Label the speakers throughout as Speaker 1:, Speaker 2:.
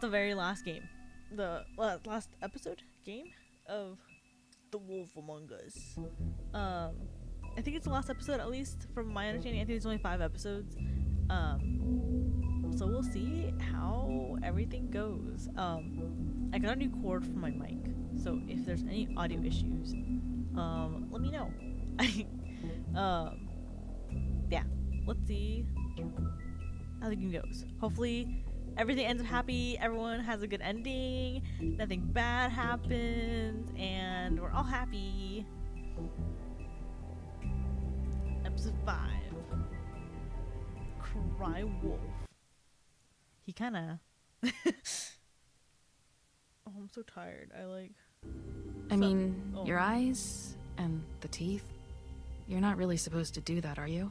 Speaker 1: the very last game, the last episode game of The Wolf Among Us. I think it's the last episode, at least from my understanding. I think it's only 5 episodes. So we'll see how everything goes. I got a new cord for my mic, so if there's any audio issues, let me know. Yeah, let's see how the game goes. Hopefully everything ends up happy, everyone has a good ending, nothing bad happens, and we're all happy. Episode 5. Cry Wolf. He kinda oh, I'm so tired.
Speaker 2: I mean, your eyes and the teeth. You're not really supposed to do that, are you?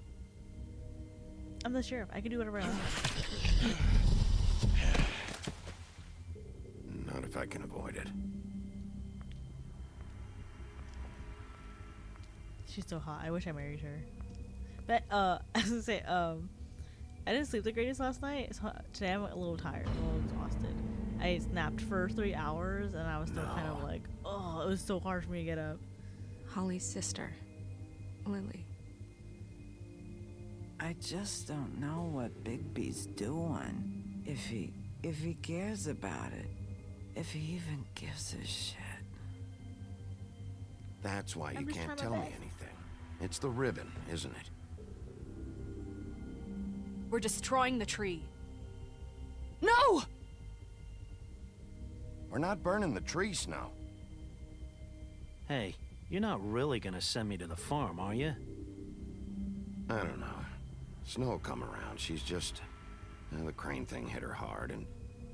Speaker 1: I'm the sheriff. I can do whatever I want.
Speaker 3: Not if I can avoid it.
Speaker 1: She's so hot. I wish I married her. But I was gonna say, I didn't sleep the greatest last night, so today I'm a little tired, a little exhausted. I napped for 3 hours, and I was still kind of like, oh, it was so hard for me to get up.
Speaker 4: Holly's sister, Lily.
Speaker 5: I just don't know what Bigby's doing. If he cares about it. If he even gives a shit.
Speaker 3: That's why you
Speaker 1: I'm just
Speaker 3: can't
Speaker 1: trying
Speaker 3: tell
Speaker 1: my
Speaker 3: me
Speaker 1: best.
Speaker 3: anything. It's the ribbon, isn't it?
Speaker 4: We're destroying the tree. No!
Speaker 3: We're not burning the tree, Snow.
Speaker 6: Hey, you're not really gonna send me to the farm, are you?
Speaker 3: I don't know. Snow will come around. She's just... the crane thing hit her hard, and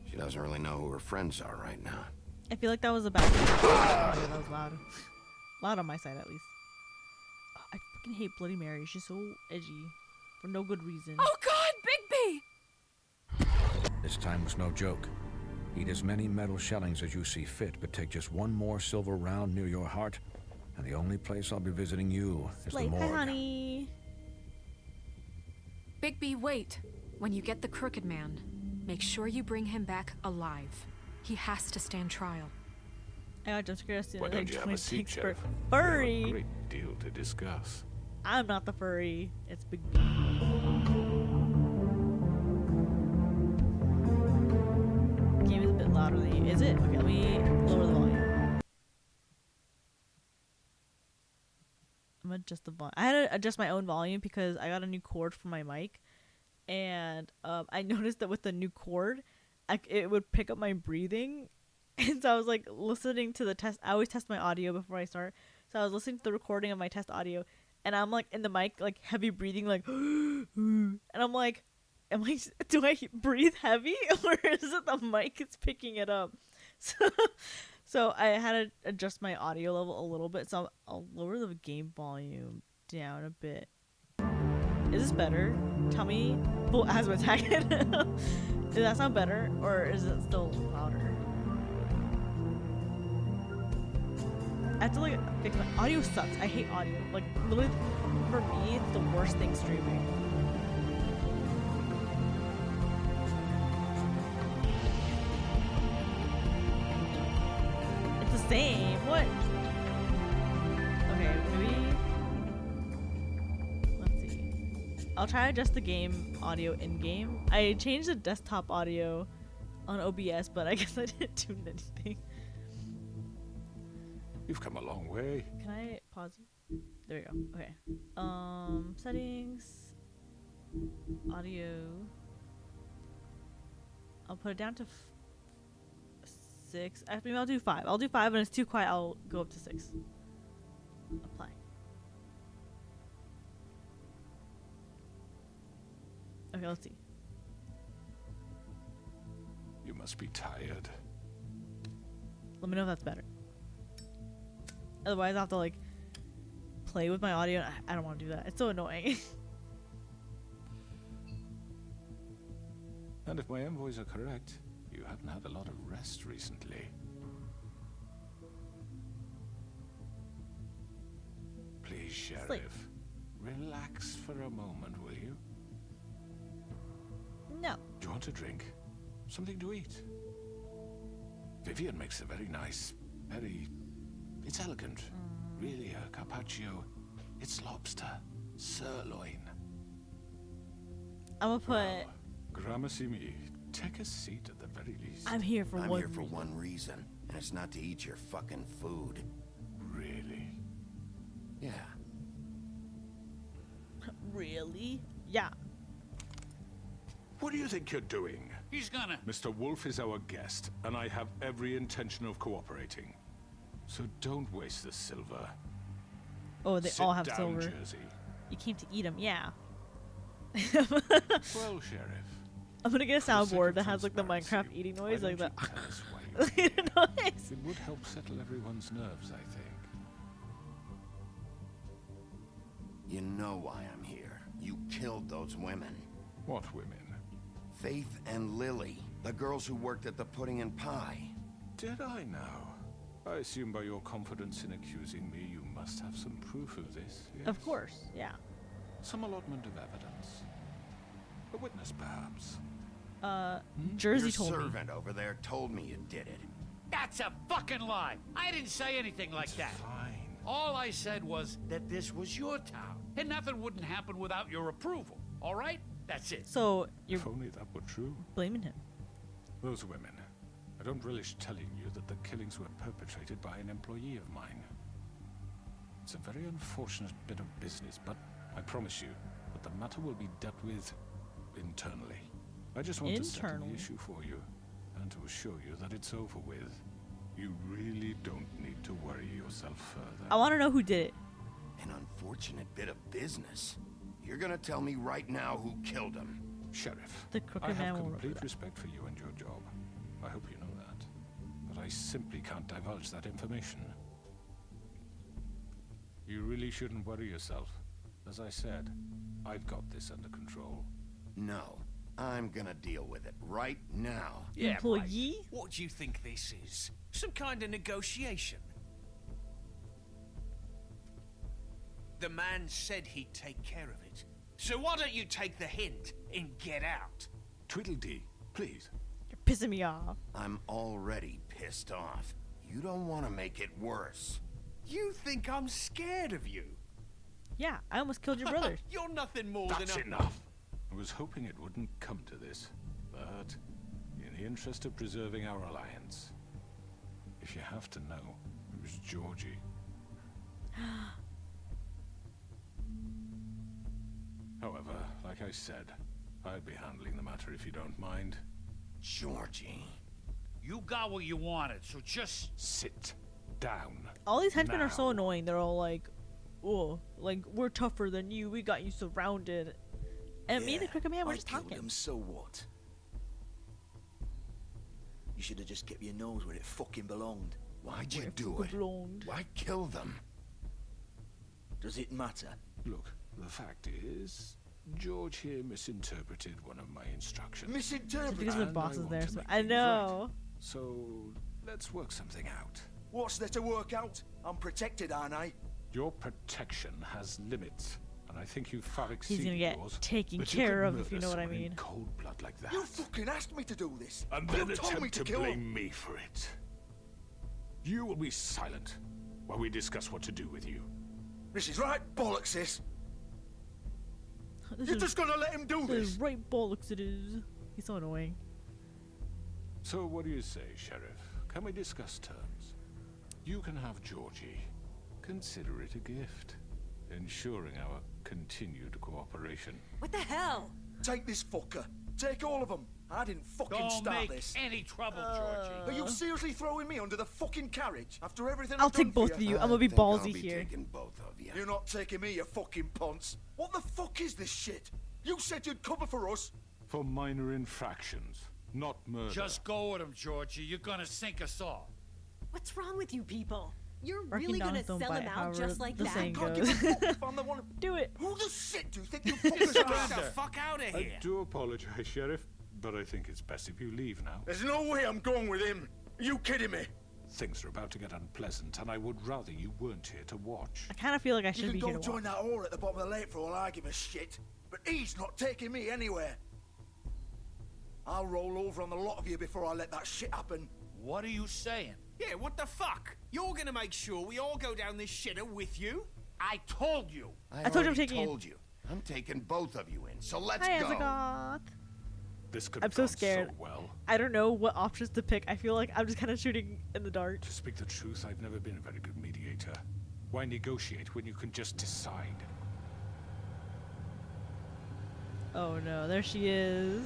Speaker 3: she doesn't really know who her friends are right now.
Speaker 1: I feel like that was a bad oh, that was loud. Loud on my side, at least. Oh, I fucking hate Bloody Mary. She's so edgy. For no good reason.
Speaker 4: Oh God, Bigby!
Speaker 7: This time was no joke. Eat as many metal shellings as you see fit, but take just one more silver round near your heart, and the only place I'll be visiting you is the
Speaker 1: Like,
Speaker 7: morgue.
Speaker 1: hi, honey.
Speaker 4: Bigby, wait. When you get the Crooked Man, make sure you bring him back alive. He has to stand trial.
Speaker 1: I got jump scared as soon
Speaker 8: Why
Speaker 1: as
Speaker 8: don't you have a seat,
Speaker 1: 26 for
Speaker 8: Sheriff?
Speaker 1: furry.
Speaker 8: We have a great deal to discuss.
Speaker 1: I'm not the furry. It's Big B. Game is a bit louder than you. Is it? Okay, let me lower the volume. I'm gonna adjust the volume. I had to adjust my own volume because I got a new cord for my mic, and I noticed that with the new cord, it would pick up my breathing, and so I was like listening to the test. I always test my audio before I start, so I was listening to the recording of my test audio, and I'm like in the mic, like heavy breathing, like, and I'm like, do I breathe heavy, or is it the mic is picking it up? So I had to adjust my audio level a little bit, so I'll lower the game volume down a bit. Is this better? Tell me. Full asthma attack. Does that sound better, or is it still louder? I have to like fix my audio sucks. I hate audio. Like literally, for me, it's the worst thing streaming. It's the same. What? Okay, maybe. Let's see. I'll try to adjust the game audio in game. I changed the desktop audio on OBS, but I guess I didn't do anything.
Speaker 8: You've come a long way.
Speaker 1: Can I pause? There we go. Okay. Settings. Audio. I'll put it down to 6. I mean, I'll do 5. I'll do 5, and it's too quiet. I'll go up to 6. Apply. Okay, let's see.
Speaker 8: You must be tired.
Speaker 1: Let me know if that's better. Otherwise, I'll have to like play with my audio. I don't want to do that. It's so annoying.
Speaker 8: And if my envoys are correct, you haven't had a lot of rest recently. Please, Sheriff, relax for a moment, will you?
Speaker 1: No.
Speaker 8: Do you want a drink? Something to eat? Vivian makes a very nice, it's elegant. Really, a carpaccio. It's lobster, sirloin.
Speaker 1: I'm gonna put.
Speaker 8: Well, gramercy me. Take a seat at the very least.
Speaker 1: I'm here for
Speaker 3: I'm
Speaker 1: one
Speaker 3: here for
Speaker 1: reason.
Speaker 3: one reason, and it's not to eat your fucking food.
Speaker 8: Really?
Speaker 3: Yeah.
Speaker 1: Really? Yeah.
Speaker 8: What do you think you're doing?
Speaker 9: He's gonna...
Speaker 8: Mr. Wolf is our guest, and I have every intention of cooperating. So don't waste the silver.
Speaker 1: Oh, they
Speaker 8: Sit
Speaker 1: all have
Speaker 8: down,
Speaker 1: silver.
Speaker 8: Jersey.
Speaker 1: You came to eat them, yeah.
Speaker 8: Well, Sheriff.
Speaker 1: I'm gonna get a
Speaker 8: For the sake
Speaker 1: soundboard
Speaker 8: of
Speaker 1: that has like the Minecraft
Speaker 8: transparency,
Speaker 1: eating
Speaker 8: why
Speaker 1: noise, like
Speaker 8: don't
Speaker 1: that.
Speaker 8: you tell us why you're here?
Speaker 1: noise.
Speaker 8: It would help settle everyone's nerves, I think.
Speaker 3: You know why I'm here. You killed those women.
Speaker 8: What women?
Speaker 3: Faith and Lily, the girls who worked at the Pudding and Pie.
Speaker 8: Did I now? I assume by your confidence in accusing me, you must have some proof of this, yes?
Speaker 1: Of course, yeah.
Speaker 8: Some allotment of evidence. A witness, perhaps.
Speaker 1: Jersey
Speaker 3: Your
Speaker 1: told me.
Speaker 3: servant over there told me you did it.
Speaker 9: That's a fucking lie. I didn't say anything like that.
Speaker 8: Fine.
Speaker 9: All I said was that this was your town, and nothing wouldn't happen without your approval. All right? That's it.
Speaker 1: So you're
Speaker 8: If only that were true.
Speaker 1: blaming him.
Speaker 8: Those women. I don't relish telling you that the killings were perpetrated by an employee of mine. It's a very unfortunate bit of business, but I promise you that the matter will be dealt with internally. I just want to settle
Speaker 1: Internally?
Speaker 8: the issue for you, and to assure you that it's over with. You really don't need to worry yourself further.
Speaker 1: I want to know who did it.
Speaker 3: An unfortunate bit of business. You're gonna tell me right now who killed him.
Speaker 8: Sheriff,
Speaker 1: The crooked
Speaker 8: I
Speaker 1: man
Speaker 8: have
Speaker 1: will
Speaker 8: complete
Speaker 1: remember that.
Speaker 8: respect for you and your job. I hope you know that. But I simply can't divulge that information. You really shouldn't worry yourself. As I said, I've got this under control.
Speaker 3: No, I'm gonna deal with it right now.
Speaker 10: Yeah,
Speaker 1: Employee?
Speaker 10: right. What do you think this is? Some kind of negotiation? The man said he'd take care of it. So why don't you take the hint and get out?
Speaker 8: Tweedledee, please.
Speaker 1: You're pissing me off.
Speaker 3: I'm already pissed off. You don't want to make it worse.
Speaker 10: You think I'm scared of you?
Speaker 1: Yeah, I almost killed your brothers.
Speaker 10: You're nothing more
Speaker 8: That's
Speaker 10: than a...
Speaker 8: enough. I was hoping it wouldn't come to this, but in the interest of preserving our alliance, if you have to know, it was Georgie. However, like I said, I'll be handling the matter if you don't mind.
Speaker 3: Georgie.
Speaker 9: You got what you wanted, so just...
Speaker 8: Sit down.
Speaker 1: All these henchmen are so
Speaker 8: Now.
Speaker 1: annoying. They're all like, "Oh, like we're tougher than you. We got you surrounded." And me and the crooked man were
Speaker 11: I
Speaker 1: just
Speaker 11: killed
Speaker 1: talking.
Speaker 11: him, so what? You should have just kept your nose where it fucking belonged.
Speaker 3: Why'd you
Speaker 1: Where
Speaker 3: do
Speaker 1: fucking
Speaker 3: it?
Speaker 1: belonged.
Speaker 3: Why kill them?
Speaker 11: Does it matter?
Speaker 8: Look, the fact is, George here misinterpreted one of my instructions.
Speaker 11: Misinterpret?
Speaker 1: Because the
Speaker 8: And
Speaker 1: boss
Speaker 8: I
Speaker 1: is
Speaker 8: want
Speaker 1: there.
Speaker 8: to
Speaker 1: So
Speaker 8: make
Speaker 1: I
Speaker 8: things
Speaker 1: know.
Speaker 8: right. So, let's work something out.
Speaker 11: What's there to work out? I'm protected, aren't I?
Speaker 8: Your protection has limits, and I think you've far
Speaker 1: He's
Speaker 8: exceeded
Speaker 1: gonna get
Speaker 8: yours.
Speaker 1: taken
Speaker 8: But you
Speaker 1: care
Speaker 8: could
Speaker 1: of, if you
Speaker 8: murder
Speaker 1: know what I
Speaker 8: someone in
Speaker 1: mean.
Speaker 8: cold blood like that,
Speaker 11: You fucking asked me to do this.
Speaker 8: and
Speaker 11: You
Speaker 8: then
Speaker 11: told me
Speaker 8: attempt
Speaker 11: to
Speaker 8: to
Speaker 11: kill
Speaker 8: blame
Speaker 11: him.
Speaker 8: me for it. You will be silent while we discuss what to do with you.
Speaker 11: This is right bollocks, this.
Speaker 1: This
Speaker 11: You're
Speaker 1: is,
Speaker 11: just gonna let him do
Speaker 1: this is
Speaker 11: this?
Speaker 1: right bollocks it is. He's so annoying.
Speaker 8: So what do you say, Sheriff? Can we discuss terms? You can have Georgie. Consider it a gift, ensuring our continued cooperation.
Speaker 12: What the hell?
Speaker 11: Take this fucker. Take all of them. I didn't fucking
Speaker 9: Don't
Speaker 11: start
Speaker 9: make
Speaker 11: this.
Speaker 9: any trouble, Georgie.
Speaker 11: Are you seriously throwing me under the fucking carriage after everything
Speaker 1: I'll
Speaker 11: I've done
Speaker 1: take both
Speaker 11: for
Speaker 1: of
Speaker 11: you?
Speaker 1: you. I'm gonna be
Speaker 3: I think I'll
Speaker 1: ballsy
Speaker 3: be
Speaker 1: here.
Speaker 3: taking both of you.
Speaker 11: You're not taking me, you fucking ponce. What the fuck is this shit? You said you'd cover for us.
Speaker 8: For minor infractions, not murder.
Speaker 9: Just go with him, Georgie. You're gonna sink us all.
Speaker 12: What's wrong with you people? You're
Speaker 1: Barking
Speaker 12: really gonna
Speaker 1: dogs don't
Speaker 12: sell
Speaker 1: bite,
Speaker 12: him out
Speaker 1: however
Speaker 12: just like
Speaker 1: the
Speaker 12: that?
Speaker 1: saying
Speaker 11: Can't
Speaker 1: goes.
Speaker 11: give a fuck if I'm the one.
Speaker 1: Do it.
Speaker 11: Who the shit do you think you fuckers are?
Speaker 10: Get the fuck out of
Speaker 8: I
Speaker 10: here!
Speaker 8: do apologize, Sheriff, but I think it's best if you leave now.
Speaker 11: There's no way I'm going with him. Are you kidding me?
Speaker 8: Things are about to get unpleasant, and I would rather you weren't here to watch.
Speaker 1: I kind of feel like I
Speaker 11: You
Speaker 1: should
Speaker 11: can
Speaker 1: be
Speaker 11: go
Speaker 1: here to
Speaker 11: join
Speaker 1: watch.
Speaker 11: that whore at the bottom of the lake for all I give a shit. But he's not taking me anywhere. I'll roll over on the lot of you before I let that shit happen.
Speaker 9: What are you saying?
Speaker 10: Yeah, what the fuck? You're gonna make sure we all go down this shitter with you?
Speaker 9: I told you.
Speaker 1: I told you I'm taking it.
Speaker 3: told you. I'm taking both of you in, so let's
Speaker 1: Hi,
Speaker 3: go.
Speaker 1: Azagoth.
Speaker 8: This could
Speaker 1: I'm
Speaker 8: have
Speaker 1: so
Speaker 8: gone
Speaker 1: scared.
Speaker 8: so well.
Speaker 1: I don't know what options to pick. I feel like I'm just kind of shooting in the dark.
Speaker 8: To speak the truth, I've never been a very good mediator. Why negotiate when you can just decide?
Speaker 1: Oh no, there she is.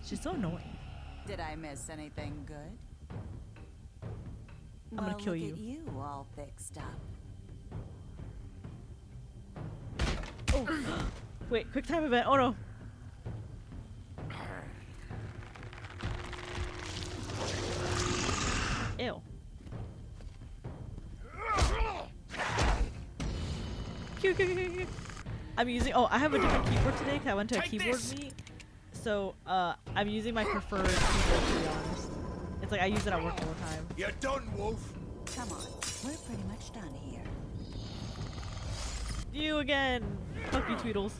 Speaker 1: She's so annoying.
Speaker 13: Did I miss anything good?
Speaker 1: I'm gonna kill
Speaker 13: look
Speaker 1: you.
Speaker 13: At you all fixed up.
Speaker 1: Oh, wait, quick time event. Oh no. Ew. Cute. I'm using. Oh, I have a different keyboard today because I went to a keyboard meet. So I'm using my preferred keyboard, to be honest. It's like I use it at work all the time.
Speaker 11: You're done, Wolf.
Speaker 13: Come on, we're pretty much done here.
Speaker 1: You again. Fuck you, Tweedles.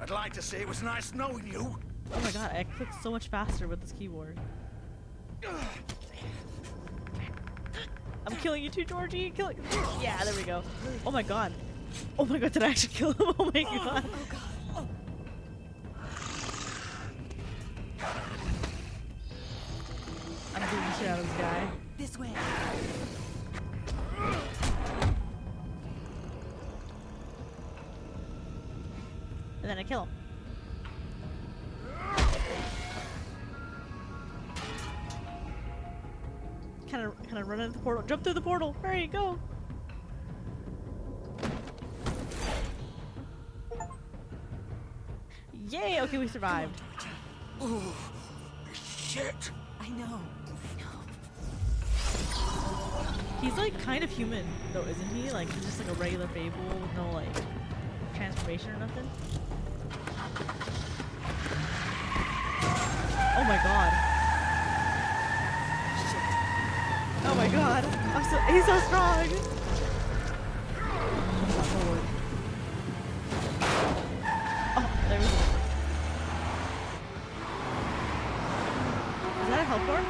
Speaker 11: I'd like to say it was nice knowing you.
Speaker 1: Oh my god, I click so much faster with this keyboard. I'm killing you too, Georgie. Killing. Yeah, there we go. Oh my god. Oh my god, did I actually kill him? Oh my god.
Speaker 12: Oh god. Oh.
Speaker 1: I'm beating the shit out of this guy.
Speaker 12: This way.
Speaker 1: And then I kill him. Kind of run into the portal. Jump through the portal. Hurry, go. Yay! Okay, we survived.
Speaker 11: Ooh, shit.
Speaker 12: I know.
Speaker 1: He's like kind of human though, isn't he? Like he's just like a regular Fable with no like transformation or nothing. Oh my god. Shit. Oh my god. He's so strong. Oh, there we go. Is that a health bar?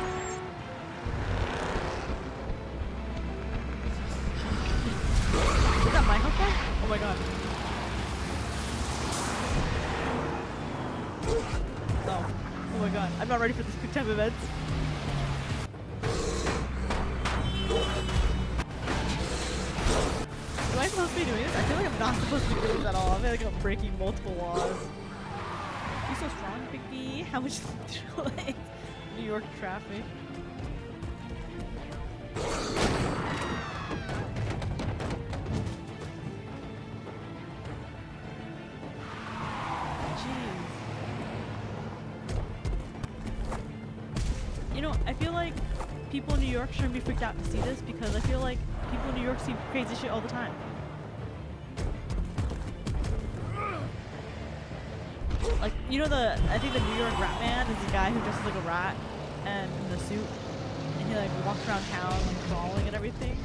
Speaker 1: Is that my health bar? Oh my god. Oh my god. I'm not ready for this quick time event. Am I supposed to be doing this? I feel like I'm not supposed to be doing this at all. I feel like I'm breaking multiple laws. You're so strong, Big B. How much like New York traffic? You know, I feel like people in New York shouldn't be freaked out to see this because I feel like people in New York see crazy shit all the time. Like, you know I think the New York Rat Man is the guy who dresses like a rat and in the suit and he like walks around town like crawling and everything.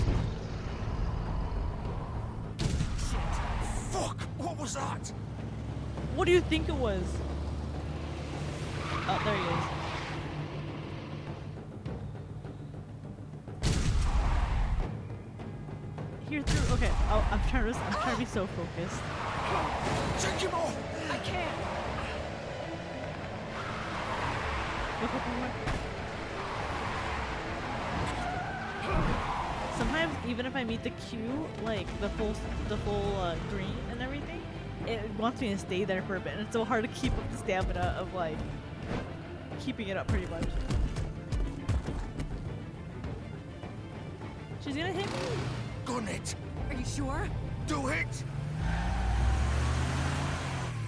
Speaker 11: Fuck! What was that?
Speaker 1: What do you think it was? Oh, there he is. Here through. Okay. Oh, I'm trying to be so focused.
Speaker 11: Take him off!
Speaker 12: I can't.
Speaker 1: Look up more. Sometimes even if I meet the queue, like the full green and everything, it wants me to stay there for a bit, and it's so hard to keep up the stamina of like keeping it up pretty much. She's gonna hit me.
Speaker 11: Gun it!
Speaker 12: Are you sure?
Speaker 11: Do it!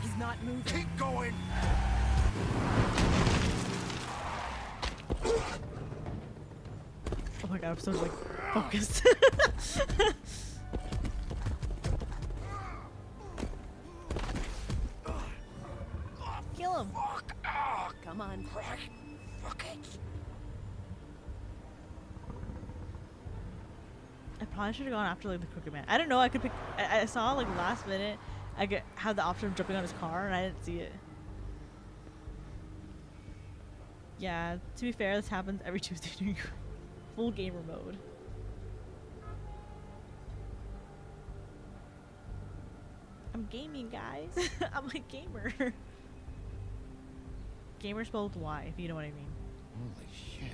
Speaker 12: He's not moving.
Speaker 11: Keep going!
Speaker 1: Oh my god, I'm so like focused. Kill him.
Speaker 12: Come on.
Speaker 11: Fuck it.
Speaker 1: I probably should have gone after like the Crooked Man. I don't know. I could pick. I saw like last minute. had the option of jumping on his car, and I didn't see it. Yeah, to be fair, this happens every Tuesday during full gamer mode. I'm gaming, guys. I'm a gamer. Gamer spelled with Y, if you know what I mean.
Speaker 3: Holy shit.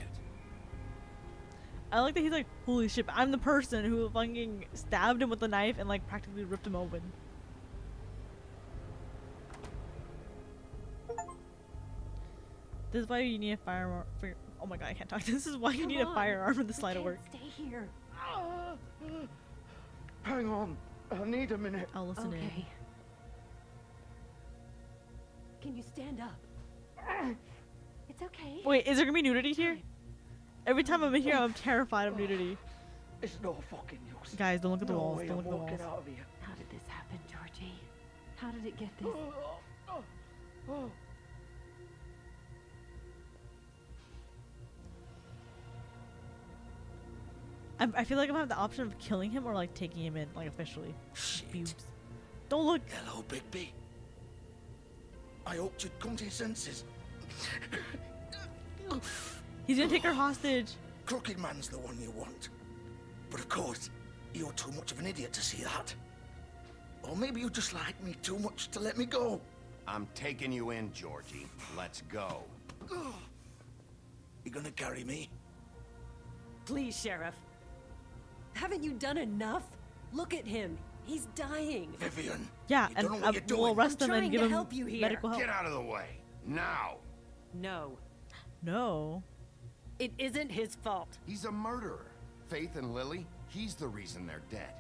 Speaker 1: I like that he's like, holy shit, I'm the person who fucking stabbed him with a knife and like practically ripped him open. This is why you need a firearm for your, oh my god, I can't talk. This is why you need a firearm for this line of work.
Speaker 12: Stay here.
Speaker 11: Hang on. I need a minute.
Speaker 1: I'll listen in.
Speaker 12: Okay. Can you stand up? It's okay.
Speaker 1: Wait, is there gonna be nudity here? Every time I'm in here, I'm terrified of nudity.
Speaker 11: It's no fucking use.
Speaker 1: Guys, don't look at the
Speaker 11: No
Speaker 1: walls.
Speaker 11: way
Speaker 1: Don't
Speaker 11: I'm
Speaker 1: look at the
Speaker 11: walking
Speaker 1: walls.
Speaker 11: out of here.
Speaker 12: How did this happen, Georgie? How did it get this?
Speaker 1: I feel like I'm gonna have the option of killing him or like taking him in, like officially.
Speaker 11: Shit.
Speaker 1: Boobs. Don't look.
Speaker 11: Hello, Bigby. I hoped you'd come to your senses.
Speaker 1: He's gonna take her hostage.
Speaker 11: Crooked Man's the one you want. But of course, you're too much of an idiot to see that. Or maybe you just like me too much to let me go.
Speaker 3: I'm taking you in, Georgie. Let's go.
Speaker 11: You gonna carry me?
Speaker 12: Please, Sheriff. Haven't you done enough? Look at him. He's dying.
Speaker 11: Vivian.
Speaker 1: Yeah,
Speaker 11: you
Speaker 1: and
Speaker 11: don't know what you're doing.
Speaker 1: we'll arrest him
Speaker 12: trying
Speaker 1: and
Speaker 12: to
Speaker 1: give him
Speaker 12: help you here.
Speaker 1: medical help.
Speaker 3: Get out of the way. Now.
Speaker 12: No.
Speaker 1: No.
Speaker 12: It isn't his fault.
Speaker 3: He's a murderer. Faith and Lily, he's the reason they're dead.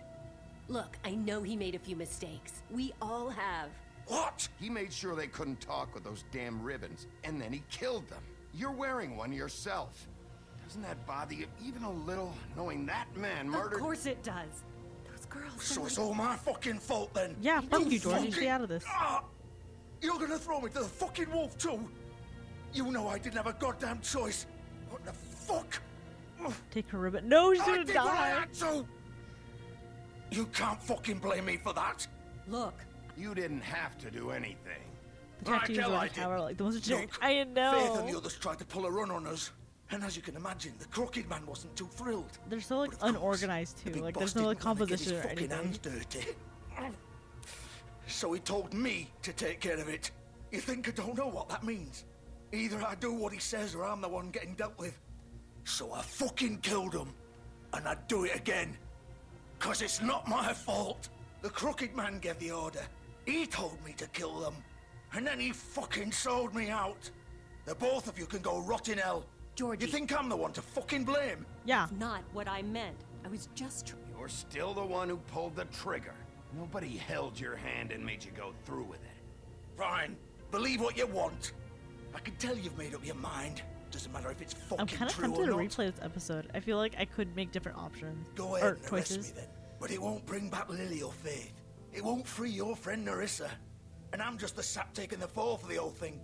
Speaker 12: Look, I know he made a few mistakes. We all have.
Speaker 11: What?
Speaker 3: He made sure they couldn't talk with those damn ribbons, and then he killed them. You're wearing one yourself. Doesn't that bother you even a little, knowing that man murdered...
Speaker 12: Of course it does. Those girls...
Speaker 11: So it's all my fucking fault then?
Speaker 1: Yeah, fuck you, Georgie. Stay out of this.
Speaker 11: You're gonna throw me to the fucking wolf too? You know I didn't have a goddamn choice. What the fuck?
Speaker 1: Take her ribbon. No, she's
Speaker 11: I
Speaker 1: gonna
Speaker 11: did what I
Speaker 1: die.
Speaker 11: had to. You can't fucking blame me for that.
Speaker 12: Look.
Speaker 3: You didn't have to do anything.
Speaker 1: The tattoos
Speaker 11: hell
Speaker 1: on
Speaker 11: I
Speaker 1: the tower,
Speaker 11: didn't.
Speaker 1: like the ones that
Speaker 11: Look,
Speaker 1: I know.
Speaker 11: Faith and the others tried to pull a run on us. And as you can imagine, the Crooked Man wasn't too thrilled.
Speaker 1: They're so like
Speaker 11: But of course,
Speaker 1: unorganized
Speaker 11: the
Speaker 1: too.
Speaker 11: big
Speaker 1: Like
Speaker 11: boss
Speaker 1: there's no like
Speaker 11: didn't wanna get his
Speaker 1: composition or
Speaker 11: fucking hands
Speaker 1: anything.
Speaker 11: dirty. So he told me to take care of it. You think I don't know what that means? Either I do what he says or I'm the one getting dealt with. So I fucking killed him. And I'd do it again. 'Cause it's not my fault. The Crooked Man gave the order. He told me to kill them. And then he fucking sold me out. The both of you can go rot in hell.
Speaker 12: Georgie.
Speaker 11: You think I'm the one to fucking blame?
Speaker 1: Yeah.
Speaker 12: Not what I meant. I was just...
Speaker 3: You're still the one who pulled the trigger. Nobody held your hand and made you go through with it.
Speaker 11: Fine. Believe what you want. I can tell you've made up your mind. Doesn't matter if it's fucking
Speaker 1: I'm kind of
Speaker 11: true
Speaker 1: tempted
Speaker 11: or
Speaker 1: to
Speaker 11: not.
Speaker 1: replay this episode. I feel like I could make different options
Speaker 11: Go ahead
Speaker 1: or
Speaker 11: and arrest
Speaker 1: choices.
Speaker 11: me then. But it won't bring back Lily or Faith. It won't free your friend Narissa. And I'm just the sap taking the fall for the whole thing.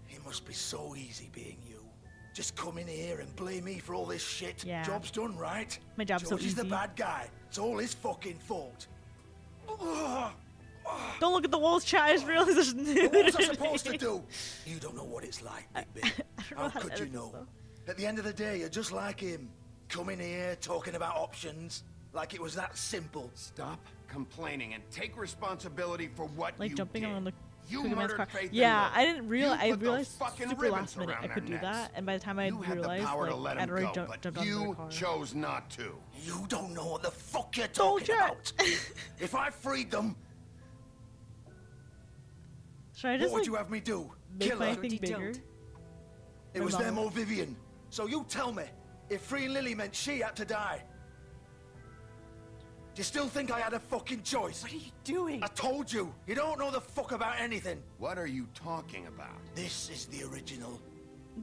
Speaker 11: It must be so easy being you. Just come in here and blame me for all this shit.
Speaker 1: Yeah.
Speaker 11: Job's done, right?
Speaker 1: My job's so
Speaker 11: Georgie's the
Speaker 1: easy.
Speaker 11: bad guy. It's all his fucking fault.
Speaker 1: Don't look at the walls, chat. I just realized there's
Speaker 11: But what was I
Speaker 1: nudity.
Speaker 11: supposed to do? You don't know what it's like, Big Bit.
Speaker 1: don't know
Speaker 11: How
Speaker 1: how to
Speaker 11: could you
Speaker 1: edit this,
Speaker 11: know?
Speaker 1: though.
Speaker 11: At the end of the day, you're just like him. Coming here, talking about options, like it was that simple.
Speaker 3: Stop complaining and take responsibility for what
Speaker 1: Like
Speaker 3: you
Speaker 1: jumping
Speaker 3: did.
Speaker 1: on the
Speaker 3: You
Speaker 1: Crooked Man's
Speaker 3: murdered
Speaker 1: car.
Speaker 3: Faith and
Speaker 1: Yeah,
Speaker 3: Lily.
Speaker 1: I didn't realize. I
Speaker 3: You put those
Speaker 1: realized
Speaker 3: fucking
Speaker 1: super
Speaker 3: ribbons
Speaker 1: last minute
Speaker 3: around
Speaker 1: I could
Speaker 3: their
Speaker 1: do
Speaker 3: necks.
Speaker 1: that, and by the time I
Speaker 3: You had the
Speaker 1: realized,
Speaker 3: power to
Speaker 1: like
Speaker 3: let
Speaker 1: I'd
Speaker 3: him
Speaker 1: already
Speaker 3: go,
Speaker 1: jumped
Speaker 3: but
Speaker 1: onto the
Speaker 3: you
Speaker 1: car.
Speaker 3: chose not to.
Speaker 11: You don't know what the fuck you're
Speaker 1: Told
Speaker 11: talking
Speaker 1: ya.
Speaker 11: about. If I freed them,
Speaker 1: Should I
Speaker 11: what
Speaker 1: just
Speaker 11: would
Speaker 1: like
Speaker 11: you have me do?
Speaker 1: make
Speaker 11: Kill
Speaker 1: my
Speaker 11: her?
Speaker 1: thing bigger?
Speaker 11: It was them or Vivian. So you tell me, if freeing Lily meant she had to die, do you still think I had a fucking choice?
Speaker 12: What are you doing?
Speaker 11: I told you, you don't know the fuck about anything.
Speaker 3: What are you talking about?
Speaker 11: This is the original.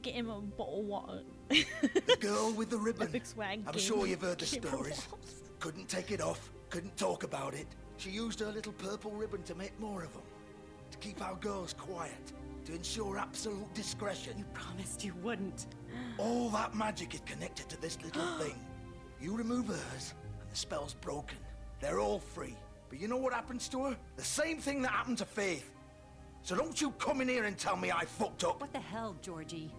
Speaker 1: Get him a bottle of water.
Speaker 11: The girl with the ribbon.
Speaker 1: Epic swag
Speaker 11: I'm
Speaker 1: game.
Speaker 11: sure you've heard the
Speaker 1: Game
Speaker 11: stories.
Speaker 1: rules.
Speaker 11: Couldn't take it off, couldn't talk about it. She used her little purple ribbon to make more of them. To keep our girls quiet. To ensure absolute discretion.
Speaker 12: You promised you wouldn't.
Speaker 11: All that magic is connected to this little thing. You remove hers, and the spell's broken. They're all free. But you know what happens to her? The same thing that happened to Faith. So don't you come in here and tell me I fucked up.
Speaker 12: What the hell, Georgie?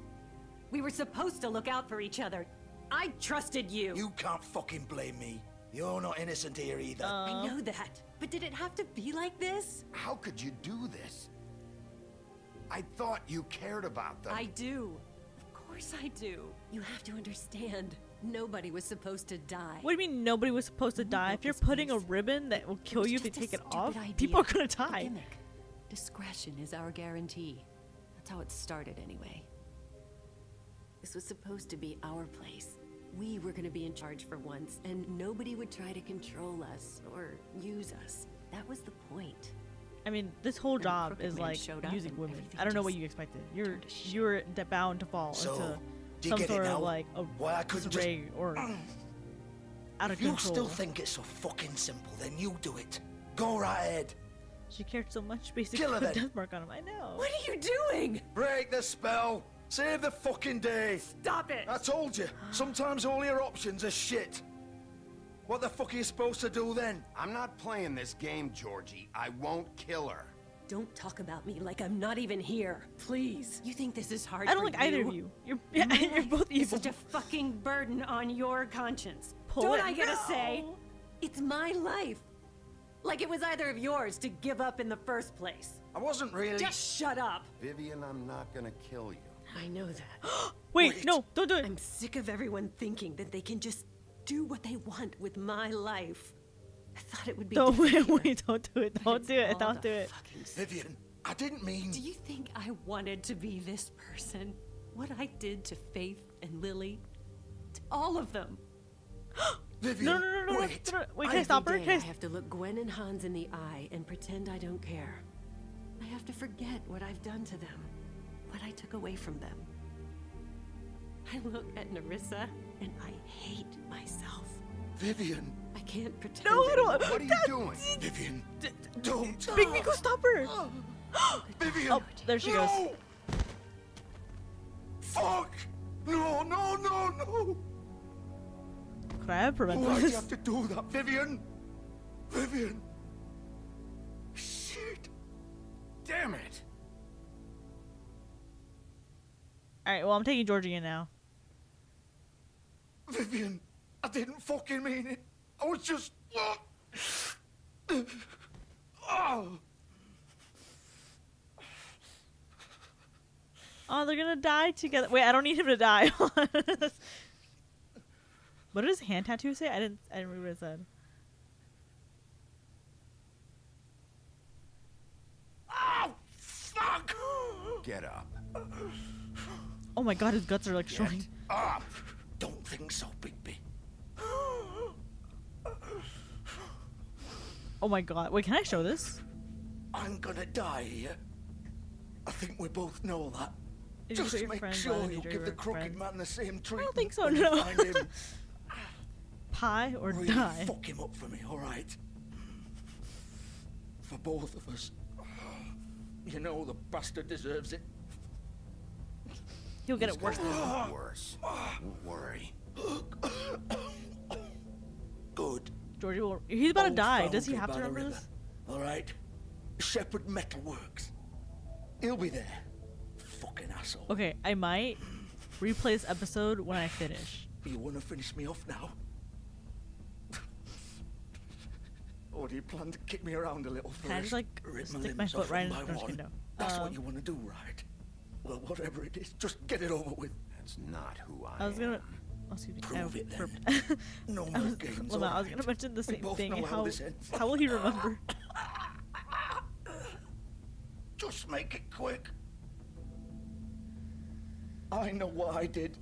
Speaker 12: We were supposed to look out for each other. I trusted you.
Speaker 11: You can't fucking blame me. You're not innocent here either.
Speaker 12: I know that. But did it have to be like this?
Speaker 3: How could you do this? I thought you cared about them.
Speaker 12: I do. Of course I do. You have to understand. Nobody was supposed to die.
Speaker 1: What do you mean nobody was supposed to die? If you're putting a ribbon that will kill you if you take it off, people are gonna die.
Speaker 12: Gimmick. Discretion is our guarantee. That's how it started anyway. This was supposed to be our place. We were gonna be in charge for once, and nobody would try to control us or use us. That was the point.
Speaker 1: I mean, this whole
Speaker 12: And
Speaker 1: job
Speaker 12: Crooked
Speaker 1: is
Speaker 12: Man
Speaker 1: like
Speaker 12: showed up
Speaker 1: using
Speaker 12: and
Speaker 1: women.
Speaker 12: everything
Speaker 1: I don't know what
Speaker 12: just
Speaker 1: you expected. You're bound to fall
Speaker 11: So,
Speaker 1: into
Speaker 11: do you
Speaker 1: some
Speaker 11: get it
Speaker 1: sort
Speaker 11: now?
Speaker 1: of like a
Speaker 11: Why I couldn't
Speaker 1: disarray or out of
Speaker 11: If you
Speaker 1: control.
Speaker 11: still think it's so fucking simple, then you do it. Go right ahead.
Speaker 1: She cared so much, basically,
Speaker 11: Kill her
Speaker 1: with
Speaker 11: then.
Speaker 1: death mark on him. I know.
Speaker 12: What are you doing?
Speaker 11: Break the spell. Save the fucking day.
Speaker 12: Stop it.
Speaker 11: I told you. Sometimes all your options are shit. What the fuck are you supposed to do then?
Speaker 3: I'm not playing this game, Georgie. I won't kill her.
Speaker 12: Don't talk about me like I'm not even here. Please. You think this is hard
Speaker 1: I don't
Speaker 12: for
Speaker 1: like either of you. You're both
Speaker 12: It's
Speaker 1: evil.
Speaker 12: such a fucking burden on your conscience.
Speaker 1: Pull
Speaker 12: Don't
Speaker 1: it.
Speaker 12: I get to
Speaker 1: No.
Speaker 12: say? It's my life. Like it was either of yours to give up in the first place.
Speaker 11: I wasn't really.
Speaker 12: Just shut up.
Speaker 3: Vivian, I'm not gonna kill you.
Speaker 12: I know that.
Speaker 1: Wait, no, don't do it.
Speaker 12: I'm sick of everyone thinking that they can just do what they want with my life. I thought it would be
Speaker 1: Don't
Speaker 12: different here.
Speaker 1: wait, don't do it. Don't do it.
Speaker 12: All
Speaker 1: Don't
Speaker 12: the
Speaker 1: do it.
Speaker 12: fucking
Speaker 11: Vivian, I didn't mean.
Speaker 12: Do you think I wanted to be this person? What I did to Faith and Lily? To all of them.
Speaker 11: Vivian,
Speaker 1: No,
Speaker 11: wait.
Speaker 1: wait, can I stop her?
Speaker 12: Every
Speaker 1: Can
Speaker 12: day I have to look Gwen and Hans in the eye and pretend I don't care. I have to forget what I've done to them, what I took away from them. I look at Nerissa and I hate myself.
Speaker 11: Vivian.
Speaker 12: I can't pretend.
Speaker 1: No, I don't.
Speaker 12: anymore.
Speaker 3: What are you doing?
Speaker 11: Vivian, don't.
Speaker 1: Big Miko, stop her.
Speaker 11: Vivian.
Speaker 1: Oh, there she goes.
Speaker 11: No. Fuck. No, no, no, no.
Speaker 1: Could I have prevented
Speaker 11: Why'd you
Speaker 1: this?
Speaker 11: have to do that, Vivian? Vivian. Shit.
Speaker 3: Damn it!
Speaker 1: Alright, well, I'm taking Georgie in now.
Speaker 11: Vivian, I didn't fucking mean it. I was just. Oh.
Speaker 1: Oh, they're gonna die together. Wait, I don't need him to die. What did his hand tattoo say? I didn't read what it said.
Speaker 11: Oh, fuck!
Speaker 3: Get up.
Speaker 1: Oh my god, his guts are like showing.
Speaker 11: Up! Don't think so, Bigby.
Speaker 1: Oh my god. Wait, can I show this?
Speaker 11: I'm gonna die here. I think we both know that.
Speaker 1: Did you put
Speaker 11: Just
Speaker 1: your
Speaker 11: make
Speaker 1: friends
Speaker 11: sure
Speaker 1: on
Speaker 11: you
Speaker 1: your
Speaker 11: give the
Speaker 1: friends?
Speaker 11: crooked man the same treatment.
Speaker 1: I don't think so,
Speaker 11: when you
Speaker 1: no.
Speaker 11: find him.
Speaker 1: Pie or
Speaker 11: Really
Speaker 1: die?
Speaker 11: fuck him up for me, alright? For both of us. You know the bastard deserves it.
Speaker 1: He'll get it worse.
Speaker 3: Worse. Don't worry.
Speaker 11: Good.
Speaker 1: Georgie will. He's about to
Speaker 11: Old
Speaker 1: die. Does he
Speaker 11: foundry
Speaker 1: have to
Speaker 11: by the
Speaker 1: remember
Speaker 11: river.
Speaker 1: this?
Speaker 11: Alright? Shepherd Metalworks. He'll be there. Fucking asshole.
Speaker 1: Okay, I might replay this episode when I finish.
Speaker 11: You wanna finish me off now? Or do you plan to kick me around a little first?
Speaker 1: Can I just like
Speaker 11: Rip my
Speaker 1: stick my
Speaker 11: limbs
Speaker 1: foot
Speaker 11: off
Speaker 1: right in?
Speaker 11: one
Speaker 1: No,
Speaker 11: by
Speaker 1: just kidding,
Speaker 11: one?
Speaker 1: no.
Speaker 11: That's what you wanna do, right? Well, whatever it is, just get it over with.
Speaker 3: That's not who I
Speaker 1: I was gonna.
Speaker 3: am.
Speaker 1: Oh, excuse me.
Speaker 11: Prove it then.
Speaker 1: burped.
Speaker 11: No
Speaker 1: I
Speaker 11: more
Speaker 1: was,
Speaker 11: games,
Speaker 1: Lama, I was
Speaker 11: alright?
Speaker 1: gonna mention the
Speaker 11: We
Speaker 1: same
Speaker 11: both
Speaker 1: thing.
Speaker 11: know how
Speaker 1: How
Speaker 11: this ends.
Speaker 1: how will he remember?
Speaker 11: Just make it quick. I know what I did.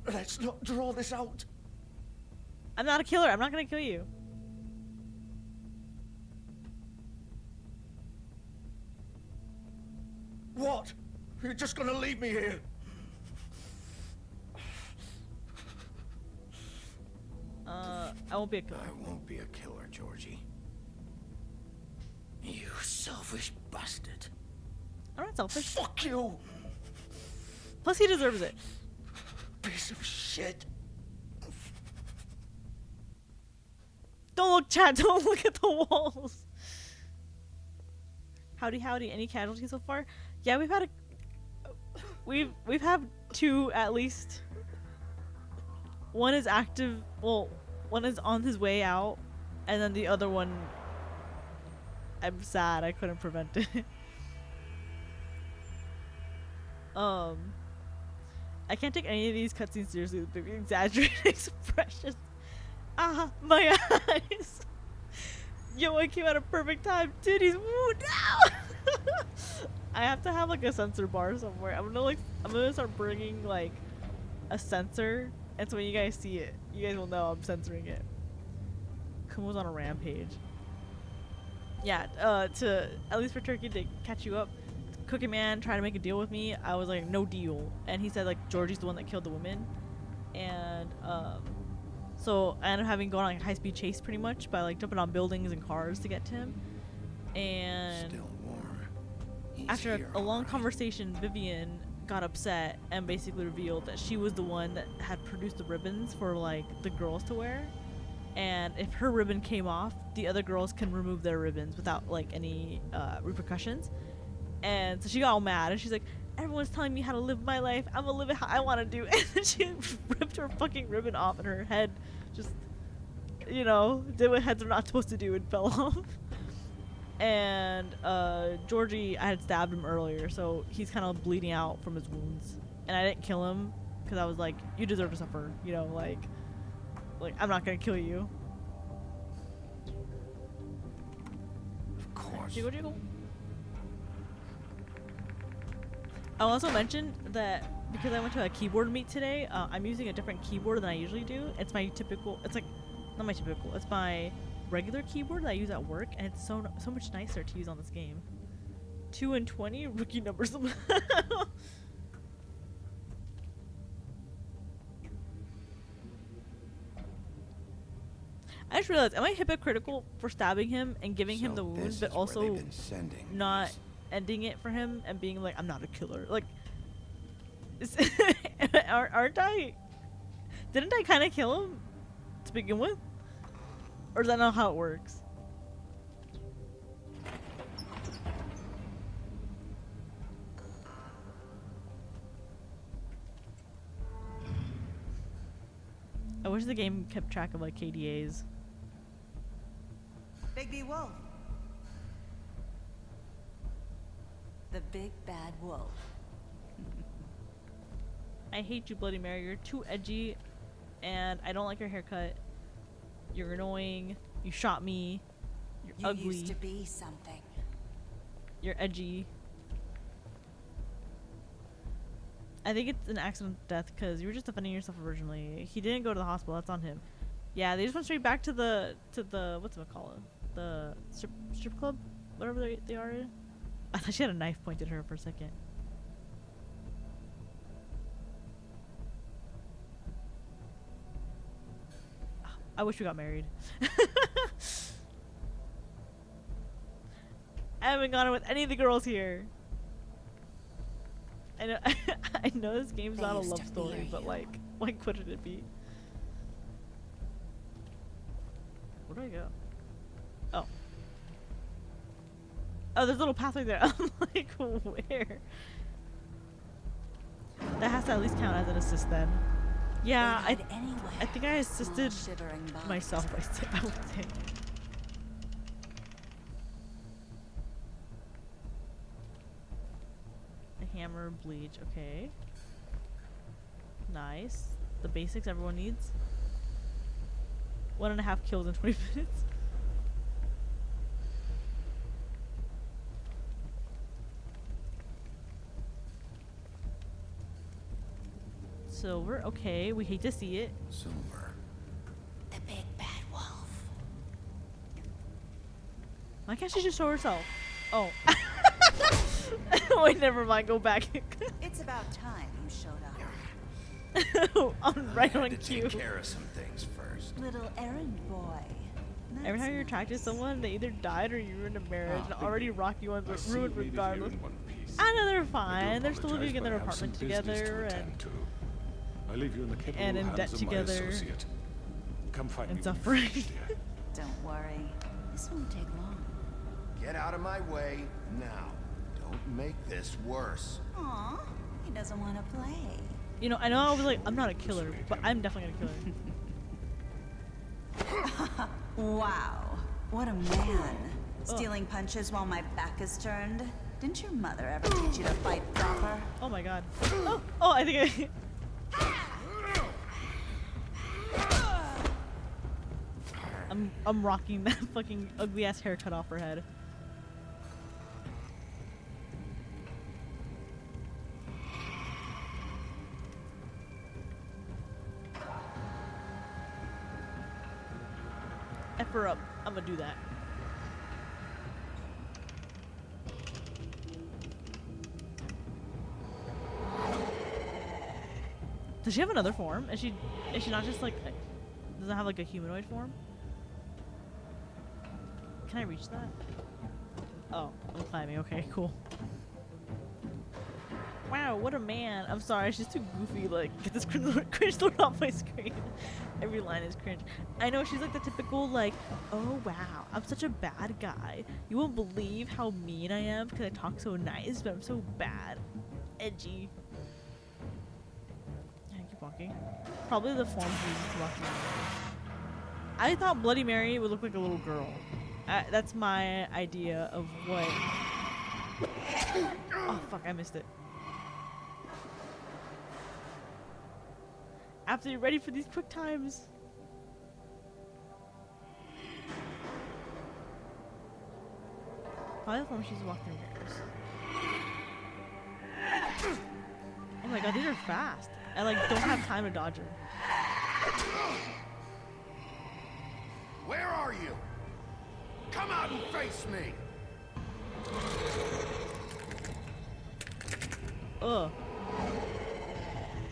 Speaker 11: Let's not draw this out.
Speaker 1: I'm not a killer. I'm not gonna kill you.
Speaker 11: What? You're just gonna leave me here?
Speaker 1: I won't be a killer.
Speaker 3: I won't be a killer, Georgie.
Speaker 11: You selfish bastard.
Speaker 1: I'm not selfish.
Speaker 11: Fuck you!
Speaker 1: Plus, he deserves it.
Speaker 11: Piece of shit.
Speaker 1: Don't look, chat. Don't look at the walls. Howdy, howdy. Any casualties so far? Yeah, we've had 2 at least. One is active. Well, one is on his way out, and then the other one, I'm sad I couldn't prevent it. I can't take any of these cutscenes seriously with the exaggerated expressions. Ah, my eyes. Yo, I came at a perfect time. Titties. Woo, no! I have to have like a sensor bar somewhere. I'm gonna start bringing like a sensor, and so when you guys see it, you guys will know I'm censoring it. Kumo's on a rampage. Yeah, to at least for Turkey to catch you up, Cookie Man tried to make a deal with me. I was like, no deal, and he said like Georgie's the one that killed the woman, and so I ended up having gone on like a high-speed chase pretty much by like jumping on buildings and cars to get to him. And
Speaker 3: Still warm.
Speaker 1: after a long conversation, Vivian got upset and basically revealed that she was the one that had produced the ribbons for like the girls to wear. And if her ribbon came off, the other girls can remove their ribbons without like any repercussions. And so she got all mad and she's like, everyone's telling me how to live my life. I'm gonna live it how I want to do. And then she ripped her fucking ribbon off and her head just, you know, did what heads are not supposed to do and fell off. And Georgie, I had stabbed him earlier, so he's kind of bleeding out from his wounds. And I didn't kill him because I was like, you deserve to suffer, you know, like I'm not gonna kill you.
Speaker 3: Of course.
Speaker 1: Jiggle jiggle. I'll also mention that because I went to a keyboard meet today, I'm using a different keyboard than I usually do. It's my typical, it's like, not my typical, it's my regular keyboard that I use at work, and it's so much nicer to use on this game. 2 and 20 rookie numbers. I just realized, am I hypocritical for stabbing him and giving him the wound, but also not ending it for him and being like, I'm not a killer? Like, aren't I? Didn't I kind of kill him to begin with? Or is that not how it works? I wish the game kept track of like KDAs.
Speaker 13: Bigby Wolf. The big bad wolf.
Speaker 1: I hate you, Bloody Mary. You're too edgy, and I don't like your haircut. You're annoying. You shot me. You're ugly.
Speaker 13: You used to be something.
Speaker 1: You're edgy. I think it's an accident death because you were just defending yourself originally. He didn't go to the hospital. That's on him. Yeah, they just went straight back to the what's it called? The strip club, whatever they are. I thought she had a knife pointed at her for a second. I wish we got married. I haven't gone with any of the girls here. I know, I know this game's not a love story, but like, why couldn't it be? Where do I go? Oh. Oh, there's a little pathway there. I'm like, where? That has to at least count as an assist then. Yeah, I think I assisted myself, I would say. A hammer, bleach, okay. Nice. The basics everyone needs. 1.5 kills in 20 minutes. Silver, okay, we hate to see it.
Speaker 3: Silver.
Speaker 13: The big bad wolf.
Speaker 1: Why can't she just show herself? Oh. Wait, never mind, go back.
Speaker 13: It's about time you showed up.
Speaker 1: I'm right on
Speaker 3: cue.
Speaker 1: cue.
Speaker 3: Take care of some things first.
Speaker 13: Little errand boy.
Speaker 1: Every time you're attracted to someone, they either died or you're in a marriage, and already rocky ones are ruined regardless. I know they're fine. They're still living in their apartment together
Speaker 8: I leave you in the capable
Speaker 1: and in
Speaker 8: hands
Speaker 1: debt
Speaker 8: of
Speaker 1: together
Speaker 8: my associate. Come find
Speaker 1: and
Speaker 8: me
Speaker 1: suffering.
Speaker 13: Don't worry. This won't take long.
Speaker 3: Get out of my way now. Don't make this worse.
Speaker 13: Aw, he doesn't want to play.
Speaker 1: You know, I know I was like, I'm not a killer, but I'm definitely gonna kill her.
Speaker 13: Wow, what a man. Stealing punches while my back is turned. Didn't your mother ever teach you to fight proper?
Speaker 1: Oh my god. Oh, I think I'm rocking that fucking ugly ass haircut off her head. F her up. I'm gonna do that. Does she have another form? Is she not just like doesn't have like a humanoid form? Can I reach that? Oh, I'm climbing. Okay, cool. Wow, what a man. I'm sorry, she's too goofy. Like, get this cringe lord off my screen. Every line is cringe. I know she's like the typical like, oh wow, I'm such a bad guy. You won't believe how mean I am because I talk so nice, but I'm so bad. Edgy. Yeah, keep walking. Probably the form she uses to walk around. I thought Bloody Mary would look like a little girl. That's my idea of what. Oh fuck, I missed it. After you're ready for these quick times. Probably the form she's walking through mirrors. Oh my god, these are fast. I like don't have time to dodge her.
Speaker 3: Where are you? Come out and face me!
Speaker 1: Ugh.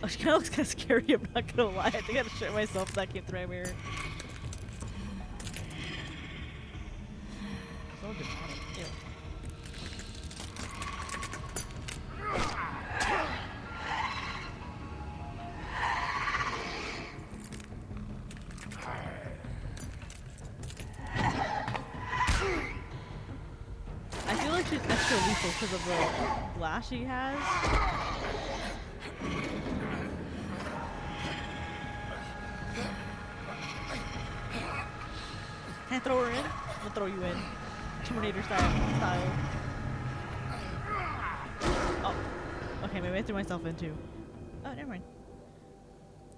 Speaker 1: Oh, she kind of looks kind of scary, I'm not gonna lie. I think I had to shit myself if that came through my mirror. So demonic. Ew. I feel like she's extra lethal because of the blast she has. Can I throw her in? I'm gonna throw you in. Terminator style. Oh. Okay, maybe I threw myself in too. Oh, never mind.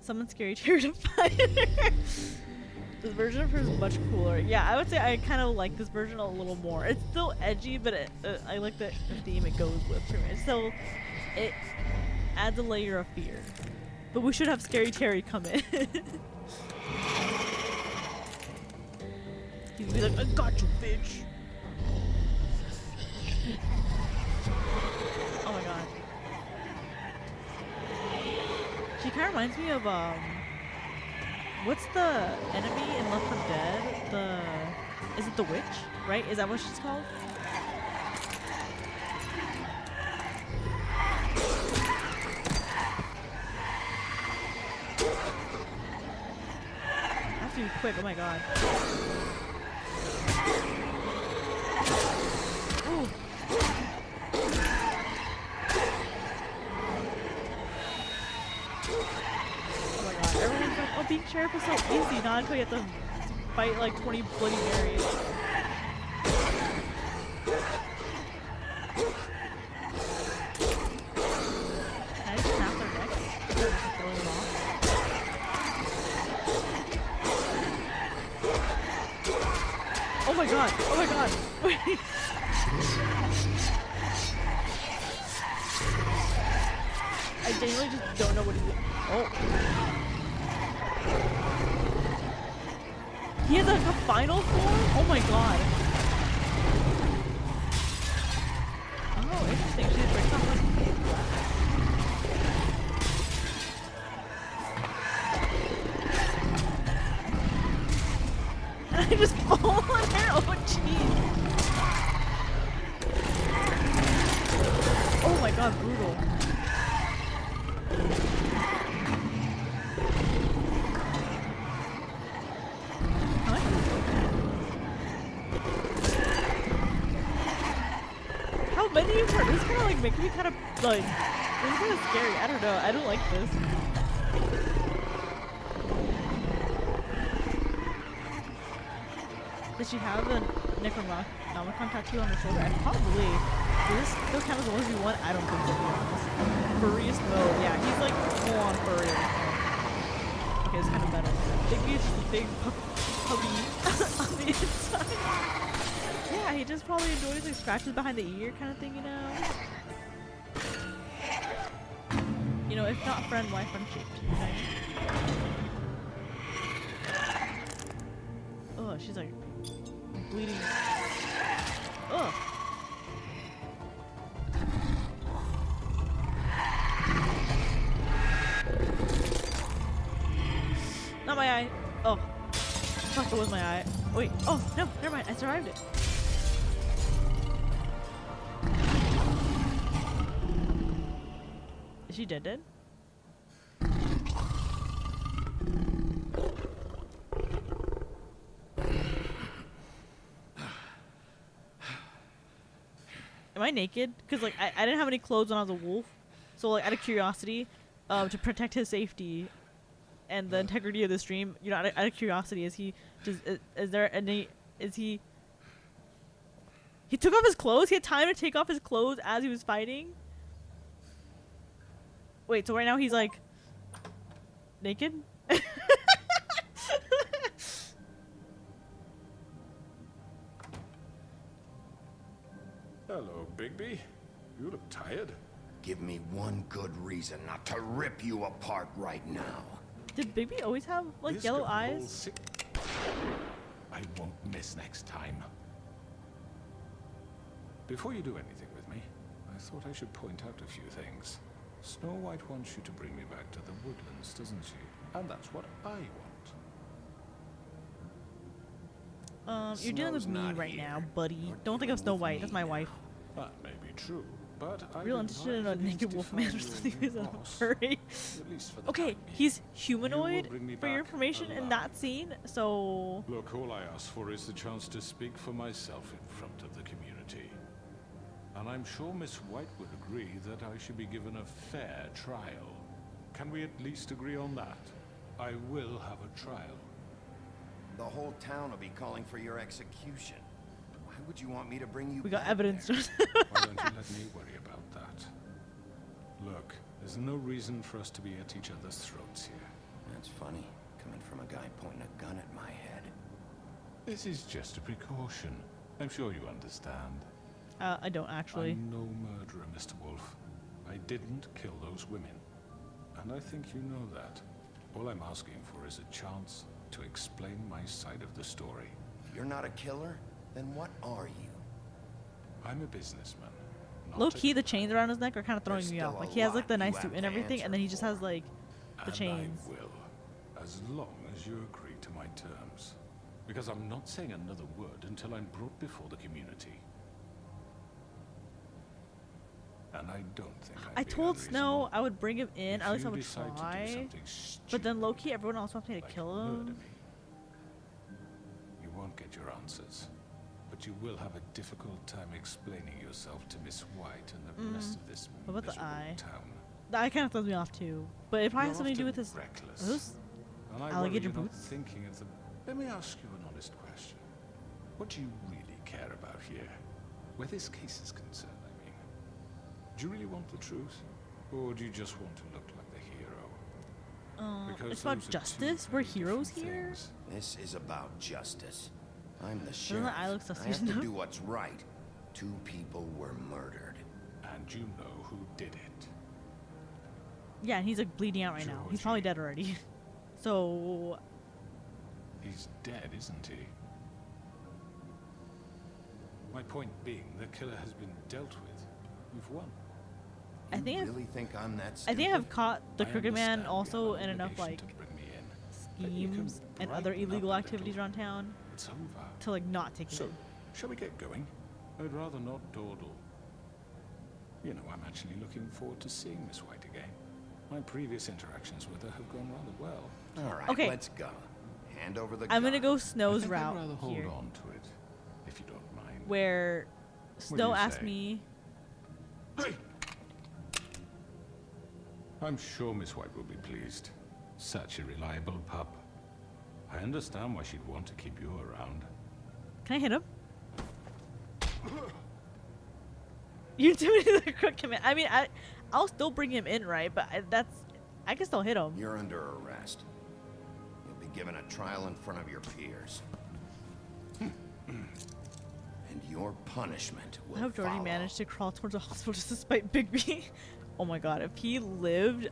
Speaker 1: Someone scary terrified her. This version of her is much cooler. Yeah, I would say I kind of like this version a little more. It's still edgy, but I like the theme it goes with for me. So it adds a layer of fear. But we should have Scary Terry come in. He'd be like, I got you, bitch. Oh my god. She kind of reminds me of, what's the enemy in Left 4 Dead? Is it the witch? Right? Is that what she's called? I have to be quick, oh my god. Ooh. Oh my god, everyone's like, oh, being sheriff is so easy, not until you have to fight like 20 Bloody Marys. Can I just snap their necks? Throw them off? Oh my god! Oh my god! Wait! I genuinely just don't know what he's doing. Oh. He has like a final form? Oh my god. Oh, interesting. She just breaks off like I just fall on her. Oh jeez. Oh my god, brutal. Huh? like making me kind of like, it's kind of scary. I don't know. I don't like this. Does she have a Necronomicon tattoo on her shoulder? And probably. Does this still count as a 1v1? I don't think so, to be honest. Furriest mode. Yeah, he's like full on furry. Okay, it's kind of better. Bigby is just a big puppy on the inside. Yeah, he just probably enjoys like scratches behind the ear kind of thing, you know? You know, if not friend, why friendship? You know? Oh, she's like bleeding. Ugh. Not my eye. Oh. Fuck, that was my eye. Wait. Oh, no. Never mind. I survived it. Is she dead? Am I naked? Because, like, I didn't have any clothes when I was a wolf. So, like, out of curiosity, to protect his safety and the integrity of the stream, you know, out of curiosity, is he took off his clothes? He had time to take off his clothes as he was fighting? Wait, so right now he's, like, naked?
Speaker 8: Hello, Bigby. You look tired.
Speaker 3: Give me one good reason not to rip you apart right now.
Speaker 1: Did Bigby always have, like,
Speaker 8: This
Speaker 1: yellow
Speaker 8: could hold
Speaker 1: eyes?
Speaker 8: I won't miss next time. Before you do anything with me, I thought I should point out a few things. Snow White wants you to bring me back to the woodlands, doesn't she? And that's what I want.
Speaker 1: You're dealing with me right now, buddy. Don't think of Snow White. That's my wife.
Speaker 8: That may be true, but I
Speaker 1: Real interested in a naked wolf man or something who's a furry. Okay, he's humanoid for your information in that scene, so...
Speaker 8: Look, all I ask for is the chance to speak for myself in front of the community. And I'm sure Miss White would agree that I should be given a fair trial. Can we at least agree on that? I will have a trial.
Speaker 3: The whole town will be calling for your execution. Why would you want me to bring you
Speaker 1: We got
Speaker 3: back
Speaker 1: evidence.
Speaker 3: there?
Speaker 8: Why don't you let me worry about that? Look, there's no reason for us to be at each other's throats here.
Speaker 3: That's funny, coming from a guy pointing a gun at my head.
Speaker 8: This is just a precaution. I'm sure you understand.
Speaker 1: I don't actually.
Speaker 8: I'm no murderer, Mr. Wolf. I didn't kill those women. And I think you know that. All I'm asking for is a chance to explain my side of the story.
Speaker 3: If you're not a killer, then what are you?
Speaker 8: I'm a businessman.
Speaker 1: Low key, the chains around his neck are kind of throwing
Speaker 3: There's
Speaker 1: me
Speaker 3: still
Speaker 1: off. Like,
Speaker 3: a
Speaker 1: he has, like, the
Speaker 3: lot you
Speaker 1: nice
Speaker 3: have
Speaker 1: suit and
Speaker 3: to
Speaker 1: everything, and then he just has, like, the
Speaker 8: And
Speaker 1: chains.
Speaker 8: I will, as long as you agree to my terms. Because I'm not saying another word until I'm brought before the community. And I don't think
Speaker 1: I told Snow I would bring him in, at least I would try. But then low-key, everyone else wants me to kill him.
Speaker 8: You won't get your answers, but you will have a difficult time explaining yourself to Miss White and the rest of this
Speaker 1: What about the
Speaker 8: miserable
Speaker 1: eye?
Speaker 8: town.
Speaker 1: The eye kind of throws me off too. But it probably
Speaker 8: You're
Speaker 1: has something to do with
Speaker 8: often
Speaker 1: his
Speaker 8: reckless.
Speaker 1: those
Speaker 8: And I
Speaker 1: alligator
Speaker 8: worry you're not
Speaker 1: boots.
Speaker 8: thinking of the... Let me ask you an honest question. What do you really care about here? Where this case is concerned, I mean. Do you really want the truth? Or do you just want to look like the hero? Because
Speaker 1: It's about
Speaker 8: those are two
Speaker 1: justice. We're
Speaker 8: very
Speaker 1: heroes
Speaker 8: different
Speaker 1: here.
Speaker 8: things.
Speaker 3: This is about justice. I'm the
Speaker 1: Doesn't
Speaker 3: sheriff.
Speaker 1: the eye look
Speaker 3: I have
Speaker 1: suspicious
Speaker 3: to
Speaker 1: enough?
Speaker 3: do what's right. 2 people were murdered.
Speaker 8: And you know who did it.
Speaker 1: Yeah, and he's like bleeding out right now. He's probably dead already. So
Speaker 8: He's dead, isn't he? My point being, the killer has been dealt with. We've won.
Speaker 1: I think
Speaker 3: really think I'm that
Speaker 1: I
Speaker 3: stupid?
Speaker 1: think I've caught the
Speaker 8: I
Speaker 1: Crooked Man
Speaker 8: understand you
Speaker 1: also
Speaker 8: have
Speaker 1: in
Speaker 8: an
Speaker 1: enough
Speaker 8: obligation
Speaker 1: like
Speaker 8: to bring me in, but you can
Speaker 1: schemes and other
Speaker 8: brighten up
Speaker 1: illegal
Speaker 8: a
Speaker 1: activities
Speaker 8: little.
Speaker 1: around town
Speaker 8: It's over.
Speaker 1: to like not take it.
Speaker 8: So, shall we get going? I'd rather not dawdle. You know, I'm actually looking forward to seeing Miss White again. My previous interactions with her have gone rather well.
Speaker 3: All right,
Speaker 1: Okay.
Speaker 3: let's go. Hand over the
Speaker 1: I'm gonna
Speaker 3: gun.
Speaker 1: go Snow's
Speaker 8: I'd
Speaker 1: route
Speaker 8: rather hold
Speaker 1: here,
Speaker 8: on to it, if you don't mind.
Speaker 1: where
Speaker 8: What do
Speaker 1: Snow
Speaker 8: you
Speaker 1: asked
Speaker 8: say?
Speaker 1: me
Speaker 8: I'm sure Miss White will be pleased. Such a reliable pup. I understand why she'd want to keep you around.
Speaker 1: Can I hit him? You intimidated the crook command. I mean, I'll still bring him in, right? But I can still hit him.
Speaker 3: You're under arrest. You'll be given a trial in front of your peers. And your punishment will
Speaker 1: I hope Georgie
Speaker 3: follow.
Speaker 1: managed to crawl towards the hospital just despite Bigby. Oh my god, if he lived,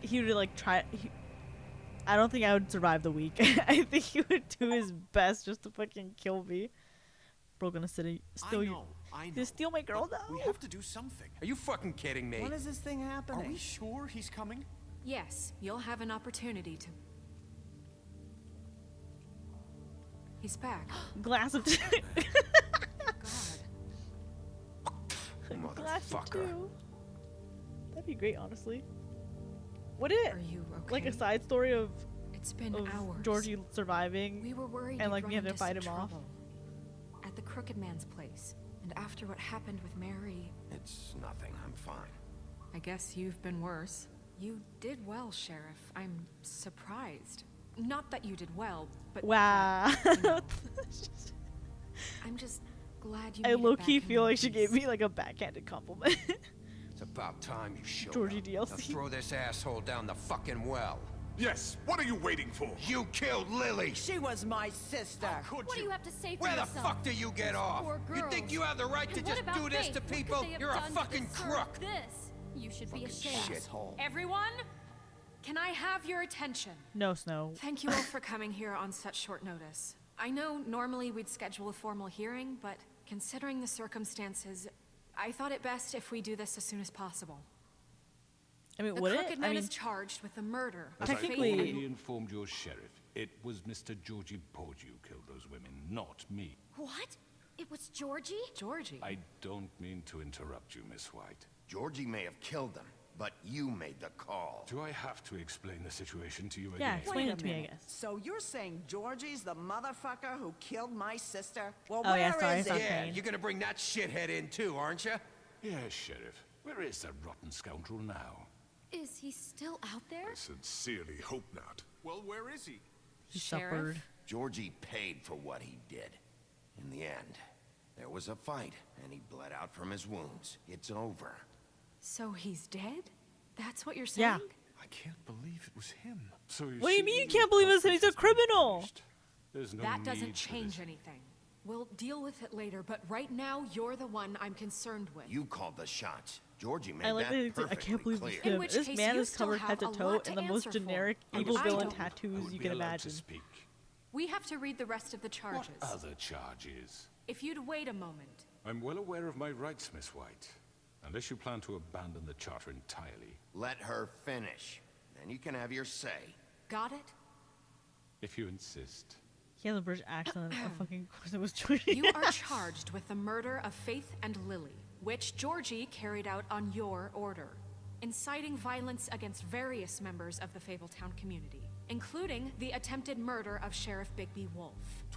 Speaker 1: he would like try. I don't think I would survive the week. I think he would do his best just to fucking kill me. Bro, gonna steal
Speaker 10: I know.
Speaker 1: Just steal my girl though.
Speaker 10: We have to do something. Are you fucking kidding me?
Speaker 5: When is this thing happening?
Speaker 10: Are we sure he's coming?
Speaker 4: Yes, you'll have an opportunity to. He's back.
Speaker 1: Glass of
Speaker 4: God.
Speaker 3: Motherfucker.
Speaker 1: That'd be great, honestly. Would it?
Speaker 4: Are you okay?
Speaker 1: Like a side story of
Speaker 4: It's been hours.
Speaker 1: Georgie surviving.
Speaker 4: We were worried
Speaker 1: and
Speaker 4: you'd
Speaker 1: like we
Speaker 4: run
Speaker 1: have to
Speaker 4: into
Speaker 1: fight him
Speaker 4: some
Speaker 1: off.
Speaker 4: trouble. At the Crooked Man's place. And after what happened with Mary,
Speaker 3: It's nothing. I'm fine.
Speaker 4: I guess you've been worse. You did well, Sheriff. I'm surprised. Not that you did well, but
Speaker 1: Wow.
Speaker 4: that, you know, I'm just glad you
Speaker 1: I
Speaker 4: made it
Speaker 1: low-key
Speaker 4: back in
Speaker 1: feel
Speaker 4: one
Speaker 1: like she
Speaker 4: piece.
Speaker 1: gave me like a backhanded compliment.
Speaker 10: It's about time you showed
Speaker 1: Georgie
Speaker 10: up.
Speaker 1: DLC.
Speaker 10: Now throw this asshole down the fucking well.
Speaker 14: Yes, what are you waiting for?
Speaker 10: You killed Lily!
Speaker 5: She was my sister.
Speaker 14: Could
Speaker 15: What do you have to say for
Speaker 10: Where the
Speaker 15: yourself?
Speaker 10: fuck do you get off?
Speaker 15: Poor
Speaker 10: You
Speaker 15: girls.
Speaker 10: think you have the right to
Speaker 15: And what
Speaker 10: just
Speaker 15: about
Speaker 10: do this
Speaker 15: Faith?
Speaker 10: to
Speaker 15: What could
Speaker 10: people?
Speaker 15: they have
Speaker 10: You're a
Speaker 15: done to
Speaker 10: fucking
Speaker 15: deserve
Speaker 10: crook!
Speaker 15: This? You should be ashamed.
Speaker 10: Shithole.
Speaker 4: Everyone, can I have your attention?
Speaker 1: No, Snow.
Speaker 4: Thank you all for coming here on such short notice. I know normally we'd schedule a formal hearing, but considering the circumstances, I thought it best if we do this as soon as possible.
Speaker 1: I mean,
Speaker 4: The
Speaker 1: would
Speaker 4: Crooked
Speaker 1: it?
Speaker 4: Man
Speaker 1: I mean,
Speaker 4: is charged with the murder of
Speaker 1: technically-
Speaker 4: Faith
Speaker 8: Already informed your sheriff. It was Mr. Georgie Porge who killed those women, not me.
Speaker 15: What? It was Georgie?
Speaker 4: Georgie.
Speaker 8: I don't mean to interrupt you, Miss White.
Speaker 3: Georgie may have killed them, but you made the call.
Speaker 8: Do I have to explain the situation to you
Speaker 1: Yeah,
Speaker 8: again?
Speaker 1: explain
Speaker 5: Wait
Speaker 1: it
Speaker 5: a
Speaker 1: to me, I
Speaker 5: minute.
Speaker 1: guess.
Speaker 5: So you're saying Georgie's the motherfucker who killed my sister? Well,
Speaker 1: Oh, yeah,
Speaker 5: where
Speaker 1: sorry,
Speaker 5: is
Speaker 1: sorry.
Speaker 5: he?
Speaker 10: Yeah,
Speaker 1: Pain.
Speaker 10: you're gonna bring that shithead in too, aren't you?
Speaker 8: Yes, Sheriff. Where is that rotten scoundrel now?
Speaker 15: Is he still out there?
Speaker 14: I sincerely hope not. Well, where is he?
Speaker 1: He
Speaker 4: Sheriff?
Speaker 1: suffered.
Speaker 3: Georgie paid for what he did. In the end, there was a fight, and he bled out from his wounds. It's over.
Speaker 4: So he's dead? That's what you're saying?
Speaker 1: Yeah.
Speaker 14: I can't believe it was him.
Speaker 8: So
Speaker 1: What do you mean you can't believe this? He's a criminal.
Speaker 8: There's no
Speaker 4: That doesn't
Speaker 8: need for
Speaker 4: change
Speaker 8: this.
Speaker 4: anything. We'll deal with it later, but right now, you're the one I'm concerned with.
Speaker 3: You called the shots. Georgie made
Speaker 1: I like
Speaker 3: that
Speaker 1: that. I
Speaker 3: perfectly
Speaker 1: can't believe
Speaker 3: clear.
Speaker 1: it's
Speaker 4: In
Speaker 1: him.
Speaker 4: which
Speaker 1: This
Speaker 4: case
Speaker 1: man
Speaker 4: you
Speaker 1: is
Speaker 4: still
Speaker 1: covered
Speaker 4: have
Speaker 1: head to
Speaker 4: a
Speaker 1: toe
Speaker 4: lot
Speaker 1: in
Speaker 4: to
Speaker 1: the most
Speaker 4: answer for.
Speaker 1: generic
Speaker 4: And
Speaker 1: evil
Speaker 4: I
Speaker 1: villain
Speaker 4: don't.
Speaker 8: I
Speaker 1: tattoos
Speaker 8: would
Speaker 1: you
Speaker 8: be
Speaker 1: can
Speaker 8: allowed
Speaker 1: imagine.
Speaker 8: to speak.
Speaker 4: We have to read the rest of the charges.
Speaker 8: What other charges?
Speaker 4: If you'd wait a moment.
Speaker 8: I'm well aware of my rights, Miss White. Unless you plan to abandon the charter entirely.
Speaker 3: Let her finish. Then you can have your say.
Speaker 4: Got it?
Speaker 8: If you insist.
Speaker 1: He has a British accent. Of fucking course, it was Georgie.
Speaker 4: You are charged with the murder of Faith and Lily, which Georgie carried out on your order, inciting violence against various members of the Fabletown community, including the attempted murder of Sheriff Bigby Wolf.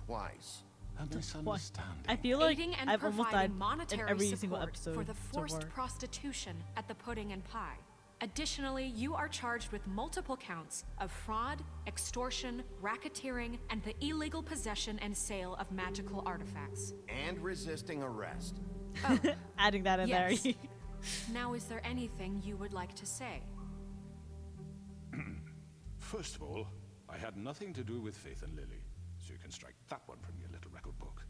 Speaker 3: Twice.
Speaker 8: A misunderstanding.
Speaker 1: I feel like
Speaker 4: Aiding and
Speaker 1: I've almost died
Speaker 4: providing
Speaker 1: in
Speaker 4: monetary
Speaker 1: every
Speaker 4: support
Speaker 1: single episode
Speaker 4: for the
Speaker 1: so
Speaker 4: forced
Speaker 1: far.
Speaker 4: prostitution at the Pudding and Pie. Additionally, you are charged with multiple counts of fraud, extortion, racketeering, and the illegal possession and sale of magical artifacts.
Speaker 3: And resisting arrest.
Speaker 4: Oh,
Speaker 1: Adding that in
Speaker 4: yes.
Speaker 1: there.
Speaker 4: Now, is there anything you would like to say?
Speaker 8: First of all, I had nothing to do with Faith and Lily, so you can strike that one from your little record book.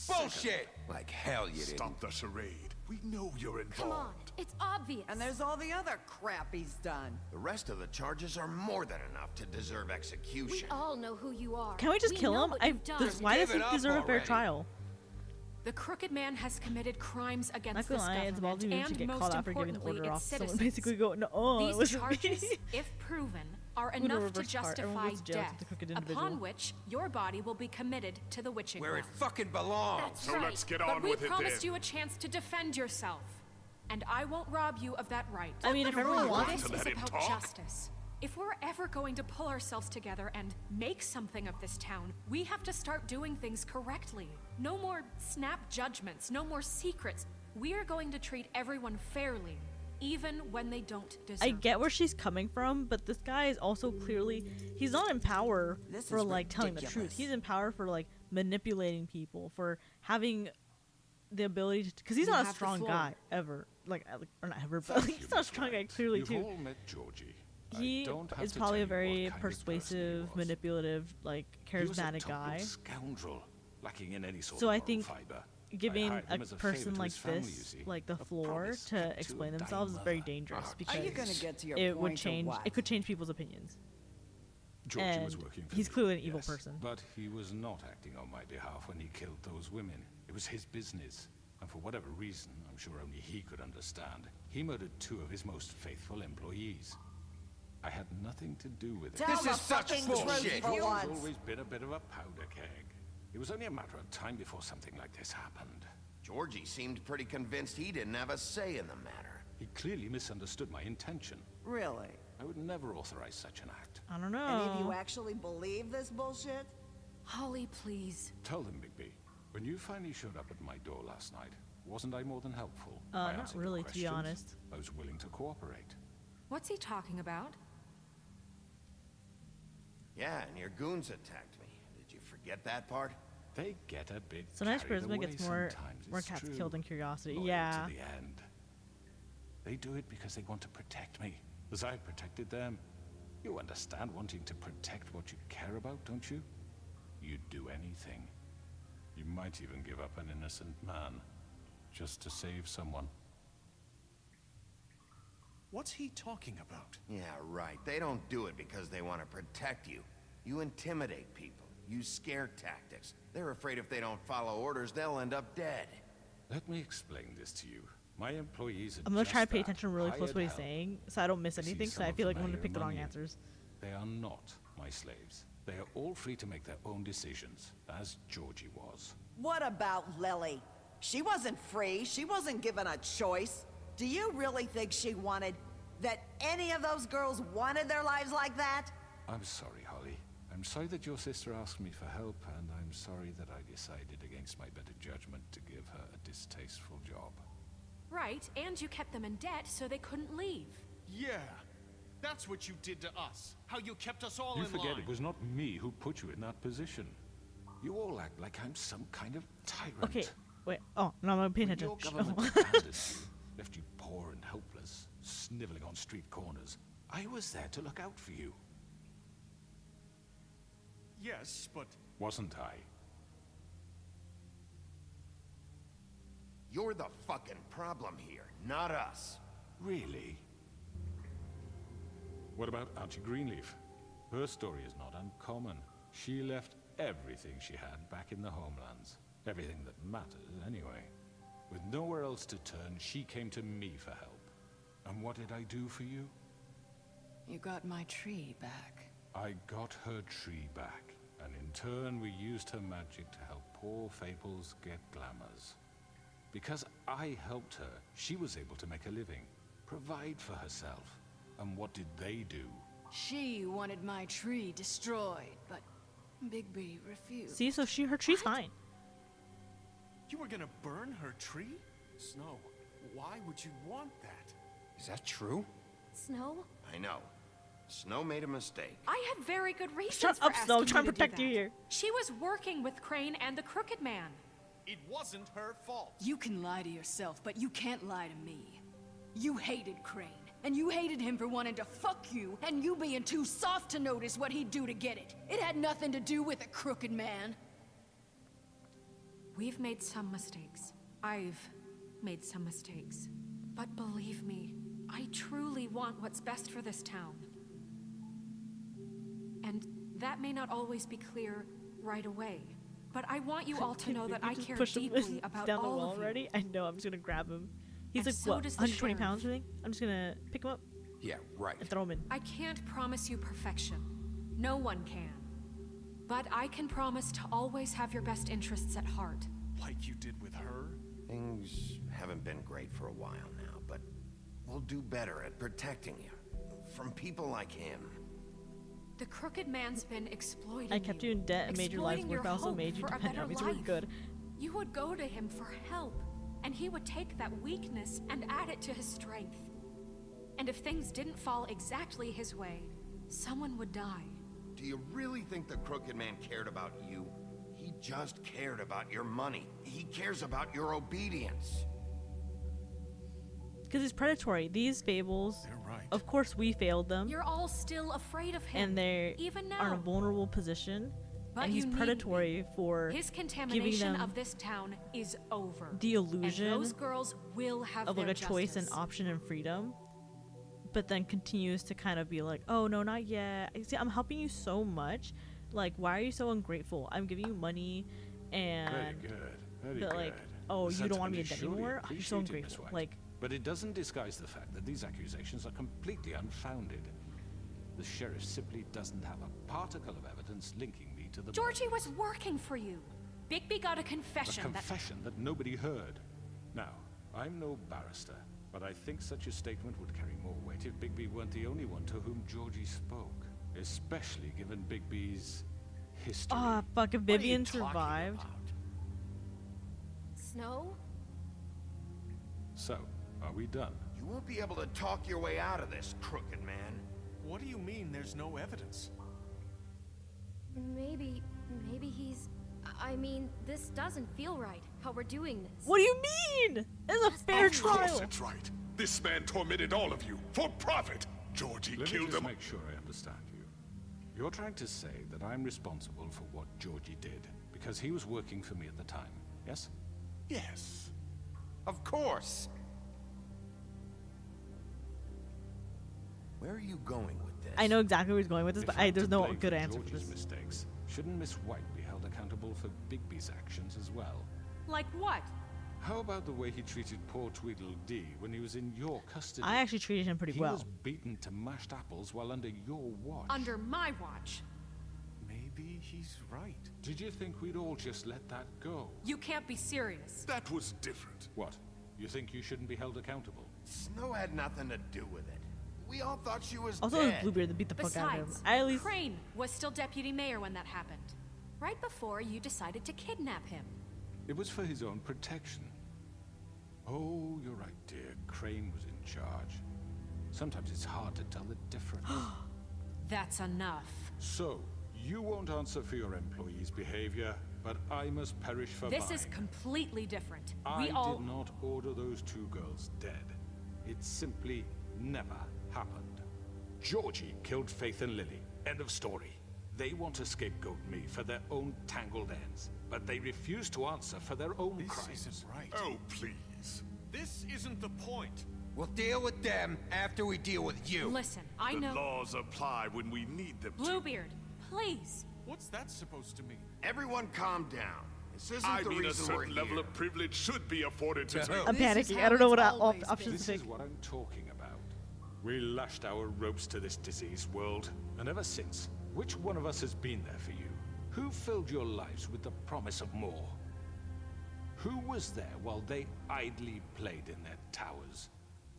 Speaker 10: Bullshit! Like hell you didn't.
Speaker 14: Stop the charade. We know you're involved.
Speaker 15: Come on, it's obvious.
Speaker 5: And there's all the other crap he's done.
Speaker 3: The rest of the charges are more than enough to deserve
Speaker 15: We
Speaker 3: execution.
Speaker 15: all know who you are.
Speaker 1: Can we just kill
Speaker 15: know
Speaker 1: him?
Speaker 15: what you've done.
Speaker 1: Why does
Speaker 10: give
Speaker 1: he
Speaker 10: it up
Speaker 1: deserve a fair
Speaker 10: already.
Speaker 1: trial?
Speaker 4: The Crooked Man has committed crimes
Speaker 1: Not
Speaker 4: against
Speaker 1: gonna
Speaker 4: this
Speaker 1: lie, it's
Speaker 4: government
Speaker 1: Baldy should
Speaker 4: and
Speaker 1: get
Speaker 4: most
Speaker 1: called out for giving the
Speaker 4: importantly,
Speaker 1: order
Speaker 4: its
Speaker 1: off. Someone
Speaker 4: citizens.
Speaker 1: basically go, no, it
Speaker 4: These
Speaker 1: wasn't
Speaker 4: charges,
Speaker 1: me.
Speaker 4: if proven, are
Speaker 1: Who the
Speaker 4: enough to
Speaker 1: reverse card? Everyone
Speaker 4: justify
Speaker 1: goes to jail
Speaker 4: death,
Speaker 1: to the crooked individual.
Speaker 4: upon which your body will be committed to the witching
Speaker 10: Where it
Speaker 4: well.
Speaker 10: fucking belongs.
Speaker 15: That's
Speaker 14: So
Speaker 15: right.
Speaker 14: let's get
Speaker 4: But
Speaker 14: on
Speaker 4: we
Speaker 14: with it
Speaker 4: promised
Speaker 14: then.
Speaker 4: you a chance to defend yourself, and I won't rob you of that right.
Speaker 1: I mean, if everyone wants
Speaker 4: This
Speaker 14: to
Speaker 4: is
Speaker 14: let him
Speaker 4: about
Speaker 14: talk?
Speaker 4: justice. If we're ever going to pull ourselves together and make something of this town, we have to start doing things correctly. No more snap judgments, no more secrets. We are going to treat everyone fairly, even when they don't deserve
Speaker 1: I get where she's coming from, but this guy is also clearly, he's not in power for like telling the truth. He's in power for like manipulating people, for having the ability to, because he's not a strong guy ever, or not ever, but like, he's not a strong guy clearly too.
Speaker 8: You've all met Georgie.
Speaker 1: He is probably a very persuasive, manipulative, like charismatic guy.
Speaker 8: Scoundrel, lacking in any sort
Speaker 1: so
Speaker 8: of
Speaker 1: I think
Speaker 8: fiber.
Speaker 1: giving a person like this like the floor to explain themselves is very dangerous, because it would change, it could change people's opinions.
Speaker 8: Georgie was working for
Speaker 1: he's
Speaker 8: me,
Speaker 1: clearly an evil
Speaker 8: yes,
Speaker 1: person.
Speaker 8: But he was not acting on my behalf when he killed those women. It was his business, and for whatever reason, I'm sure only he could understand, he murdered 2 of his most faithful employees. I had nothing to do with it.
Speaker 10: This is such bullshit.
Speaker 8: He's always been a bit of a powder keg. It was only a matter of time before something like this happened.
Speaker 3: Georgie seemed pretty convinced he didn't have a say in the matter.
Speaker 8: He clearly misunderstood my intention.
Speaker 5: Really?
Speaker 8: I would never authorize such an act.
Speaker 1: I don't know.
Speaker 5: Any of you actually believe this bullshit?
Speaker 4: Holly, please.
Speaker 8: Tell them, Bigby. When you finally showed up at my door last night, wasn't I more than helpful?
Speaker 1: Not really, to be honest.
Speaker 8: I was willing to cooperate.
Speaker 4: What's he talking about?
Speaker 3: Yeah, and your goons attacked me. Did you forget that part?
Speaker 8: They get a bit
Speaker 1: Sometimes
Speaker 8: carried
Speaker 1: charisma
Speaker 8: away
Speaker 1: gets more
Speaker 8: sometimes,
Speaker 1: cats
Speaker 8: true.
Speaker 1: killed than curiosity.
Speaker 8: Loyal
Speaker 1: Yeah.
Speaker 8: to the end. They do it because they want to protect me, as I protected them. You understand wanting to protect what you care about, don't you? You'd do anything. You might even give up an innocent man, just to save someone.
Speaker 10: What's he talking about?
Speaker 3: Yeah, right. They don't do it because they want to protect you. You intimidate people. Use scare tactics. They're afraid if they don't follow orders, they'll end up dead.
Speaker 8: Let me explain this to you. My employees are
Speaker 1: I'm gonna try to
Speaker 8: just
Speaker 1: pay
Speaker 8: that,
Speaker 1: attention really close to what he's
Speaker 8: hired help.
Speaker 1: saying, so I don't miss
Speaker 8: You see,
Speaker 1: anything, because
Speaker 8: some
Speaker 1: I
Speaker 8: of
Speaker 1: feel like
Speaker 8: them
Speaker 1: I'm gonna
Speaker 8: earn
Speaker 1: pick the wrong
Speaker 8: money.
Speaker 1: answers.
Speaker 8: They are not my slaves. They are all free to make their own decisions, as Georgie was.
Speaker 5: What about Lily? She wasn't free. She wasn't given a choice. Do you really think she wanted... that any of those girls wanted their lives like that?
Speaker 8: I'm sorry, Holly. I'm sorry that your sister asked me for help, and I'm sorry that I decided against my better judgment to give her a distasteful job.
Speaker 4: Right, and you kept them in debt so they couldn't leave.
Speaker 10: Yeah, that's what you did to us. How you kept us all
Speaker 8: You
Speaker 10: in
Speaker 8: forget
Speaker 10: line.
Speaker 8: it was not me who put you in that position. You all act like I'm some kind of tyrant.
Speaker 1: Okay, wait. Oh, no, I'm gonna pay
Speaker 8: When
Speaker 1: attention.
Speaker 8: your government abandoned you, left you poor and helpless, sniveling on street corners, I was there to look out for you.
Speaker 10: Yes, but...
Speaker 8: Wasn't I?
Speaker 3: You're the fucking problem here, not us.
Speaker 8: Really? What about Auntie Greenleaf? Her story is not uncommon. She left everything she had back in the homelands. Everything that matters, anyway. With nowhere else to turn, she came to me for help. And what did I do for you?
Speaker 2: You got my tree back.
Speaker 8: I got her tree back, and in turn we used her magic to help poor Fables get glamours. Because I helped her, she was able to make a living, provide for herself. And what did they do?
Speaker 2: She wanted my tree destroyed, but Bigby refused.
Speaker 1: See, so her tree's fine.
Speaker 10: You were gonna burn her tree? Snow, why would you want that?
Speaker 3: Is that true?
Speaker 15: Snow?
Speaker 3: I know. Snow made a mistake.
Speaker 4: I had very good reasons
Speaker 1: Shut
Speaker 4: for
Speaker 1: up,
Speaker 4: asking
Speaker 1: Snow. I'm
Speaker 4: you
Speaker 1: trying to
Speaker 4: do
Speaker 1: protect you
Speaker 4: that.
Speaker 1: here.
Speaker 4: She was working with Crane and the Crooked Man.
Speaker 10: It wasn't her fault.
Speaker 2: You can lie to yourself, but you can't lie to me. You hated Crane, and you hated him for wanting to fuck you, and you being too soft to notice what he'd do to get it. It had nothing to do with a Crooked Man.
Speaker 4: We've made some mistakes. I've made some mistakes. But believe me, I truly want what's best for this town. And that may not always be clear right away. But I want you all to know that I care deeply about
Speaker 1: down the
Speaker 4: all
Speaker 1: wall
Speaker 4: of you.
Speaker 1: already. I know. I'm just gonna grab him. He's
Speaker 4: And
Speaker 1: like
Speaker 4: so
Speaker 1: what?
Speaker 4: does the
Speaker 1: 120
Speaker 4: sheriff.
Speaker 1: pounds, I think. I'm just gonna pick him up
Speaker 3: Yeah, right.
Speaker 1: and throw him in.
Speaker 4: I can't promise you perfection. No one can. But I can promise to always have your best interests at heart.
Speaker 10: Like you did with her?
Speaker 3: Things haven't been great for a while now, but we'll do better at protecting you. From people like him.
Speaker 4: The Crooked Man's been exploiting
Speaker 1: I kept you in debt and made your life
Speaker 4: exploiting
Speaker 1: worth.
Speaker 4: your
Speaker 1: Also
Speaker 4: hope
Speaker 1: made you
Speaker 4: for a
Speaker 1: dependent on
Speaker 4: better
Speaker 1: me. So we're
Speaker 4: life.
Speaker 1: good.
Speaker 4: You would go to him for help, and he would take that weakness and add it to his strength. And if things didn't fall exactly his way, someone would die.
Speaker 3: Do you really think the Crooked Man cared about you? He just cared about your money. He cares about your obedience.
Speaker 1: Because he's predatory. These fables,
Speaker 14: right.
Speaker 1: of course we failed them.
Speaker 4: You're all still afraid of him,
Speaker 1: And they
Speaker 4: even
Speaker 1: are in a
Speaker 4: now.
Speaker 1: vulnerable position.
Speaker 4: But
Speaker 1: And he's
Speaker 4: you
Speaker 1: predatory for
Speaker 4: His
Speaker 1: giving
Speaker 4: contamination
Speaker 1: them
Speaker 4: of this town is over.
Speaker 1: the illusion
Speaker 4: and those girls will have
Speaker 1: of like
Speaker 4: their
Speaker 1: a choice and
Speaker 4: justice.
Speaker 1: option and freedom, but then continues to kind of be like, oh no, not yet. See, I'm helping you so much. Like, why are you so ungrateful? I'm giving you money, and
Speaker 8: Very good. Very
Speaker 1: but
Speaker 8: good.
Speaker 1: like, oh,
Speaker 8: The
Speaker 1: you don't want me in
Speaker 8: sentiment
Speaker 1: debt
Speaker 8: is surely
Speaker 1: anymore? Oh, you're so
Speaker 8: appreciated, Miss
Speaker 1: ungrateful.
Speaker 8: White.
Speaker 1: Like,
Speaker 8: but it doesn't disguise the fact that these accusations are completely unfounded. The sheriff simply doesn't have a particle of evidence linking me to the
Speaker 4: Georgie
Speaker 8: murders.
Speaker 4: was working for you. Bigby got a confession.
Speaker 8: A confession that nobody heard. Now, I'm no barrister, but I think such a statement would carry more weight if Bigby weren't the only one to whom Georgie spoke, especially given Bigby's history.
Speaker 1: ah, fuck, if Vivian survived.
Speaker 15: Snow?
Speaker 8: So, are we done?
Speaker 3: You won't be able to talk your way out of this, Crooked Man.
Speaker 14: What do you mean there's no evidence?
Speaker 15: Maybe he's... I mean, this doesn't feel right, how we're doing this.
Speaker 1: What do you mean? It's a fair
Speaker 14: Of course
Speaker 1: trial.
Speaker 14: it's right. This man tormented all of you for profit. Georgie
Speaker 8: Let me
Speaker 14: killed
Speaker 8: just
Speaker 14: them.
Speaker 8: make sure I understand you. You're trying to say that I'm responsible for what Georgie did because he was working for me at the time, yes?
Speaker 14: Yes.
Speaker 3: Of course. Where are you going with this?
Speaker 1: I know exactly where he's going with this,
Speaker 8: If
Speaker 1: but
Speaker 8: I'm
Speaker 1: there's
Speaker 8: to
Speaker 1: no
Speaker 8: blame
Speaker 1: good
Speaker 8: for
Speaker 1: answer for
Speaker 8: Georgie's
Speaker 1: this.
Speaker 8: mistakes, shouldn't Miss White be held accountable for Bigby's actions as well?
Speaker 4: Like what?
Speaker 8: How about the way he treated poor Tweedledee when he was in your custody?
Speaker 1: I actually treated him pretty
Speaker 8: he
Speaker 1: well.
Speaker 8: was beaten to mashed apples while under your watch.
Speaker 4: Under my watch.
Speaker 14: Maybe he's right.
Speaker 8: Did you think we'd all just let that go?
Speaker 4: You can't be serious.
Speaker 14: That was different.
Speaker 8: What? You think you shouldn't be held accountable?
Speaker 3: Snow had nothing to do with it. We all thought she was
Speaker 1: Also, it was
Speaker 3: dead.
Speaker 1: Bluebeard that beat the fuck out of him.
Speaker 4: Besides,
Speaker 1: I at least
Speaker 4: Crane was still deputy mayor when that happened. Right before you decided to kidnap him.
Speaker 8: It was for his own protection. Oh, you're right, dear. Crane was in charge. Sometimes it's hard to tell the difference.
Speaker 4: That's enough.
Speaker 8: So, you won't answer for your employees' behavior, but I must perish for
Speaker 4: This
Speaker 8: mine.
Speaker 4: is completely different.
Speaker 8: I
Speaker 4: We all...
Speaker 8: did not order those two girls dead. It simply never happened. Georgie killed Faith and Lily. End of story. They want to scapegoat me for their own tangled ends, but they refuse to answer for their own crimes.
Speaker 14: This isn't right. Oh, please.
Speaker 10: This isn't the point.
Speaker 16: We'll deal with them after we deal with you.
Speaker 4: Listen, I
Speaker 14: The
Speaker 4: know...
Speaker 14: laws apply when we need them to.
Speaker 4: Bluebeard, please.
Speaker 14: What's that supposed to mean?
Speaker 3: Everyone calm down. This isn't
Speaker 14: I
Speaker 3: the
Speaker 14: mean, a
Speaker 3: reason we're
Speaker 14: certain level
Speaker 3: here.
Speaker 14: of privilege should be afforded to
Speaker 1: I'm panicking. I don't know what options
Speaker 8: This
Speaker 1: to
Speaker 8: is
Speaker 1: take.
Speaker 8: what I'm talking about. We lashed our ropes to this diseased world, and ever since, which one of us has been there for you? Who filled your lives with the promise of more? Who was there while they idly played in their towers,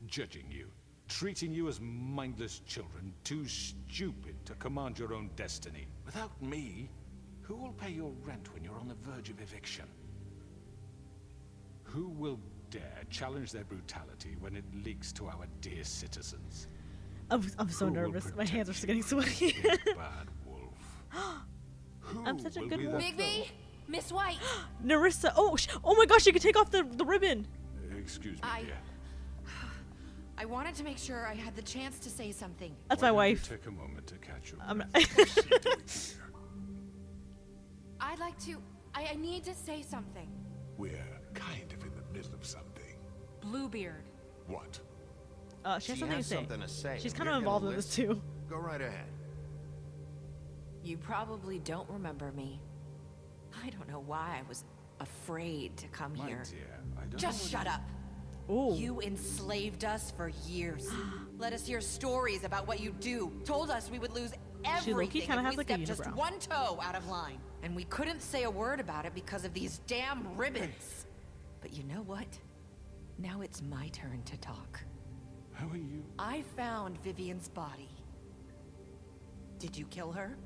Speaker 8: judging you, treating you as mindless children, too stupid to command your own destiny? Without me, who will pay your rent when you're on the verge of eviction? Who will dare challenge their brutality when it leaks to our dear citizens?
Speaker 1: I'm so
Speaker 8: Who will
Speaker 1: nervous. My hands are
Speaker 8: protect
Speaker 1: getting sweaty.
Speaker 8: you, bad wolf? Who
Speaker 1: I'm such a
Speaker 8: will
Speaker 1: good
Speaker 8: be
Speaker 1: wolf.
Speaker 8: the
Speaker 15: Bigby? Miss White?
Speaker 1: Narissa. Oh, oh my gosh, she could take off the ribbon.
Speaker 8: Excuse me,
Speaker 17: I-
Speaker 8: dear.
Speaker 17: I wanted to make sure I had the chance to say something.
Speaker 1: That's
Speaker 8: Why
Speaker 1: my
Speaker 8: don't you
Speaker 1: wife.
Speaker 8: Take a moment to catch your
Speaker 1: I'm
Speaker 8: breath.
Speaker 17: I'd like to... I need to say something.
Speaker 14: We're kind of in the middle of something.
Speaker 4: Bluebeard.
Speaker 14: What?
Speaker 1: She has
Speaker 3: She
Speaker 1: something
Speaker 3: has
Speaker 1: to say.
Speaker 3: something to say.
Speaker 1: She's
Speaker 3: and
Speaker 1: kind of
Speaker 3: you're gonna
Speaker 1: involved in this
Speaker 3: listen.
Speaker 1: too.
Speaker 3: Go right ahead.
Speaker 17: You probably don't remember me. I don't know why I was afraid to come
Speaker 8: My
Speaker 17: here.
Speaker 8: dear, I don't
Speaker 17: Just
Speaker 8: know
Speaker 17: shut up.
Speaker 1: Ooh.
Speaker 17: You enslaved us for years. Let us hear stories about what you do. Told us we would lose
Speaker 1: She low-key
Speaker 17: everything
Speaker 1: kinda
Speaker 17: if
Speaker 1: has
Speaker 17: we
Speaker 1: like a
Speaker 17: stepped just
Speaker 1: unibrow.
Speaker 17: one toe out of line. And we couldn't say a word about it because of these damn ribbons. But you know what? Now it's my turn to talk.
Speaker 8: How are you?
Speaker 17: I found Vivian's body. Did you kill her?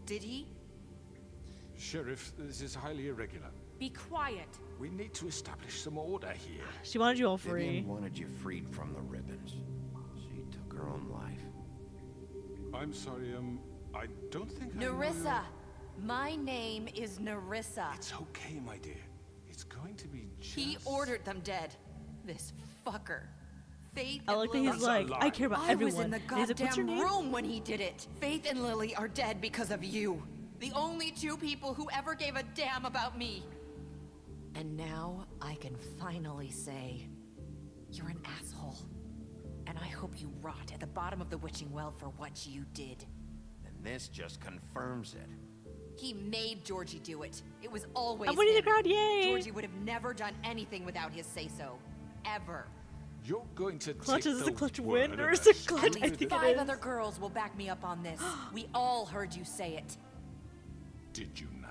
Speaker 17: Did he?
Speaker 8: Sheriff, this is highly irregular.
Speaker 4: Be quiet.
Speaker 8: We need to establish some order here.
Speaker 1: She wanted you all free.
Speaker 3: Vivian wanted you freed from the ribbons. She took her own life.
Speaker 8: I'm sorry, I don't think I know
Speaker 17: Nerissa!
Speaker 8: your-
Speaker 17: My name is Nerissa.
Speaker 8: It's okay, my dear. It's going to be just...
Speaker 17: He ordered them dead. This fucker. Faith
Speaker 1: I like that
Speaker 17: and
Speaker 1: he's
Speaker 17: Lily.
Speaker 1: like, I care about
Speaker 17: I
Speaker 1: everyone.
Speaker 17: was in the
Speaker 1: And he's like, what's your
Speaker 17: goddamn
Speaker 1: name?
Speaker 17: room when he did it. Faith and Lily are dead because of you. The only two people who ever gave a damn about me. And now I can finally say, you're an asshole. And I hope you rot at the bottom of the witching well for what you did.
Speaker 3: And this just confirms it.
Speaker 17: He made Georgie do it. It was always
Speaker 1: I'm winning the
Speaker 17: him.
Speaker 1: crowd, yay!
Speaker 17: Georgie would have never done anything without his say-so. Ever.
Speaker 8: You're going to
Speaker 1: Clutch,
Speaker 8: take
Speaker 1: is this
Speaker 8: the
Speaker 1: a clutch
Speaker 8: word
Speaker 1: win or
Speaker 8: of
Speaker 1: is it
Speaker 8: a
Speaker 1: clutch? I
Speaker 8: stupid-
Speaker 1: think it
Speaker 17: Five
Speaker 1: is.
Speaker 17: other girls will back me up on this. We all heard you say it.
Speaker 8: Did you now?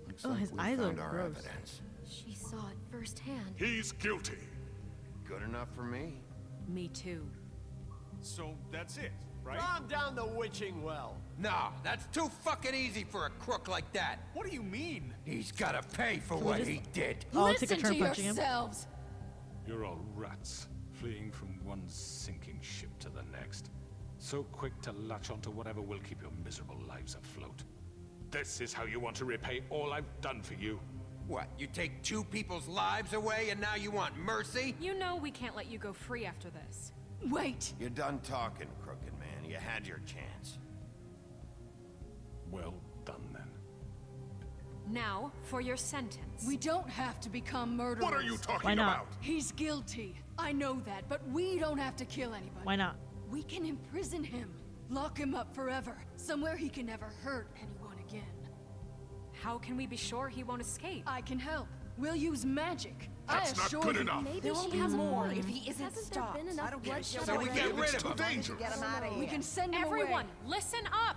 Speaker 3: Looks
Speaker 1: Oh,
Speaker 3: like
Speaker 1: his
Speaker 3: we
Speaker 1: eyes
Speaker 3: found
Speaker 1: are
Speaker 3: our
Speaker 1: gross.
Speaker 3: evidence.
Speaker 15: She saw it firsthand.
Speaker 14: He's guilty.
Speaker 3: Good enough for me.
Speaker 17: Me too.
Speaker 18: So that's it, right?
Speaker 16: Calm down the witching well. No, that's too fucking easy for a crook like that.
Speaker 18: What do you mean?
Speaker 16: He's gotta pay for
Speaker 1: we
Speaker 16: what
Speaker 1: just-
Speaker 16: he did.
Speaker 1: Oh, I'll take a
Speaker 2: Listen
Speaker 1: turn
Speaker 2: to
Speaker 1: punching him.
Speaker 2: yourselves.
Speaker 8: You're all rats, fleeing from one sinking ship to the next. So quick to latch onto whatever will keep your miserable lives afloat. This is how you want to repay all I've done for you.
Speaker 16: What, you take two people's lives away and now you want mercy?
Speaker 4: You know we can't let you go free after this.
Speaker 2: Wait.
Speaker 3: You're done talking, crooked man. You had your chance.
Speaker 8: Well done, then.
Speaker 4: Now, for your sentence.
Speaker 2: We don't have to become murderers.
Speaker 14: What are you talking
Speaker 1: Why not?
Speaker 14: about?
Speaker 2: He's guilty. I know that, but we don't have to kill anybody.
Speaker 1: Why not?
Speaker 2: We can imprison him. Lock him up forever. Somewhere he can never hurt anyone again.
Speaker 4: How can we be sure he won't escape?
Speaker 2: I can help. We'll use magic.
Speaker 14: That's
Speaker 2: I
Speaker 14: not
Speaker 2: assure
Speaker 14: good
Speaker 2: you.
Speaker 14: enough.
Speaker 15: Maybe
Speaker 17: There won't
Speaker 15: she
Speaker 17: be
Speaker 15: has a
Speaker 17: more
Speaker 15: point.
Speaker 17: if he isn't
Speaker 15: Hasn't
Speaker 17: stopped.
Speaker 15: there been enough bloodshed
Speaker 16: So we
Speaker 15: already?
Speaker 16: get rid
Speaker 14: It's
Speaker 16: of
Speaker 14: too
Speaker 16: him.
Speaker 14: dangerous.
Speaker 5: Get him out of here.
Speaker 2: We can send him
Speaker 4: Everyone,
Speaker 2: away.
Speaker 4: listen up!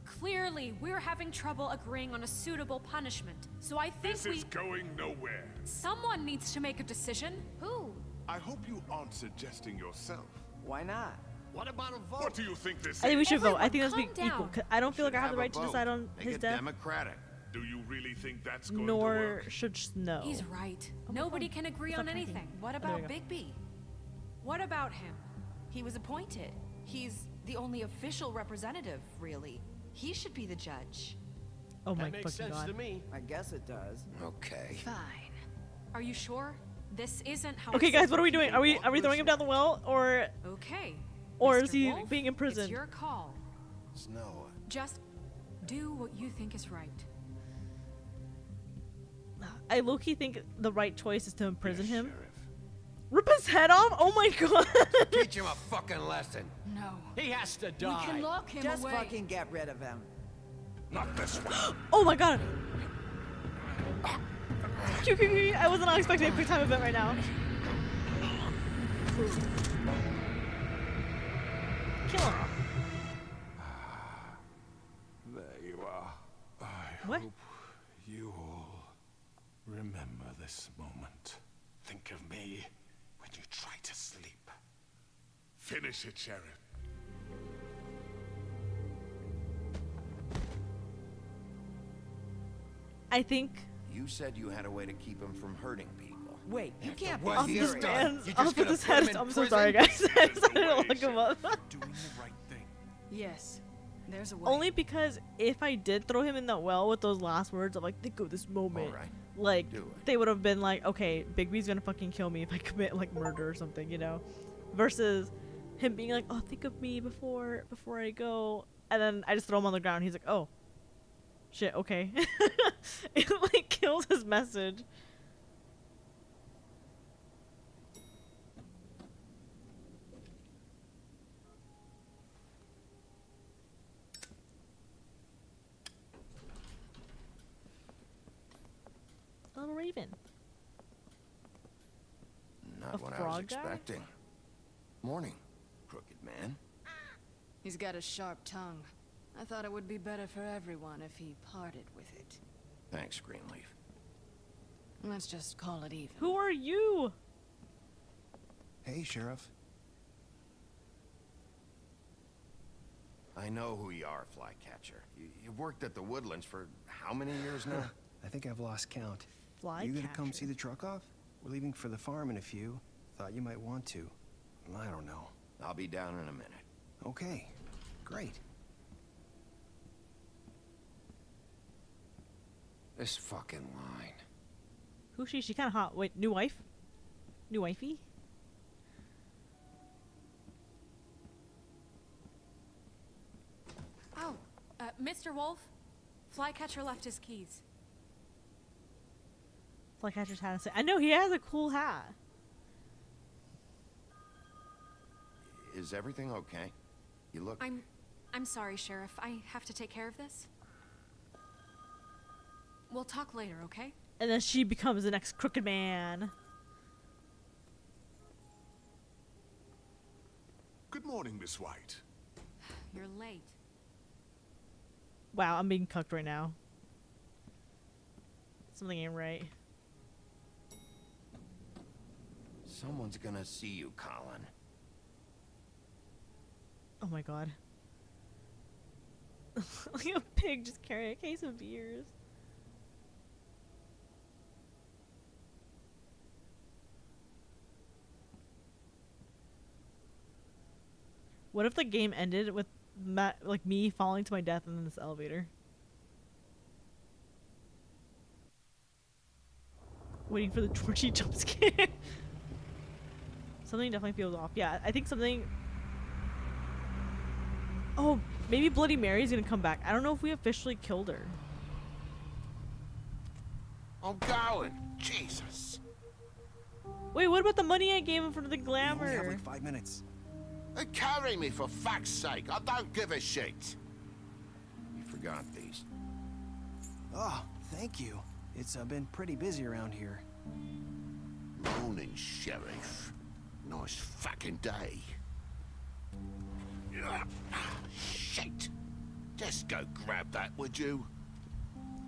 Speaker 4: Clearly, we're having trouble agreeing on a suitable punishment. So I think
Speaker 14: This is going nowhere.
Speaker 4: someone needs to make a decision.
Speaker 15: Who?
Speaker 14: I hope you aren't suggesting yourself.
Speaker 5: Why not?
Speaker 16: What about a vote?
Speaker 14: What do you think this
Speaker 1: I think we
Speaker 14: is?
Speaker 1: should vote. I think that's
Speaker 4: Everyone,
Speaker 1: being equal.
Speaker 4: calm
Speaker 1: 'Cause I don't feel like I have the
Speaker 3: a
Speaker 1: right to
Speaker 3: vote.
Speaker 1: decide on
Speaker 3: Make
Speaker 1: his
Speaker 3: it
Speaker 1: death.
Speaker 3: democratic.
Speaker 14: Do you really think that's going to
Speaker 1: Nor
Speaker 14: work?
Speaker 1: should Snow.
Speaker 4: He's right.
Speaker 1: Oh,
Speaker 4: Nobody
Speaker 1: fine.
Speaker 4: can agree
Speaker 1: Stop
Speaker 4: on
Speaker 1: talking.
Speaker 4: anything.
Speaker 17: What
Speaker 1: Oh, there
Speaker 17: about
Speaker 1: we go.
Speaker 17: Bigby?
Speaker 4: What about him?
Speaker 17: He was appointed. He's the only official representative, really. He should be the judge.
Speaker 1: Oh my
Speaker 16: That makes
Speaker 1: fucking
Speaker 16: sense
Speaker 1: god.
Speaker 16: to me.
Speaker 5: I guess it does.
Speaker 3: Okay.
Speaker 2: Fine.
Speaker 4: Are you sure? This isn't how
Speaker 1: Okay,
Speaker 4: it's
Speaker 1: guys, what are we
Speaker 4: supposed
Speaker 1: doing? Are we throwing him down the well, or
Speaker 4: to be. Okay.
Speaker 1: or is
Speaker 4: Mr.
Speaker 1: he
Speaker 4: Wolf,
Speaker 1: being imprisoned?
Speaker 4: It's your call.
Speaker 3: Snow.
Speaker 4: Just do what you think is right.
Speaker 1: I low-key think the right choice is to imprison
Speaker 8: Yes,
Speaker 1: him.
Speaker 8: Sheriff.
Speaker 1: Rip his head off? Oh my god.
Speaker 16: Teach him a fucking lesson.
Speaker 2: No.
Speaker 18: He has to
Speaker 2: We
Speaker 18: die.
Speaker 2: can lock him
Speaker 5: Just
Speaker 2: away.
Speaker 5: fucking get rid of him.
Speaker 14: Not this one.
Speaker 1: Oh my god. I was not expecting a quick time event right now. Kill him.
Speaker 8: There you are. I
Speaker 1: What?
Speaker 8: hope you all remember this moment. Think of me when you try to sleep.
Speaker 14: Finish it, Sheriff.
Speaker 1: I think
Speaker 3: You said you had a way to keep him from hurting people.
Speaker 5: Wait, you can't be
Speaker 16: what he's
Speaker 5: serious.
Speaker 16: done,
Speaker 1: man's
Speaker 16: you
Speaker 1: off
Speaker 16: just
Speaker 1: with
Speaker 16: gonna
Speaker 1: his
Speaker 16: put
Speaker 1: head.
Speaker 16: him in
Speaker 1: I'm so
Speaker 16: prison?
Speaker 1: sorry, guys. I didn't look him up.
Speaker 18: Doing the right thing.
Speaker 2: Yes. There's a way.
Speaker 1: Only because if I did throw him in that well with those last words of like, think of this moment,
Speaker 3: Alright,
Speaker 1: like
Speaker 3: do it.
Speaker 1: they would have been like, okay, Bigby's gonna fucking kill me if I commit like murder or something, you know, versus him being like, oh, think of me before I go, and then I just throw him on the ground. He's like, oh, shit, okay. It like kills his message. Little raven.
Speaker 3: Not
Speaker 1: A
Speaker 3: what I was
Speaker 1: frog guy?
Speaker 3: expecting. Morning, crooked man.
Speaker 2: He's got a sharp tongue. I thought it would be better for everyone if he parted with it.
Speaker 3: Thanks, Greenleaf.
Speaker 2: Let's just call it even.
Speaker 1: Who are you?
Speaker 19: Hey, Sheriff.
Speaker 3: I know who you are, Flycatcher. You've worked at the Woodlands for how many years now?
Speaker 19: I think I've lost count.
Speaker 1: Fly
Speaker 19: You gonna come
Speaker 1: catcher.
Speaker 19: see the truck off? We're leaving for the farm in a few. Thought you might want to. I don't know.
Speaker 3: I'll be down in a minute.
Speaker 19: Okay, great.
Speaker 3: This fucking line.
Speaker 1: Who's she? She kind of hot. Wait, new wife? New wifey?
Speaker 4: Oh, Mr. Wolf, Flycatcher left his keys.
Speaker 1: Flycatcher's hat. I know he has a cool hat.
Speaker 3: Is everything okay? You look...
Speaker 4: I'm sorry, Sheriff. I have to take care of this. We'll talk later, okay?
Speaker 1: And then she becomes the next crooked man.
Speaker 14: Good morning, Miss White.
Speaker 4: You're late.
Speaker 1: Wow, I'm being cucked right now. Something ain't right.
Speaker 3: Someone's gonna see you, Colin.
Speaker 1: Oh my god. Like a pig just carrying a case of beers. What if the game ended with like me falling to my death in this elevator? Waiting for the Georgie jump scare. Something definitely feels off. Yeah, I think something... Oh, maybe Bloody Mary's gonna come back. I don't know if we officially killed her.
Speaker 3: I'm going. Jesus.
Speaker 1: Wait, what about the money I gave him for the
Speaker 19: We only have
Speaker 1: glamour?
Speaker 19: like 5 minutes.
Speaker 3: Carry me, for fuck's sake. I don't give a shit. You forgot these.
Speaker 19: Oh, thank you. It's been pretty busy around here.
Speaker 3: Morning, Sheriff. Nice fucking day. Shit. Just go grab that, would you?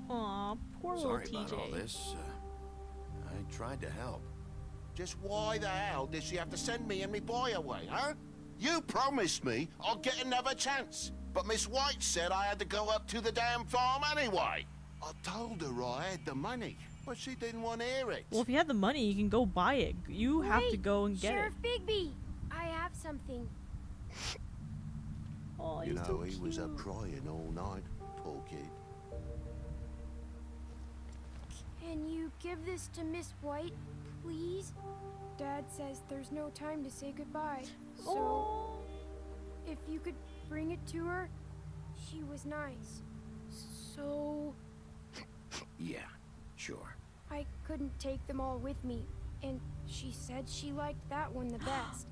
Speaker 1: Aw, poor
Speaker 3: Sorry
Speaker 1: little
Speaker 3: about all
Speaker 1: TJ.
Speaker 3: this. I tried to help. Just why the hell did she have to send me and me boy away, huh? You promised me I'd get another chance, but Miss White said I had to go up to the damn farm anyway. I told her I had the money, but she didn't want to hear it.
Speaker 1: Well, if you have the money, you can go buy it. You have to
Speaker 15: Wait,
Speaker 1: go and get
Speaker 15: Sheriff
Speaker 1: it.
Speaker 15: Bigby, I have something.
Speaker 1: Oh,
Speaker 3: You
Speaker 1: he's
Speaker 3: know,
Speaker 1: so
Speaker 3: he was up
Speaker 1: cute.
Speaker 3: crying all night, poor kid.
Speaker 15: Can you give this to Miss White, please? Dad says there's no time to say goodbye, so
Speaker 1: Oh.
Speaker 15: if you could bring it to her, she was nice. So
Speaker 3: Yeah, sure.
Speaker 15: I couldn't take them all with me, and she said she liked that one the best.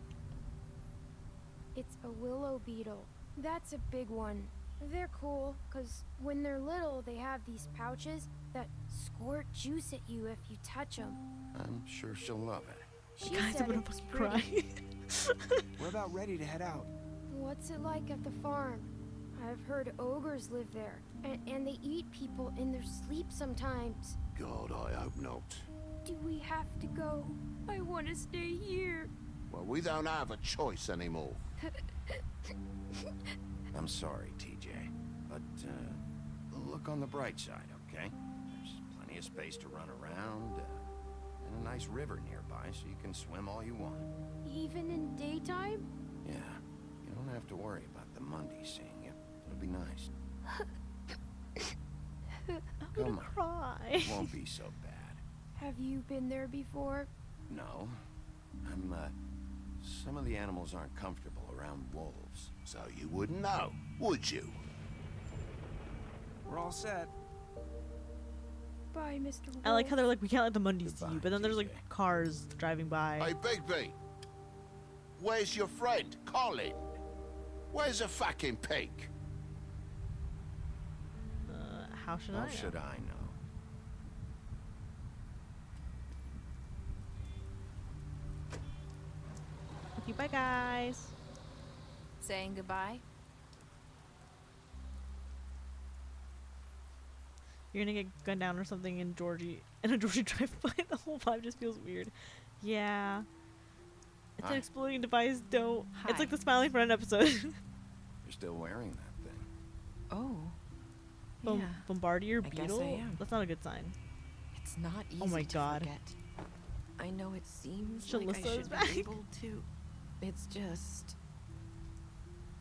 Speaker 15: It's a willow beetle. That's a big one. They're cool, because when they're little, they have these pouches that squirt juice at you if you touch them.
Speaker 3: I'm sure she'll love it.
Speaker 15: She
Speaker 1: Guys,
Speaker 15: said
Speaker 1: I'm gonna
Speaker 15: it's
Speaker 1: fucking
Speaker 15: pretty.
Speaker 1: cry.
Speaker 19: We're about ready to head out.
Speaker 15: What's it like at the farm? I've heard ogres live there, and they eat people in their sleep sometimes.
Speaker 3: God, I hope not.
Speaker 15: Do we have to go? I want to stay here.
Speaker 3: Well, we don't have a choice anymore. I'm sorry, TJ, but look on the bright side, okay? There's plenty of space to run around, and a nice river nearby, so you can swim all you want.
Speaker 15: Even in daytime?
Speaker 3: Yeah, you don't have to worry about the Monday seeing you. It'll be nice.
Speaker 1: I'm
Speaker 3: Come
Speaker 1: gonna
Speaker 3: on.
Speaker 1: cry.
Speaker 3: It won't be so bad.
Speaker 15: Have you been there before?
Speaker 3: No. Some of the animals aren't comfortable around wolves. So you wouldn't know, would you?
Speaker 19: We're all set.
Speaker 15: Bye, Mr. Wolf.
Speaker 1: I like how they're like, we can't let the Mondays see you,
Speaker 3: Goodbye,
Speaker 1: but then there's like
Speaker 3: TJ.
Speaker 1: cars driving by.
Speaker 3: Hey, Bigby. Where's your friend, Colin? Where's the fucking pig?
Speaker 1: How should I
Speaker 3: How
Speaker 1: know?
Speaker 3: should I know?
Speaker 1: Okay, bye guys.
Speaker 17: Saying goodbye?
Speaker 1: You're gonna get gunned down or something in Georgie, in a Georgie drive-by. The whole vibe just feels weird. Yeah. It's an
Speaker 3: Hi.
Speaker 1: exploding device, don't. It's
Speaker 17: Hi.
Speaker 1: like the Smiling Friend episode.
Speaker 3: You're still wearing that thing.
Speaker 17: Oh.
Speaker 1: Bombardier
Speaker 17: I guess
Speaker 1: beetle?
Speaker 17: I am.
Speaker 1: That's not a good sign.
Speaker 17: It's not easy
Speaker 1: Oh my
Speaker 17: to
Speaker 1: god.
Speaker 17: forget. I know it seems like I
Speaker 1: Shalissa is
Speaker 17: should
Speaker 1: back.
Speaker 17: be able to. It's just...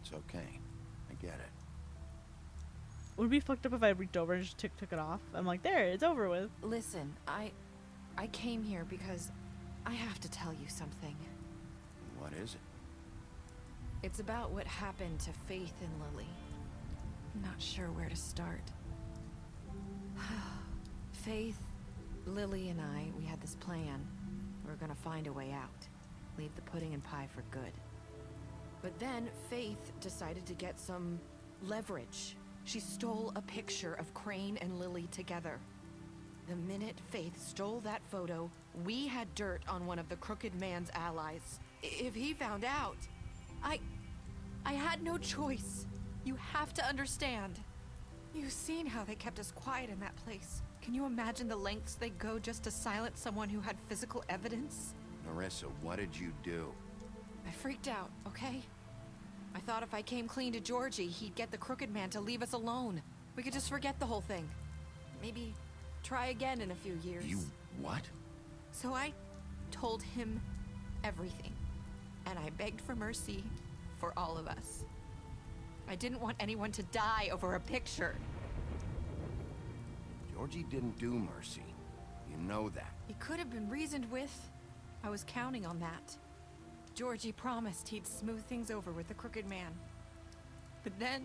Speaker 3: It's okay. I get it.
Speaker 1: Would it be fucked up if I reached over and just took it off? I'm like, there, it's over with.
Speaker 17: Listen, I came here because I have to tell you something.
Speaker 3: What is it?
Speaker 17: It's about what happened to Faith and Lily. I'm not sure where to start. Faith, Lily, and I, we had this plan. We were gonna find a way out. Leave the pudding and pie for good. But then Faith decided to get some leverage. She stole a picture of Crane and Lily together. The minute Faith stole that photo, we had dirt on one of the Crooked Man's allies. If he found out, I had no choice. You have to understand. You've seen how they kept us quiet in that place. Can you imagine the lengths they go just to silence someone who had physical evidence?
Speaker 3: Narissa, what did you do?
Speaker 17: I freaked out, okay? I thought if I came clean to Georgie, he'd get the Crooked Man to leave us alone. We could just forget the whole thing. Maybe try again in a few years.
Speaker 3: You what?
Speaker 17: So I told him everything. And I begged for mercy for all of us. I didn't want anyone to die over a picture.
Speaker 3: Georgie didn't do mercy. You know that.
Speaker 17: He could have been reasoned with. I was counting on that. Georgie promised he'd smooth things over with the Crooked Man. But then...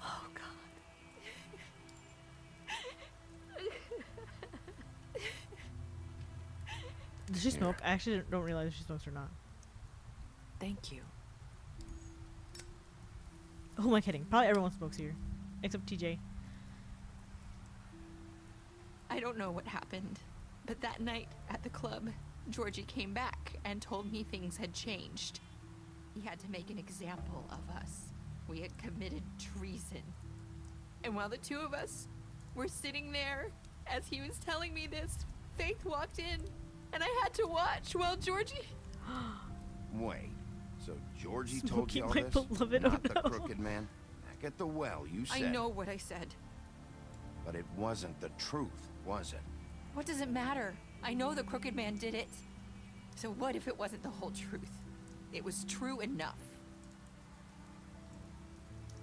Speaker 17: Oh, God.
Speaker 1: Does she smoke? I actually don't realize if she smokes or not.
Speaker 17: Thank you.
Speaker 1: Who am I kidding? Probably everyone smokes here. Except TJ.
Speaker 17: I don't know what happened, but that night at the club, Georgie came back and told me things had changed. He had to make an example of us. We had committed treason. And while the two of us were sitting there, as he was telling me this, Faith walked in, and I had to watch while Georgie...
Speaker 3: Wait, so Georgie told you all
Speaker 1: my
Speaker 3: this?
Speaker 1: beloved,
Speaker 3: Not
Speaker 1: oh
Speaker 3: the
Speaker 1: no.
Speaker 3: Crooked Man? Back at the well, you said.
Speaker 17: I know what I said.
Speaker 3: But it wasn't the truth, was it?
Speaker 17: What does it matter? I know the Crooked Man did it. So what if it wasn't the whole truth? It was true enough.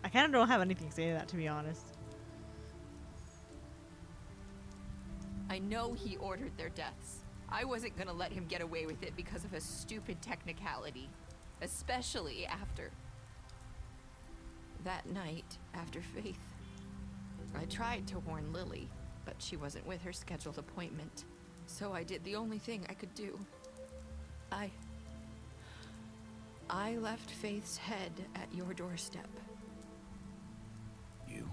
Speaker 1: I kind of don't have anything to say to that, to be honest.
Speaker 17: I know he ordered their deaths. I wasn't gonna let him get away with it because of a stupid technicality. Especially after... that night, after Faith. I tried to warn Lily, but she wasn't with her scheduled appointment. So I did the only thing I could do. I left Faith's head at your doorstep.
Speaker 3: You?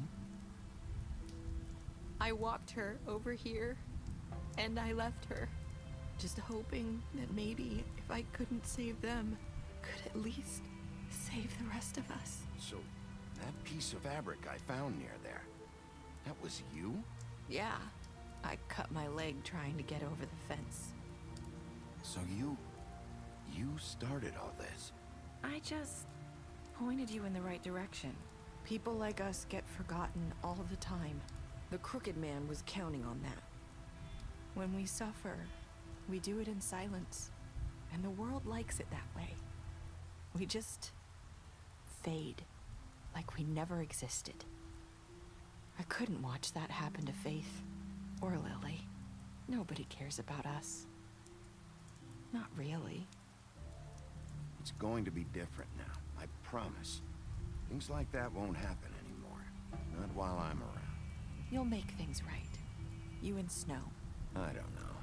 Speaker 17: I walked her over here, and I left her. Just hoping that maybe if I couldn't save them, could at least save the rest of us.
Speaker 3: So, that piece of fabric I found near there, that was you?
Speaker 17: Yeah, I cut my leg trying to get over the fence.
Speaker 3: So you started all this?
Speaker 17: I just pointed you in the right direction. People like us get forgotten all the time. The Crooked Man was counting on that. When we suffer, we do it in silence, and the world likes it that way. We just fade, like we never existed. I couldn't watch that happen to Faith, or Lily. Nobody cares about us. Not really.
Speaker 3: It's going to be different now, I promise. Things like that won't happen anymore. Not while I'm around.
Speaker 17: You'll make things right. You and Snow.
Speaker 3: I don't know.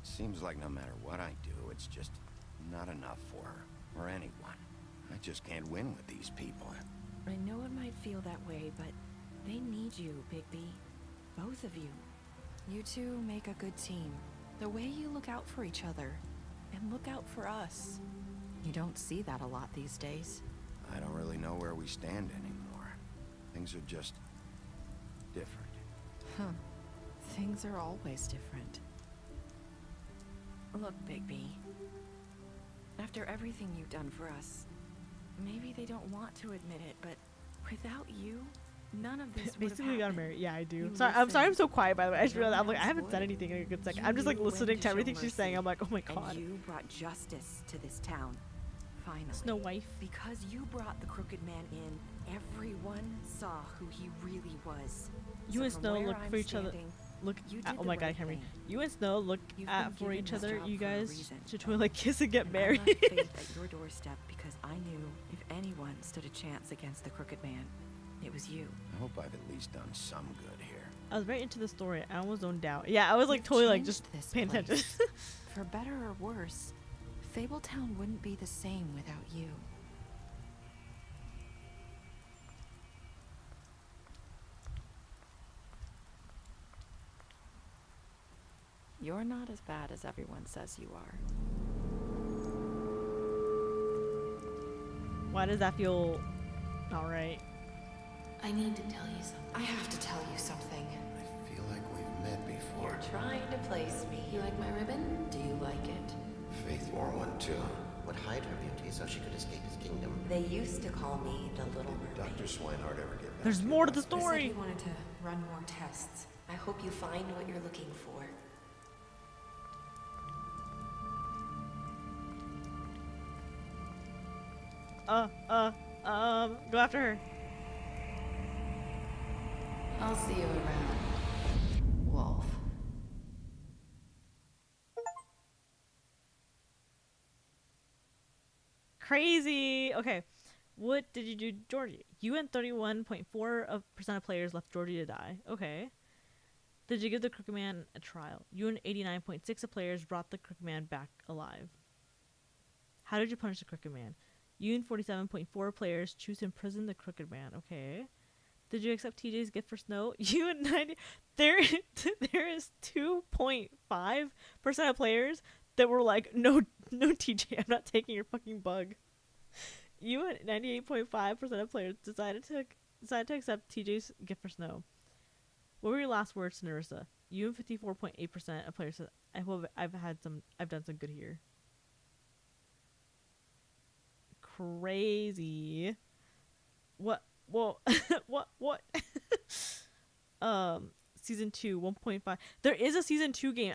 Speaker 3: It seems like no matter what I do, it's just not enough for her, or anyone. I just can't win with these people.
Speaker 17: I know it might feel that way, but they need you, Bigby. Both of you. You two make a good team. The way you look out for each other, and look out for us. You don't see that a lot these days.
Speaker 3: I don't really know where we stand anymore. Things are just different.
Speaker 17: Huh. Things are always different. Look, Bigby. After everything you've done for us, maybe they don't want to admit it, but without you,
Speaker 12: None of this would have
Speaker 1: Basically, we got
Speaker 12: happened.
Speaker 1: married. Yeah, I do.
Speaker 12: You
Speaker 1: Sorry, I'm sorry I'm
Speaker 12: listened.
Speaker 1: so quiet, by the way. I just
Speaker 12: No
Speaker 1: realized, I'm
Speaker 12: one
Speaker 1: like, I
Speaker 12: else
Speaker 1: haven't said
Speaker 12: would.
Speaker 1: anything in a good second.
Speaker 12: You
Speaker 1: I'm just like
Speaker 12: knew when
Speaker 1: listening to
Speaker 12: show
Speaker 1: everything she's saying.
Speaker 12: mercy,
Speaker 1: I'm like, oh my god.
Speaker 12: And you brought justice to this town. Finally.
Speaker 1: Snow Wife.
Speaker 12: Because you brought the Crooked Man in, everyone saw who he really was.
Speaker 1: You
Speaker 12: So
Speaker 1: and
Speaker 12: from
Speaker 1: Snow
Speaker 12: where
Speaker 1: look
Speaker 12: I'm
Speaker 1: for each other.
Speaker 12: standing,
Speaker 1: Look.
Speaker 12: you
Speaker 1: At,
Speaker 12: did
Speaker 1: oh
Speaker 12: the
Speaker 1: my god,
Speaker 12: right
Speaker 1: Henry.
Speaker 12: thing.
Speaker 1: You and Snow look
Speaker 12: You've
Speaker 1: at
Speaker 12: been
Speaker 1: for
Speaker 12: given
Speaker 1: each
Speaker 12: this
Speaker 1: other.
Speaker 12: job
Speaker 1: You
Speaker 12: for a
Speaker 1: guys
Speaker 12: reason.
Speaker 1: should totally like kiss and get
Speaker 12: And
Speaker 1: married.
Speaker 12: I left faith at your doorstep because I knew if anyone stood a chance against the Crooked Man, it was you.
Speaker 3: I hope I've at least done some good here.
Speaker 1: I was very into the story. I almost zoned out. Yeah, I was like
Speaker 12: You've
Speaker 1: totally like
Speaker 12: changed
Speaker 1: just
Speaker 12: this
Speaker 1: paying attention.
Speaker 12: place. For better or worse, Fabletown wouldn't be the same without you. You're not as bad as everyone says you are.
Speaker 1: Why does that feel not right?
Speaker 17: I need to tell you something. I have to tell you something.
Speaker 3: I feel like we've met before.
Speaker 17: You're trying to place me. You like my ribbon? Do you like it?
Speaker 20: Faith wore one too. Would hide her beauty so she could escape his kingdom.
Speaker 17: They used to call me the Little Mermaid.
Speaker 20: Dr. Swinehart ever get back?
Speaker 1: There's more to the
Speaker 17: They said
Speaker 1: story.
Speaker 17: he wanted to run more tests. I hope you find what you're looking for.
Speaker 1: Go after her.
Speaker 17: I'll see you around, Wolf.
Speaker 1: Crazy. Okay. What did you do, Georgie? You and 31.4% of players left Georgie to die. Okay. Did you give the Crooked Man a trial? You and 89.6% of players brought the Crooked Man back alive. How did you punish the Crooked Man? You and 47.4% players choose to imprison the Crooked Man. Okay. Did you accept TJ's gift for Snow? You and 90. There is 2.5% of players that were like, no, TJ, I'm not taking your fucking bug. You and 98.5% of players decided to accept TJ's gift for Snow. What were your last words to Narissa? You and 54.8% of players said, I hope I've done some good here. Crazy. What? Whoa. what? Season 2, 1.5. There is a season 2 game.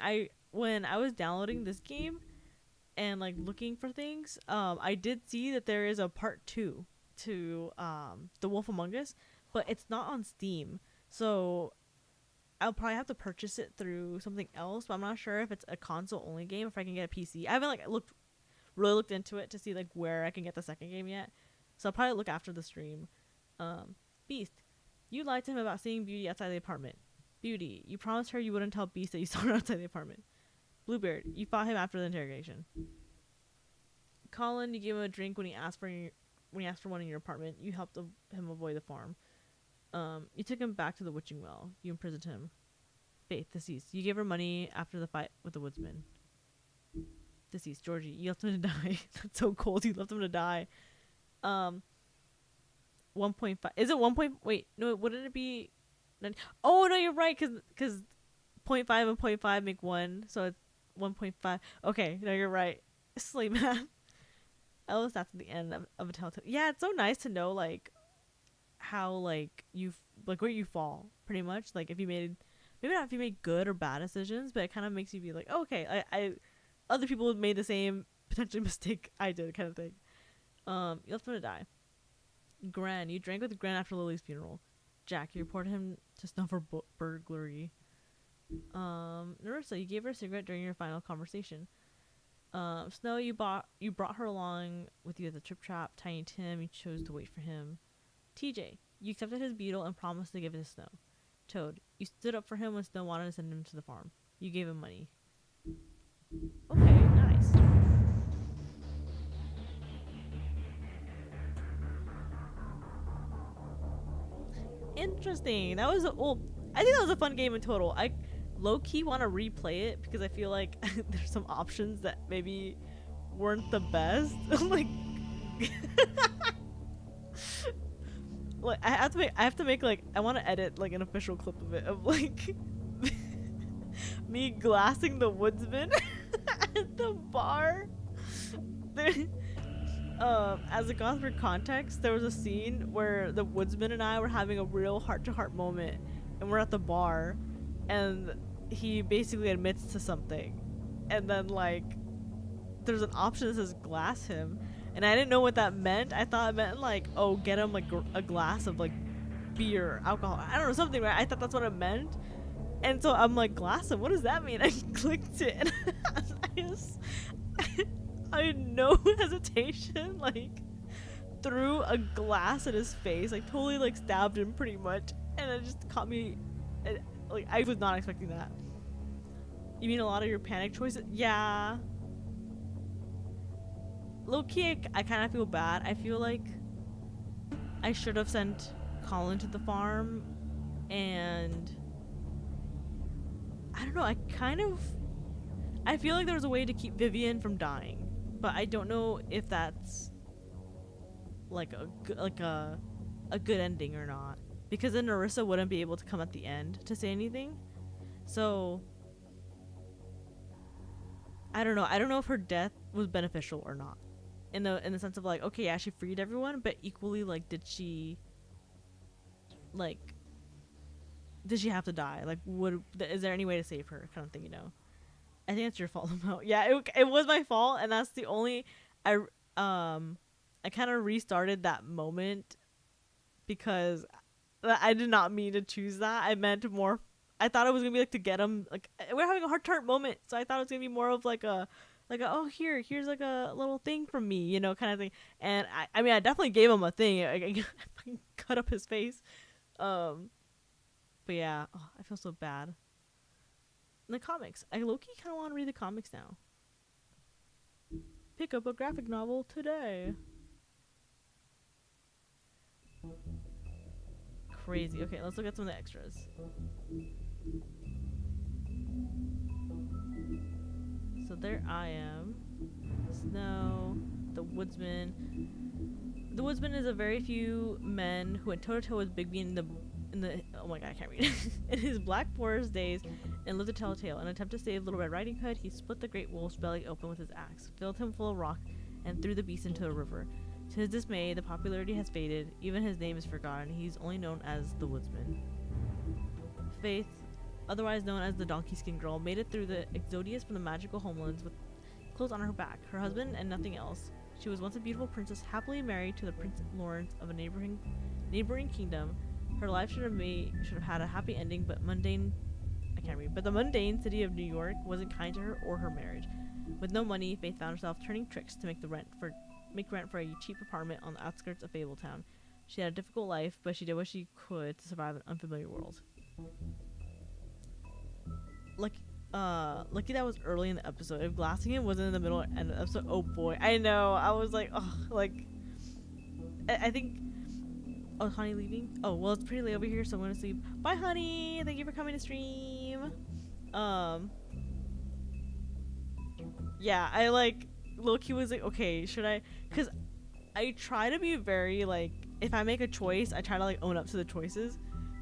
Speaker 1: When I was downloading this game and like looking for things, I did see that there is a part 2 to The Wolf Among Us, but it's not on Steam. So I'll probably have to purchase it through something else, but I'm not sure if it's a console only game, if I can get a PC. I haven't like really looked into it to see like where I can get the second game yet. So I'll probably look after the stream. Beast, you lied to him about seeing Beauty outside the apartment. Beauty, you promised her you wouldn't tell Beast that you saw her outside the apartment. Bluebeard, you fought him after the interrogation. Colin, you gave him a drink when he asked for one in your apartment. You helped him avoid the farm. You took him back to the witching well. You imprisoned him. Faith, deceased. You gave her money after the fight with the woodsman. Deceased. Georgie, you left him to die. That's so cold. You left him to die. 1.5. Is it 1. Wait, no. Wouldn't it be? Oh no, you're right. Cause 0.5 and 0.5 make 1, so it's 1.5. Okay, no, you're right. Slay math. Else that's at the end of a telltale. Yeah, it's so nice to know like how like you like where you fall pretty much. Like if you made maybe not if you made good or bad decisions, but it kind of makes you be like, oh, okay, I other people have made the same potentially mistake I did, kind of thing. You left him to die. Gran, you drank with Gran after Lily's funeral. Jack, you reported him to Snow for burglary. Narissa, you gave her a cigarette during your final conversation. Snow, you brought her along with you at the Trip Trap. Tiny Tim, you chose to wait for him. TJ, you accepted his beetle and promised to give it to Snow. Toad, you stood up for him when Snow wanted to send him to the farm. You gave him money. Okay, nice. Interesting. That was I think that was a fun game in total. I low-key want to replay it because I feel like there's some options that maybe weren't the best. Like like I have to make like I want to edit like an official clip of it of like me glassing the woodsman at the bar. as a goth for context, there was a scene where the woodsman and I were having a real heart-to-heart moment, and we're at the bar, and he basically admits to something, and then like there's an option that says glass him, and I didn't know what that meant. I thought it meant like, oh, get him like a glass of like beer, alcohol, I don't know, something, right? I thought that's what it meant, and so I'm like, glass him, what does that mean? I clicked it, and I had no hesitation, like threw a glass at his face, like totally like stabbed him pretty much, and it just caught me, like I was not expecting that. You mean a lot of your panic choices? Yeah. Low-key, I kind of feel bad. I feel like I should have sent Colin to the farm, and I don't know, I feel like there was a way to keep Vivian from dying, but I don't know if that's like a good ending or not, because then Narissa wouldn't be able to come at the end to say anything. So I don't know. I don't know if her death was beneficial or not, in the sense of like, okay, yeah, she freed everyone, but equally, like, did she have to die? Like, is there any way to save her, kind of thing, you know? I think it's your fault, Mo. Yeah, it was my fault, and that's the only I kind of restarted that moment because I did not mean to choose that. I meant more. I thought it was gonna be like to get him. Like, we're having a heart-to-heart moment, so I thought it was gonna be more of like a oh, here's like a little thing from me, you know, kind of thing. And I mean, I definitely gave him a thing. I fucking cut up his face. But yeah, oh, I feel so bad. In the comics, I low-key kind of want to read the comics now. Pick up a graphic novel today. Crazy. Okay, let's look at some of the extras. So there I am. Snow, the woodsman. The woodsman is a very few men who went toe-to-toe with Bigby in the oh my god, I can't read. In his Black Forest days, and lived to tell a tale. In an attempt to save Little Red Riding Hood, he split the great wolf's belly open with his axe, filled him full of rock, and threw the beast into a river. To his dismay, the popularity has faded. Even his name is forgotten. He's only known as the Woodsman. Faith, otherwise known as the Donkey Skin Girl, made it through the Exodius from the magical homelands with clothes on her back, her husband, and nothing else. She was once a beautiful princess, happily married to the Prince Lawrence of a neighboring kingdom. Her life should have had a happy ending, but the mundane city of New York wasn't kind to her or her marriage. With no money, Faith found herself turning tricks to make rent for a cheap apartment on the outskirts of Fabletown. She had a difficult life, but she did what she could to survive an unfamiliar world. Lucky that was early in the episode. If glassing him wasn't in the middle and the episode, oh boy, I know. I was like, oh, like, I think. Oh, is Honey leaving? Oh, well, it's pretty late over here, so I'm gonna sleep. Bye, Honey. Thank you for coming to stream. Yeah, I like. Loki was like, okay, should I? Because I try to be very like, if I make a choice, I try to like own up to the choices.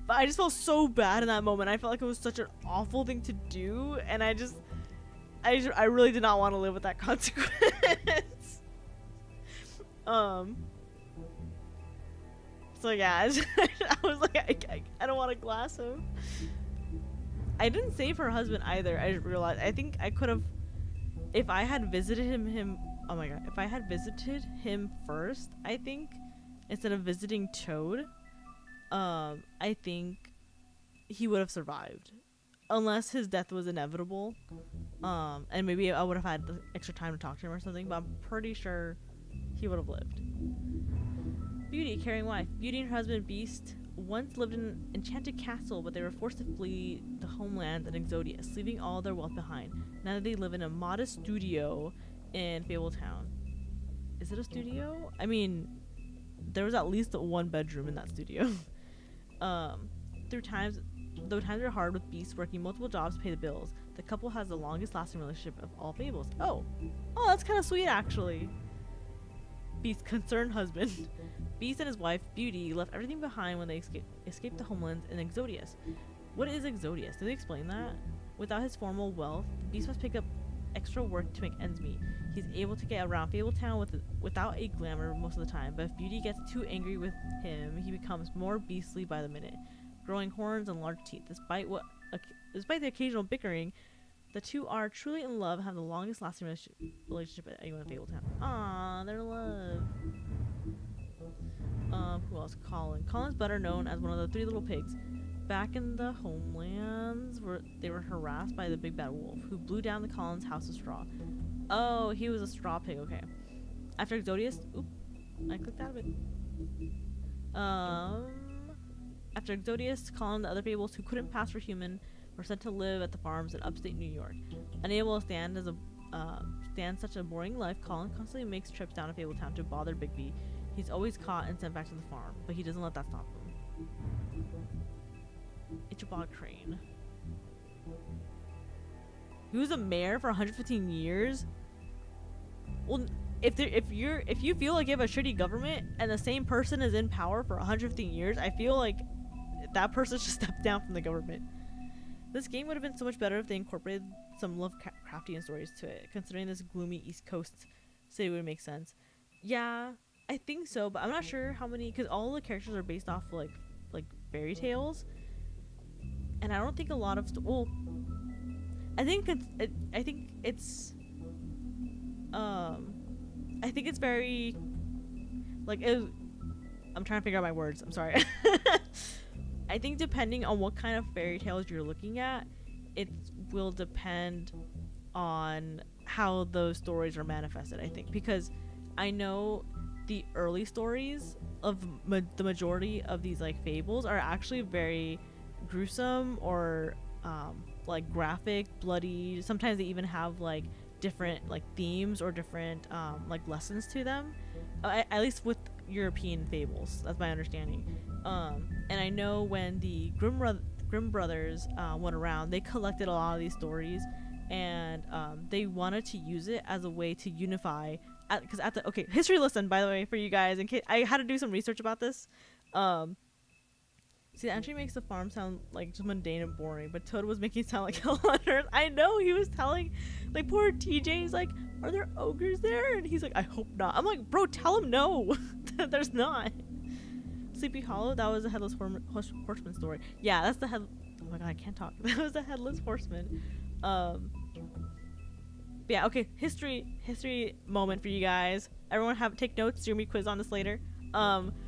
Speaker 1: But I just felt so bad in that moment. I felt like it was such an awful thing to do, and I really did not want to live with that consequence. So yeah, I was like, I don't want to glass him. I didn't save her husband either. I realized. I think I could have, if I had visited him. Oh my god! If I had visited him first, I think, instead of visiting Toad, I think he would have survived, unless his death was inevitable. And maybe I would have had the extra time to talk to him or something. But I'm pretty sure he would have lived. Beauty, caring wife. Beauty and her husband Beast once lived in an enchanted castle, but they were forced to flee the homeland in Exodius, leaving all their wealth behind. Now they live in a modest studio in Fabletown. Is it a studio? I mean, there was at least one bedroom in that studio. Though times are hard with Beast working multiple jobs to pay the bills, the couple has the longest lasting relationship of all Fables. Oh, that's kind of sweet actually. Beast's concerned husband. Beast and his wife, Beauty, left everything behind when they escaped the homelands in Exodius. What is Exodius? Did they explain that? Without his formal wealth, Beast must pick up extra work to make ends meet. He's able to get around Fabletown without a glamour most of the time, but if Beauty gets too angry with him, he becomes more beastly by the minute, growing horns and large teeth. Despite the occasional bickering, the two are truly in love and have the longest lasting relationship at anyone in Fabletown. Aww, they're in love. Who else? Colin. Colin's better known as one of the three little pigs. Back in the homelands, they were harassed by the big bad wolf, who blew down the Collins' house of straw. Oh, he was a straw pig, okay. After Exodius... Oop, I clicked out of it. After Exodius, Colin and the other fables who couldn't pass for human were sent to live at the farms in upstate New York. Unable to stand such a boring life, Colin constantly makes trips down to Fabletown to bother Bigby. He's always caught and sent back to the farm, but he doesn't let that stop him. Ichabod Crane. He was a mayor for 115 years. Well, if you feel like you have a shitty government and the same person is in power for 115 years, I feel like that person should step down from the government. This game would have been so much better if they incorporated some Lovecraftian stories to it. Considering this gloomy East Coast city would make sense. Yeah, I think so, but I'm not sure how many, because all the characters are based off like fairy tales, and I don't think a lot of I think it's very like I'm trying to figure out my words. I'm sorry. I think depending on what kind of fairy tales you're looking at, it will depend on how those stories are manifested, I think, because I know the early stories of the majority of these like fables are actually very gruesome or like graphic, bloody. Sometimes they even have like different like themes or different like lessons to them, at least with European fables. That's my understanding. And I know when the Grimm brothers went around, they collected a lot of these stories, and they wanted to use it as a way to unify. Because okay, history lesson, by the way, for you guys, in case I had to do some research about this. See, the entry makes the farm sound like just mundane and boring, but Toad was making it sound like hell on earth. I know, he was telling, like, poor TJ, he's like, are there ogres there? And he's like, I hope not. I'm like, bro, tell him no. There's not. Sleepy Hollow, that was a Headless Horseman story. Yeah, that's the head. Oh my god, I can't talk. That was the Headless Horseman. But yeah, okay, history moment for you guys. Everyone take notes. You're gonna be quiz on this later.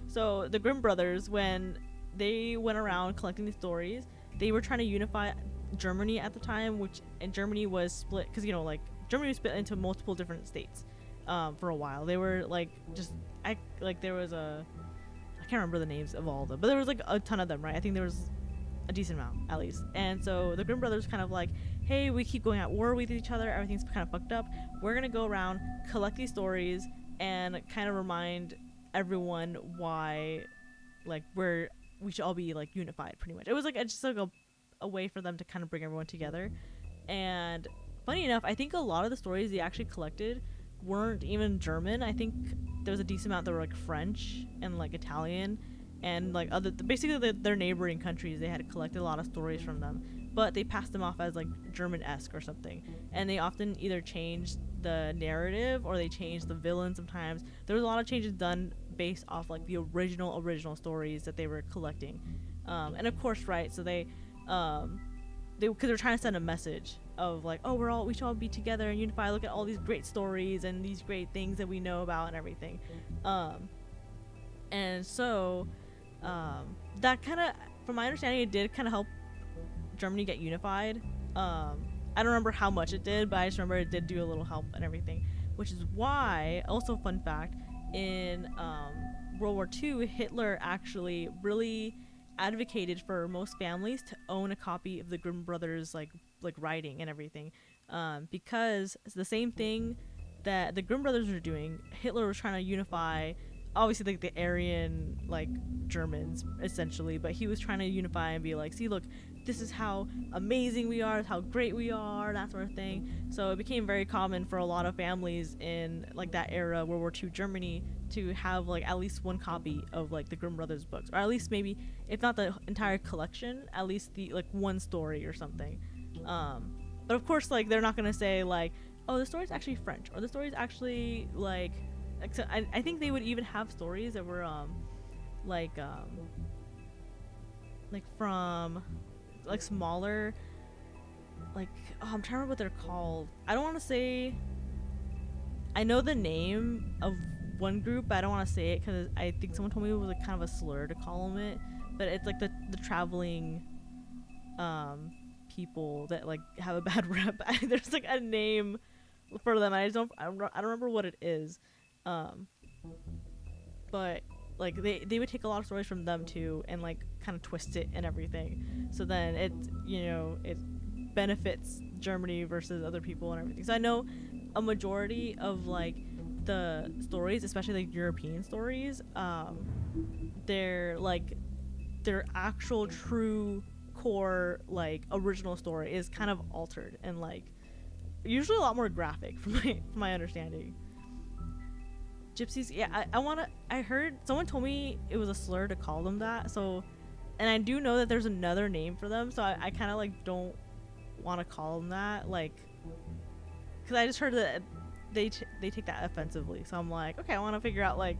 Speaker 1: So the Grimm brothers, when they went around collecting these stories, they were trying to unify Germany at the time, and Germany was split because, you know, like, Germany was split into multiple different states for a while. They were like there was I can't remember the names of all of them, but there was like a ton of them, right? I think there was a decent amount at least. And so the Grimm brothers kind of like, hey, we keep going at war with each other, everything's kind of fucked up, we're gonna go around, collect these stories, and kind of remind everyone why, like, we should all be like unified, pretty much. It was like just like a way for them to kind of bring everyone together. And funny enough, I think a lot of the stories they actually collected weren't even German. I think there was a decent amount that were like French and like Italian and like other, basically their neighboring countries. They had collected a lot of stories from them, but they passed them off as like German-esque or something. And they often either changed the narrative or they changed the villain sometimes. There was a lot of changes done based off like the original stories that they were collecting. And of course, right, so they because they're trying to send a message of like, oh, we should all be together and unify, look at all these great stories and these great things that we know about and everything. And so that kind of, from my understanding, it did kind of help Germany get unified. I don't remember how much it did, but I just remember it did do a little help and everything, which is why, also fun fact, in World War II, Hitler actually really advocated for most families to own a copy of the Grimm brothers like writing and everything, because it's the same thing that the Grimm brothers were doing. Hitler was trying to unify, obviously, like the Aryan like Germans essentially, but he was trying to unify and be like, see, look, this is how amazing we are, how great we are, that sort of thing. So it became very common for a lot of families in like that era, World War II Germany, to have like at least one copy of like the Grimm brothers books, or at least maybe, if not the entire collection, at least the like one story or something. But of course, like, they're not gonna say like, oh, the story's actually French, or the story's actually like so I think they would even have stories that were like from like smaller, like, oh, I'm trying to remember what they're called. I don't want to say, I know the name of one group, but I don't want to say it because I think someone told me it was like kind of a slur to call them it, but it's like the traveling people that like have a bad rep. There's like a name for them. I don't remember what it is, but like they would take a lot of stories from them too and like kind of twist it and everything, so then it, you know, it benefits Germany versus other people and everything. So I know a majority of like the stories, especially like European stories, they're like their actual true core like original story is kind of altered and like usually a lot more graphic from my understanding. Gypsies, yeah, I heard someone told me it was a slur to call them that, so, and I do know that there's another name for them, so I kind of like don't want to call them that, like, because I just heard that they take that offensively, so I'm like, okay, I want to figure out like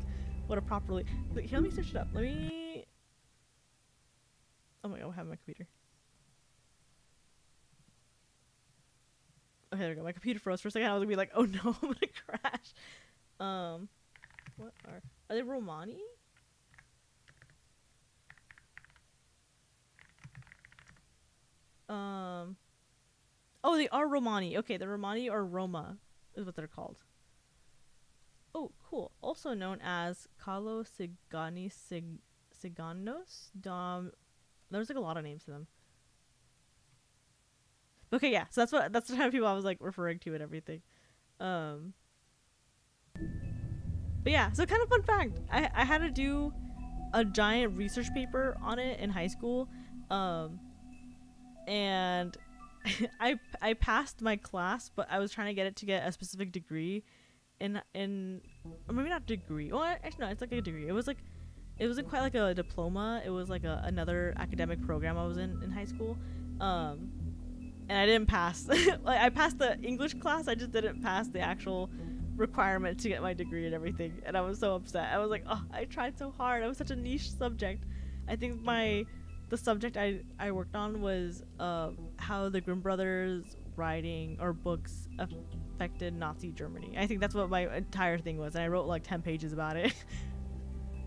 Speaker 1: what a properly, like, here, let me search it up. Let me, oh my god, I have my computer. Okay, there we go. My computer froze for a second. I was gonna be like, oh no, I'm gonna crash. What are they Romani? Oh, they are Romani. Okay, the Romani or Roma is what they're called. Oh, cool. Also known as Kalo Sigani Siganos. There's like a lot of names to them. Okay, yeah. So that's the kind of people I was like referring to and everything. But yeah, so kind of fun fact. I had to do a giant research paper on it in high school. And I passed my class, but I was trying to get it to get a specific degree in or maybe not degree. Well, actually no, it's like a degree. It wasn't quite like a diploma. It was like another academic program I was in high school. And I didn't pass. Like I passed the English class, I just didn't pass the actual requirement to get my degree and everything, and I was so upset. I was like, oh, I tried so hard. It was such a niche subject. I think the subject I worked on was how the Grimm brothers writing or books affected Nazi Germany. I think that's what my entire thing was, and I wrote like 10 pages about it.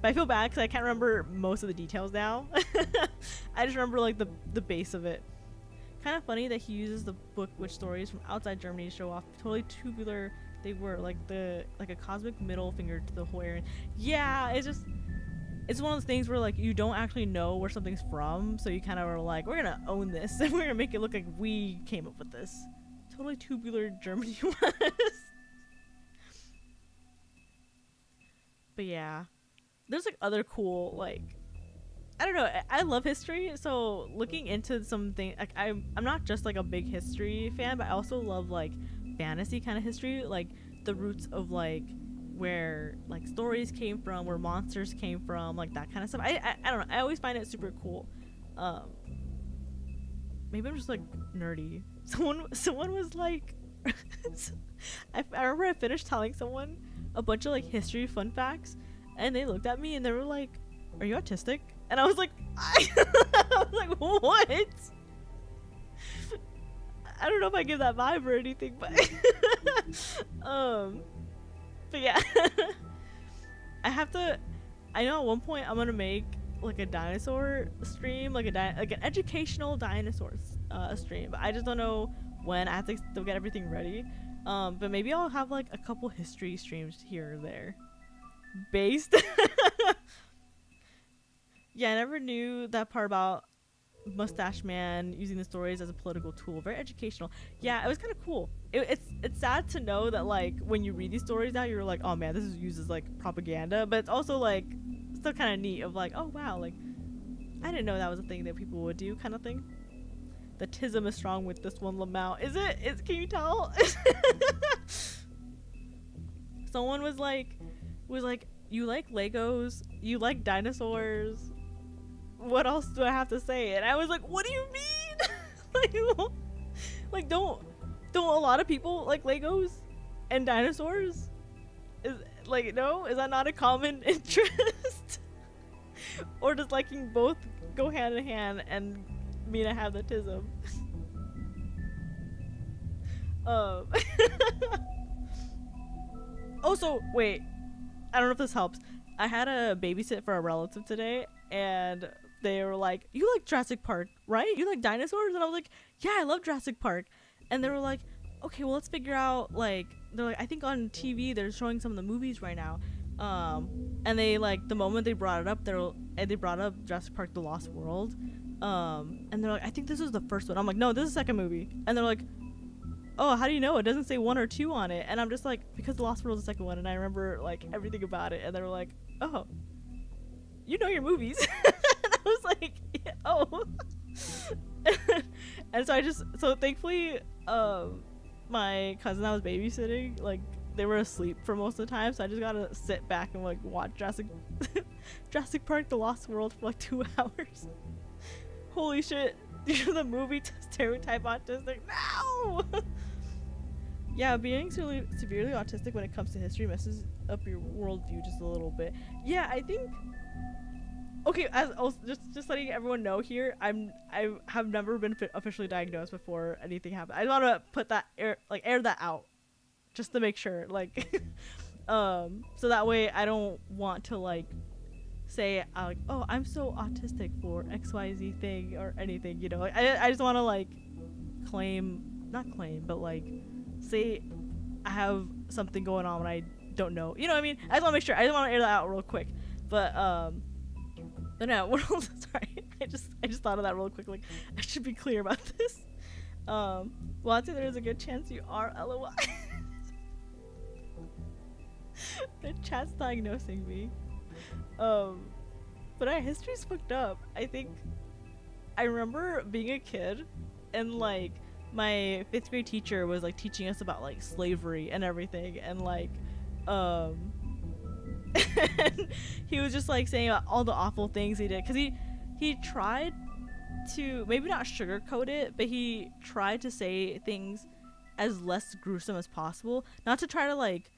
Speaker 1: But I feel bad because I can't remember most of the details now. I just remember like the base of it. Kind of funny that he uses the book witch stories from outside Germany to show off totally tubular they were, like a cosmic middle finger to the whole area. Yeah, it's one of those things where like you don't actually know where something's from, so you kind of are like, we're gonna own this and we're gonna make it look like we came up with this. Totally tubular Germany was. But yeah, there's like other cool, like, I don't know, I love history, so looking into something like I'm not just like a big history fan, but I also love like fantasy kind of history, like the roots of like where like stories came from, where monsters came from, like that kind of stuff. I don't know, I always find it super cool. Maybe I'm just like nerdy. Someone was like I remember I finished telling someone a bunch of like history fun facts, and they looked at me and they were like, are you autistic? And I was like, I was like, what? I don't know if I give that vibe or anything, but but yeah. I know at one point I'm gonna make like a dinosaur stream, like an educational dinosaur stream, but I just don't know when. I have to still get everything ready, but maybe I'll have like a couple history streams here or there based. Yeah, I never knew that part about Mustache Man using the stories as a political tool. Very educational. Yeah, it was kind of cool. It's sad to know that like when you read these stories now, you're like, oh man, this is used as like propaganda. But it's also like still kind of neat of like, oh wow, like I didn't know that was a thing that people would do, kind of thing. The tism is strong with this one Lamau. Is it? Can you tell? Someone was like, you like Legos, you like dinosaurs. What else do I have to say? And I was like, what do you mean? Like don't Don't a lot of people like Legos and dinosaurs? Is like no? Is that not a common interest? Or does liking both go hand in hand and mean I have the tism? Also, wait. I don't know if this helps. I had a babysit for a relative today, and they were like, "You like Jurassic Park, right? You like dinosaurs?" And I was like, "Yeah, I love Jurassic Park." And they were like, "Okay, well, let's figure out like." They're like, "I think on TV they're showing some of the movies right now." And they like the moment they brought it up, they brought up Jurassic Park: The Lost World. And they're like, "I think this is the first one." I'm like, "No, this is the second movie." And they're like, "Oh, how do you know? It doesn't say 1 or 2 on it." And I'm just like, "Because The Lost World is the second one, and I remember like everything about it." And they were like, "Oh, you know your movies." And I was like, yeah, "Oh." And so thankfully, my cousin I was babysitting, like they were asleep for most of the time, so I just gotta sit back and like watch Jurassic Park: The Lost World for like 2 hours. Holy shit! The movie stereotype autistic. No. Yeah, being severely autistic when it comes to history messes up your worldview just a little bit. Yeah, I think. Okay, as also just letting everyone know here, I have never been officially diagnosed before anything happened. I want to put that air that out, just to make sure, like, so that way I don't want to like say like, "Oh, I'm so autistic for XYZ thing" or anything, you know. Like, I just want to like not claim, but like say I have something going on when I don't know. You know what I mean? I just want to make sure. I just want to air that out real quick. But no, sorry. I just thought of that real quick. Like, I should be clear about this. Well, I'd say there's a good chance you are LOI. The chat's diagnosing me. But our history's fucked up. I think I remember being a kid and like my 5th grade teacher was like teaching us about like slavery and everything, and like and he was just like saying about all the awful things he did, because he tried to maybe not sugarcoat it, but he tried to say things as less gruesome as possible, not to try to like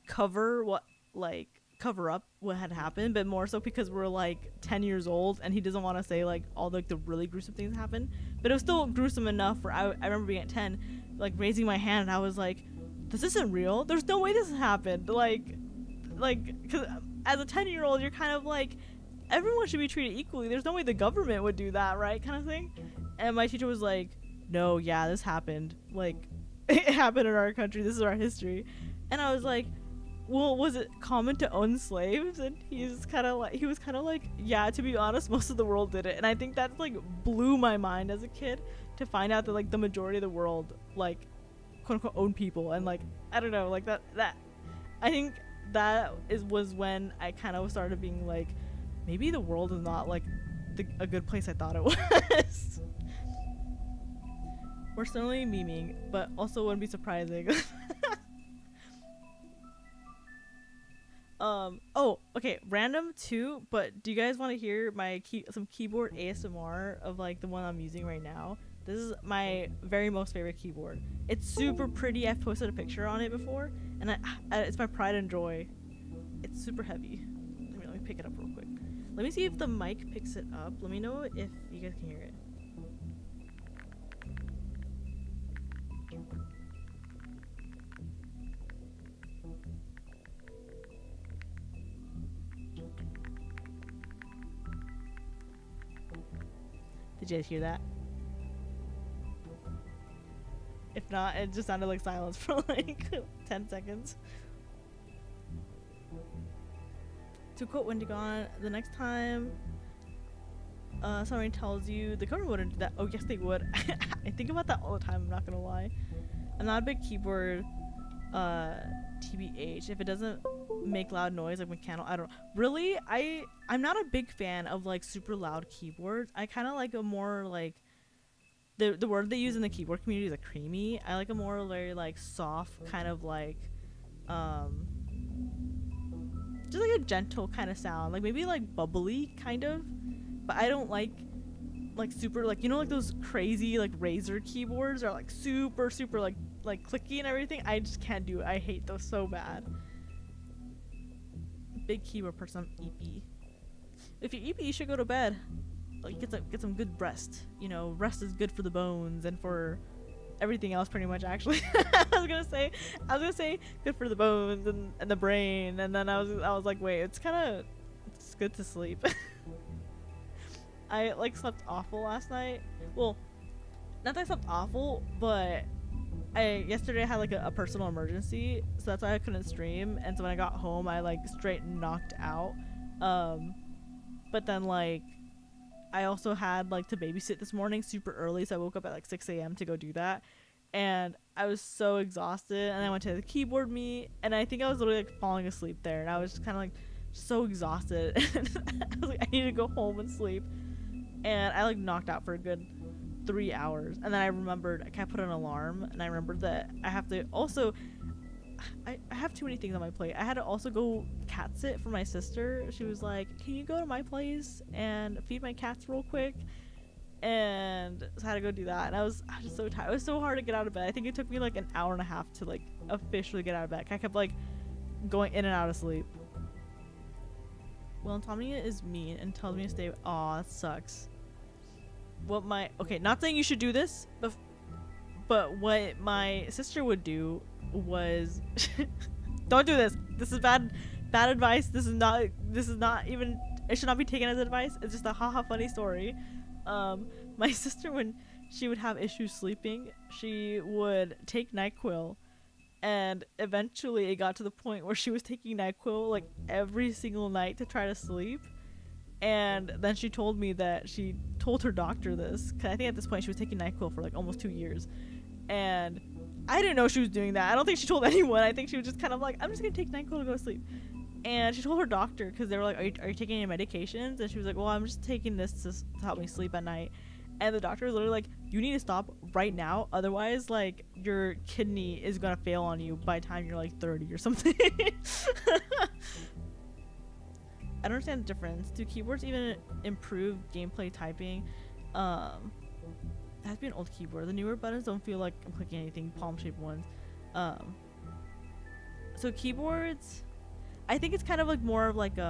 Speaker 1: cover up what had happened, but more so because we're like 10 years old and he doesn't want to say like all the really gruesome things that happened. But it was still gruesome enough for I remember being at 10 like raising my hand and I was like, "This isn't real. There's no way this happened." Like because as a 10-year-old you're kind of like, everyone should be treated equally. There's no way the government would do that, right? Kind of thing. And my teacher was like, "No, yeah, this happened. Like it happened in our country. This is our history." And I was like, "Well, was it common to own slaves?" And he was kind of like, "Yeah, to be honest, most of the world did it." And I think that's like blew my mind as a kid to find out that like the majority of the world like quote unquote own people. And like I don't know, like that I think that was when I kind of started being like, maybe the world is not like a good place I thought it was. We're certainly memeing, but also wouldn't be surprising. Oh, okay, random too, but do you guys want to hear my some keyboard ASMR of like the one I'm using right now? This is my very most favorite keyboard. It's super pretty. I've posted a picture on it before, and it's my pride and joy. It's super heavy. Let me pick it up real quick. Let me see if the mic picks it up. Let me know if you guys can hear it. Did you guys hear that? If not, it just sounded like silence for like 10 seconds. To quote Wendigon, the next time somebody tells you the government wouldn't do that, oh yes they would. I think about that all the time, I'm not gonna lie. I'm not a big keyboard TBH. If it doesn't make loud noise like mechanical, I don't know. Really, I'm not a big fan of like super loud keyboards. I kind of like a more like the word they use in the keyboard community is like creamy. I like a more very like soft kind of like just like a gentle kind of sound, like maybe like bubbly kind of, but I don't like super like, you know, like those crazy like Razer keyboards are like super like like clicky and everything. I just can't do it. I hate those so bad. Big keyboard person, EP. If you're EP, you should go to bed. Like get some good rest. You know, rest is good for the bones and for everything else pretty much actually. I was gonna say good for the bones and the brain, and then I was like, wait, it's good to sleep. I like slept awful last night. Well, not that I slept awful, but yesterday I had like a personal emergency, so that's why I couldn't stream, and so when I got home I like straight knocked out. But then like I also had like to babysit this morning super early, so I woke up at like 6 a.m. to go do that, and I was so exhausted, and I went to the keyboard meet, and I think I was literally like falling asleep there, and I was just kind of like so exhausted. I was like, I need to go home and sleep, and I like knocked out for a good 3 hours, and then I remembered I can't put an alarm, and I remembered that I have to also I have too many things on my plate. I had to also go cat sit for my sister. She was like, can you go to my place and feed my cats real quick? And so I had to go do that, and I was just so tired. It was so hard to get out of bed. I think it took me like an hour and a half to like officially get out of bed. I kept like going in and out of sleep. Well, Antonia is mean and tells me to stay. Aw, that sucks. Okay, not saying you should do this, but what my sister would do was don't do this. This is bad advice. This is not even, it should not be taken as advice. It's just a haha funny story. My sister, when she would have issues sleeping, she would take NyQuil, and eventually it got to the point where she was taking NyQuil like every single night to try to sleep. And then she told me that she told her doctor this, because I think at this point she was taking NyQuil for like almost 2 years, and I didn't know she was doing that. I don't think she told anyone. I think she was just kind of like, I'm just gonna take NyQuil to go to sleep. And she told her doctor, because they were like, are you taking any medications? And she was like, well, I'm just taking this to help me sleep at night. And the doctor was literally like, you need to stop right now, otherwise like your kidney is gonna fail on you by the time you're like 30 or something. I don't understand the difference. Do keyboards even improve gameplay typing? It has to be an old keyboard. The newer buttons don't feel like I'm clicking anything, palm-shaped ones. So keyboards, I think it's kind of like more of like they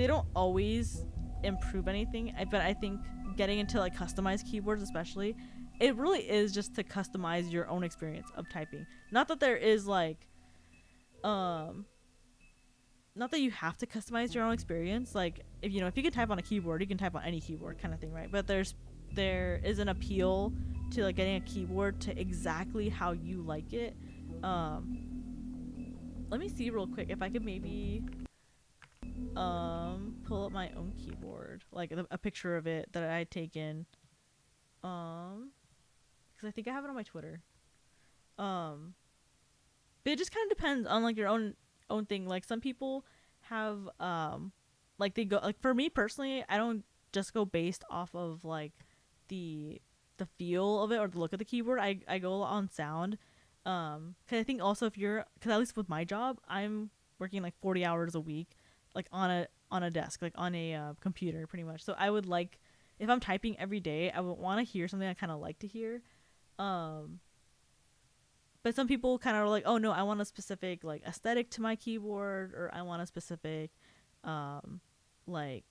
Speaker 1: don't always improve anything, but I think getting into like customized keyboards especially, it really is just to customize your own experience of typing. Not that there is like not that you have to customize your own experience. Like if you can type on a keyboard, you can type on any keyboard kind of thing, right? But there is an appeal to like getting a keyboard to exactly how you like it. Let me see real quick if I could maybe pull up my own keyboard, like a picture of it that I had taken, because I think I have it on my Twitter. But it just kind of depends on like your own thing. Like some people have like they go, like for me personally, I don't just go based off of like the feel of it or the look of the keyboard. I go on sound, because I think also because at least with my job, I'm working like 40 hours a week, like on a desk, like on a computer pretty much. So I would like, if I'm typing every day, I would want to hear something I kind of like to hear. But some people kind of are like, oh no, I want a specific like aesthetic to my keyboard, or I want a specific like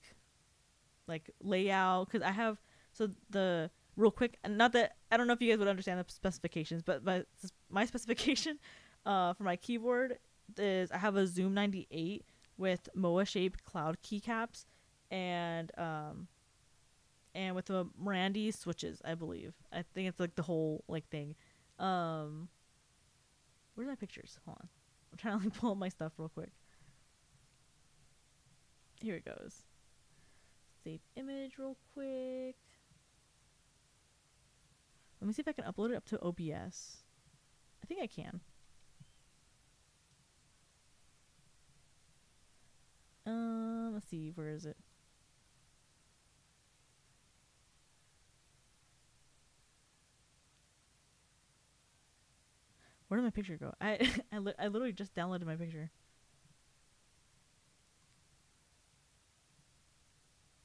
Speaker 1: layout, because I have, so the real quick, and not that I don't know if you guys would understand the specifications, but my specification for my keyboard is I have a Zoom 98 with MOA shaped cloud keycaps, and with the Marandi switches, I believe. I think it's like the whole like thing. Where's my pictures? Hold on. I'm trying to like pull up my stuff real quick. Here it goes. Save image real quick. Let me see if I can upload it up to OBS. I think I can. Let's see, where is it? Where did my picture go? I literally just downloaded my picture.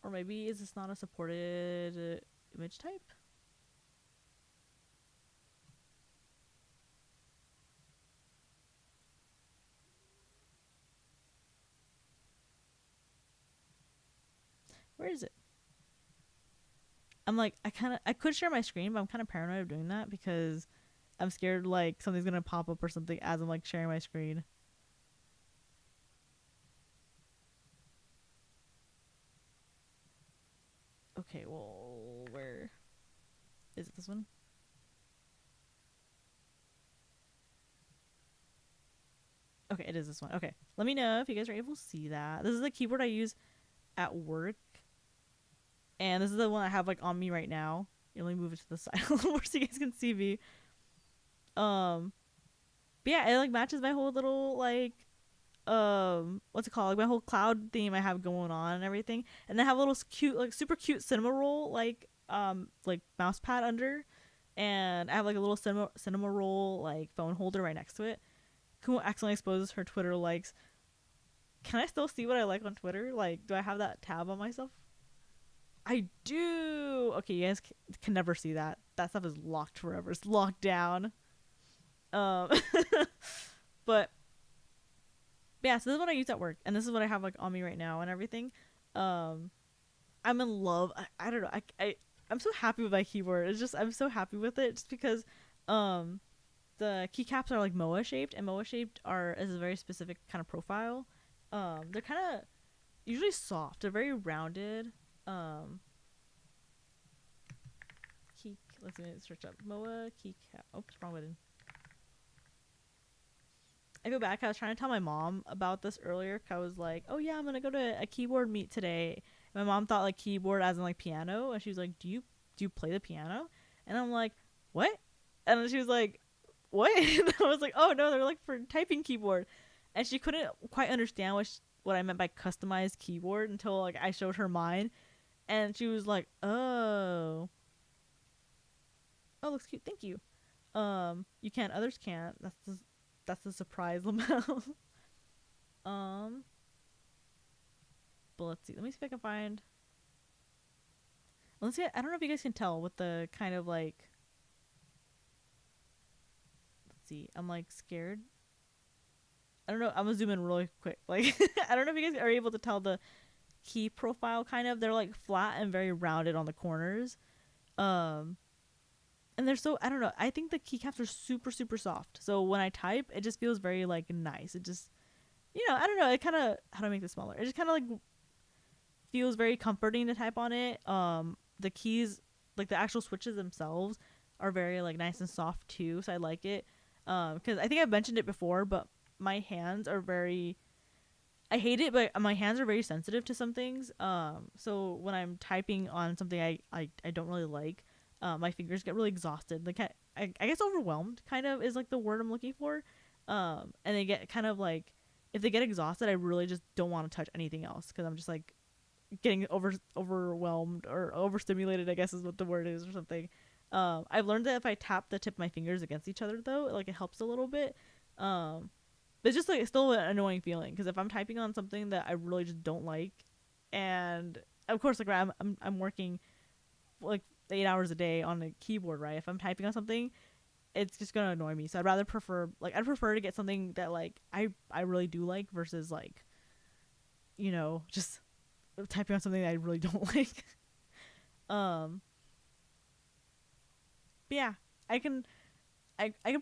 Speaker 1: Or maybe is this not a supported image type? Where is it? I'm like, I could share my screen, but I'm kind of paranoid of doing that because I'm scared like something's gonna pop up or something as I'm like sharing my screen. Okay, well, where is it? This one? Okay, it is this one. Okay, let me know if you guys are able to see that. This is the keyboard I use at work, and this is the one I have like on me right now. Let me move it to the side a little more so you guys can see me. But yeah, it like matches my whole little like what's it called? Like my whole cloud theme I have going on and everything. And then I have a little cute, like super cute cinema roll like mouse pad under, and I have like a little cinema roll like phone holder right next to it. Kumo accidentally exposes her Twitter likes. Can I still see what I like on Twitter? Like, do I have that tab on myself? I do. Okay, you guys can never see that. That stuff is locked forever. It's locked down. But yeah, so this is what I use at work, and this is what I have like on me right now and everything. I'm in love. I don't know. I'm so happy with my keyboard. It's just I'm so happy with it just because the keycaps are like MOA shaped, and MOA shaped is a very specific kind of profile. They're kind of usually soft. They're very rounded. Let's search up MOA keycap. Oops, wrong button. I feel bad 'cause I was trying to tell my mom about this earlier. 'Cause I was like, oh yeah, I'm gonna go to a keyboard meet today. And my mom thought like keyboard as in like piano, and she was like, do you play the piano? And I'm like, what? And then she was like, what? And I was like, oh no, they're like for typing keyboard. And she couldn't quite understand what I meant by customized keyboard until like I showed her mine, and she was like, oh, looks cute, thank you. You can, others can't. That's the surprise, Lamel. But let's see. Let me see if I can find. Let's see. I don't know if you guys can tell with the kind of like. Let's see. I'm like scared. I don't know. I'm gonna zoom in really quick. Like, I don't know if you guys are able to tell the key profile. Kind of, they're like flat and very rounded on the corners. And they're so, I don't know, I think the keycaps are super, super soft. So when I type, it just feels very, like, nice. It just, I don't know, it kind of, how do I make this smaller? It just kind of, like, feels very comforting to type on it. The keys, like, the actual switches themselves are very, like, nice and soft, too. So I like it. Because I think I've mentioned it before, but my hands are very, I hate it, but my hands are very sensitive to some things. So when I'm typing on something I don't really like, my fingers get really exhausted. Like I guess overwhelmed kind of is like the word I'm looking for. And they get kind of like, if they get exhausted, I really just don't want to touch anything else because I'm just like getting overwhelmed or overstimulated, I guess is what the word is or something. I've learned that if I tap the tip of my fingers against each other though, like it helps a little bit. But it's just like it's still an annoying feeling because if I'm typing on something that I really just don't like, and of course like I'm working like 8 hours a day on a keyboard, right? If I'm typing on something, it's just gonna annoy me. So I'd prefer to get something that like I really do like versus like, just typing on something that I really don't like. But yeah, I can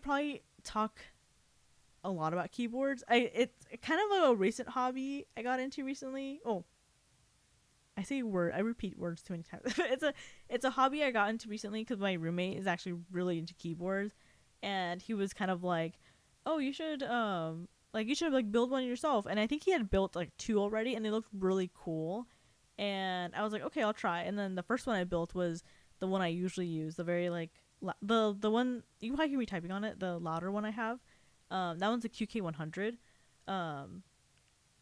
Speaker 1: probably talk a lot about keyboards. It's kind of a recent hobby I got into recently. Oh, I say word. I repeat words too many times. It's a hobby I got into recently because my roommate is actually really into keyboards, and he was kind of like, "Oh, you should build one yourself." And I think he had built like 2 already, and they looked really cool. And I was like, "Okay, I'll try." And then the first one I built was the one I usually use, the very like the one you can probably hear me typing on it, the louder one I have. That one's a QK100,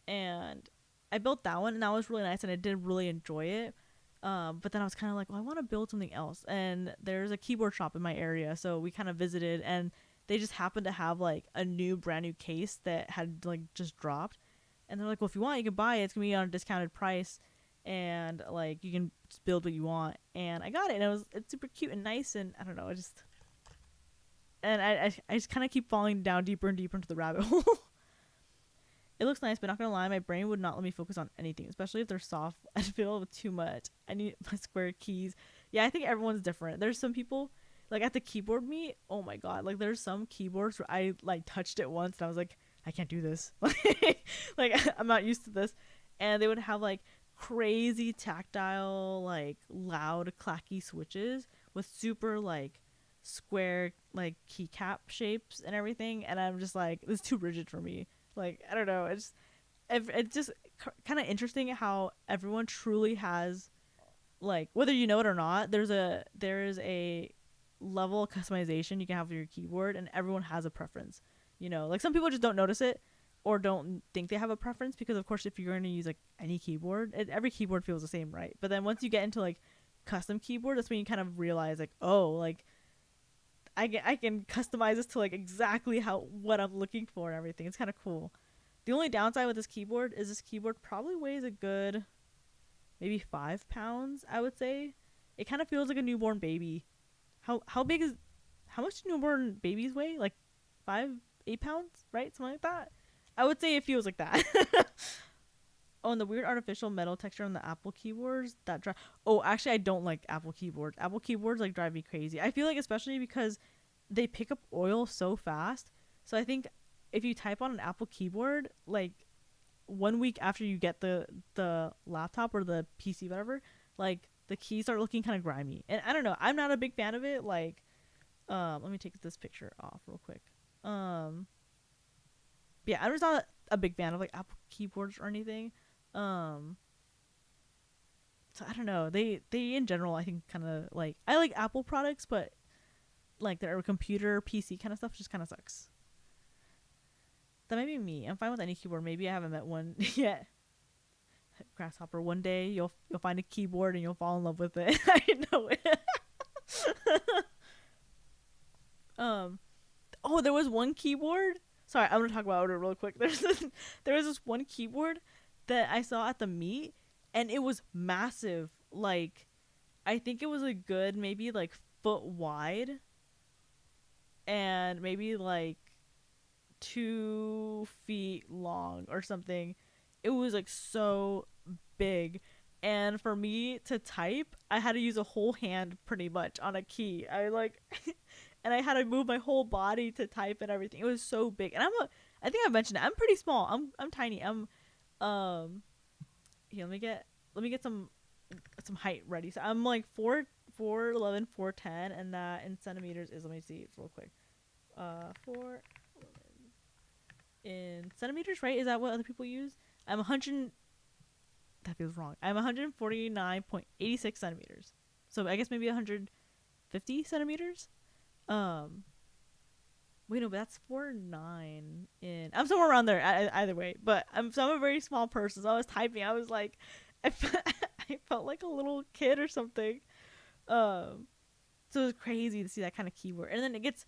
Speaker 1: and I built that one, and that was really nice, and I did really enjoy it. But then I was kind of like, well, I want to build something else. And there's a keyboard shop in my area, so we kind of visited, and they just happened to have like a brand new case that had like just dropped. And they're like, well, if you want, you can buy it. It's gonna be on a discounted price, and like you can just build what you want. And I got it, and it's super cute and nice, and I don't know, I just kind of keep falling down deeper and deeper into the rabbit hole. It looks nice, but not gonna lie, my brain would not let me focus on anything, especially if they're soft. I feel too much. I need my square keys. Yeah, I think everyone's different. There's some people, like at the keyboard meet, oh my god, like there's some keyboards where I like touched it once and I was like, I can't do this. Like I'm not used to this. And they would have like crazy tactile, like loud clacky switches with super like square like keycap shapes and everything, and I'm just like, this is too rigid for me. Like, I don't know, it's just kind of interesting how everyone truly has, like, whether you know it or not, there's a level of customization you can have for your keyboard, and everyone has a preference, you know. Like, some people just don't notice it or don't think they have a preference, because of course if you're going to use like any keyboard, every keyboard feels the same, right? But then once you get into like custom keyboard, that's when you kind of realize like, oh, like I can customize this to like exactly what I'm looking for and everything. It's kind of cool. The only downside with this keyboard is this keyboard probably weighs a good maybe 5 pounds, I would say. It kind of feels like a newborn baby. How much do newborn babies weigh? Like 8 pounds, right? Something like that. I would say it feels like that. Oh, and the weird artificial metal texture on the Apple keyboards that drive. Oh, actually, I don't like Apple keyboards. Apple keyboards like drive me crazy. I feel like, especially because they pick up oil so fast. So I think if you type on an Apple keyboard, like 1 week after you get the laptop or the PC, whatever, like the keys start looking kind of grimy. And I don't know. I'm not a big fan of it. Like, let me take this picture off real quick. Yeah, I'm just not a big fan of like Apple keyboards or anything. So I don't know. They in general, I think, kind of like, I like Apple products, but like their computer PC kind of stuff just kind of sucks. That might be me. I'm fine with any keyboard. Maybe I haven't met one yet. Grasshopper, one day you'll find a keyboard and you'll fall in love with it. I know it. Oh, there was one keyboard. Sorry, I'm gonna talk about it real quick. There was this one keyboard that I saw at the meet, and it was massive. Like, I think it was a good maybe like foot wide, and maybe like 2 feet long or something. It was like so big, and for me to type, I had to use a whole hand pretty much on a key. I like and I had to move my whole body to type and everything. It was so big. And I think I mentioned it. I'm pretty small. I'm tiny. Here, let me get some height ready. So I'm like 4'11", 4'10", and that in centimeters is, let me see real quick. 4'11" in centimeters, right? Is that what other people use? I'm 100. That feels wrong. I'm 149.86 centimeters. So I guess maybe 150 centimeters. Wait, no, but that's 4'9" in. I'm somewhere around there. Either way, but I'm a very small person. So I was typing. I was like, I felt like a little kid or something. So it was crazy to see that kind of keyboard, and then it gets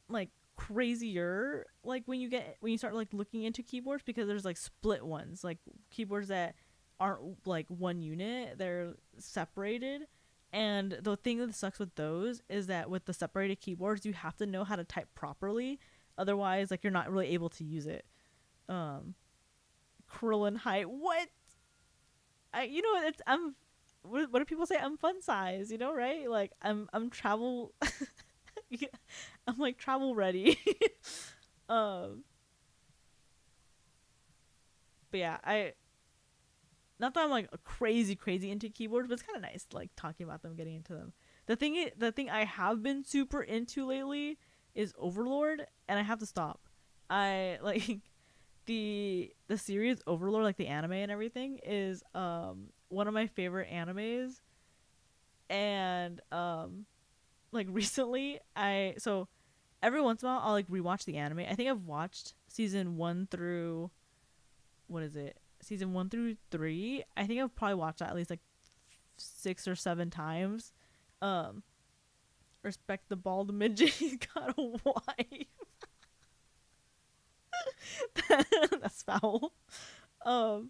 Speaker 1: like crazier like when you start like looking into keyboards, because there's like split ones, like keyboards that aren't like one unit, they're separated. And the thing that sucks with those is that with the separated keyboards, you have to know how to type properly, otherwise like you're not really able to use it. Krillin height, what? What do people say? I'm fun size, you know, right? Like I'm travel I'm like travel ready. But yeah, not that I'm like crazy into keyboards, but it's kind of nice like talking about them, getting into them. The thing I have been super into lately is Overlord, and I have to stop. I like the series Overlord, like the anime and everything, is one of my favorite animes. And like recently, so every once in a while I'll like rewatch the anime. I think I've watched season 1 through, what is it? Season 1 through 3. I think I've probably watched that at least like 6 or 7 times. Respect the bald midget. He's got a wife. That's foul. But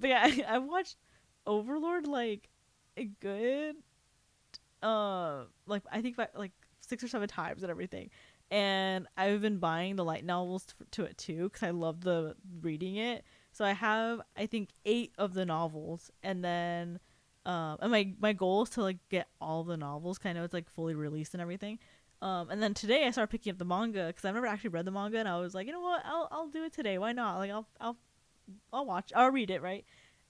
Speaker 1: yeah, I watched Overlord like a good like I think like 6 or 7 times and everything. and I've been buying the light novels to it too because I love the reading it. So I have, I think, 8 of the novels, and then and my goal is to like get all the novels. Cause I know it's like fully released and everything. And then today I started picking up the manga because I've never actually read the manga, and I was like, you know what, I'll do it today. Why not? Like I'll read it, right?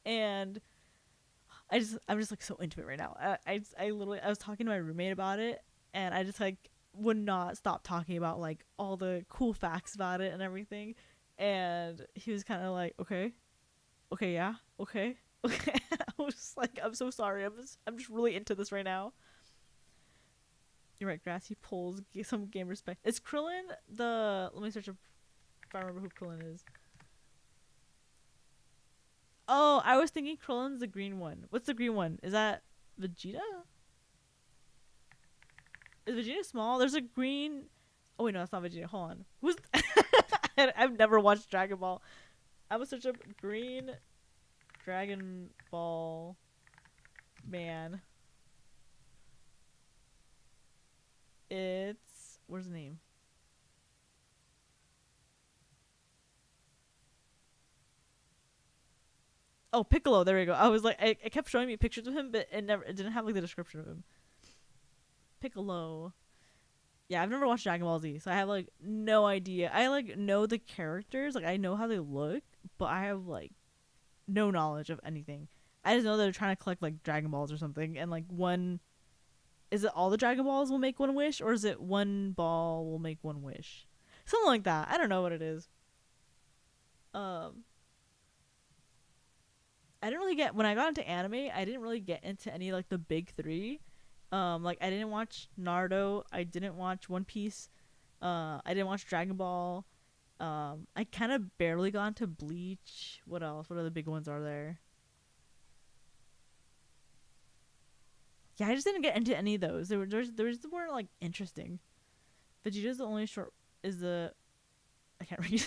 Speaker 1: And I'm just like so into it right now. I literally, I was talking to my roommate about it, and I just like would not stop talking about like all the cool facts about it and everything. And he was kind of like, okay, yeah, okay. I was just like, I'm so sorry. I'm just really into this right now. You're right, Grassy pulls some game respect. Is Krillin let me search if I remember who Krillin is. Oh, I was thinking Krillin's the green one. What's the green one? Is that Vegeta? Is Vegeta small? There's a green... Oh wait, no, that's not Vegeta. Hold on. Who's... I've never watched Dragon Ball. I was search up green Dragon Ball man. It's... Where's the name? Oh, Piccolo. There we go. I was like... It kept showing me pictures of him, but it didn't have like the description of him. Piccolo. Yeah, I've never watched Dragon Ball Z, so I have like no idea. I like know the characters, like I know how they look, but I have like no knowledge of anything. I just know they're trying to collect like Dragon Balls or something, and like one, is it all the Dragon Balls will make one wish, or is it one ball will make one wish? Something like that. I don't know what it is. I didn't really get, when I got into anime, I didn't really get into any like the big 3. Like I didn't watch Naruto, I didn't watch One Piece, I didn't watch Dragon Ball. I kind of barely got into Bleach. What else? What other big ones are there? Yeah, I just didn't get into any of those. They just weren't like interesting. Vegeta's the only short is the I can't read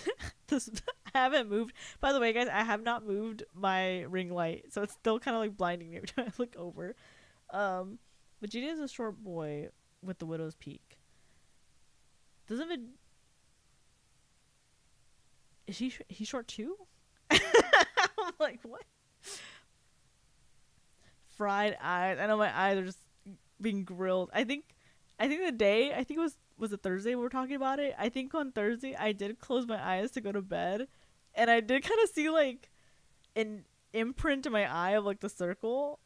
Speaker 1: this. I haven't moved. By the way, guys, I have not moved my ring light, so it's still kind of like blinding me every time I look over. Vegeta is a short boy with the Widow's Peak. Doesn't it? Is he short too? I'm like, what? Fried eyes. I know my eyes are just being grilled. I think the day, I think it was it Thursday we were talking about it? I think on Thursday I did close my eyes to go to bed, and I did kind of see like an imprint in my eye of like the circle.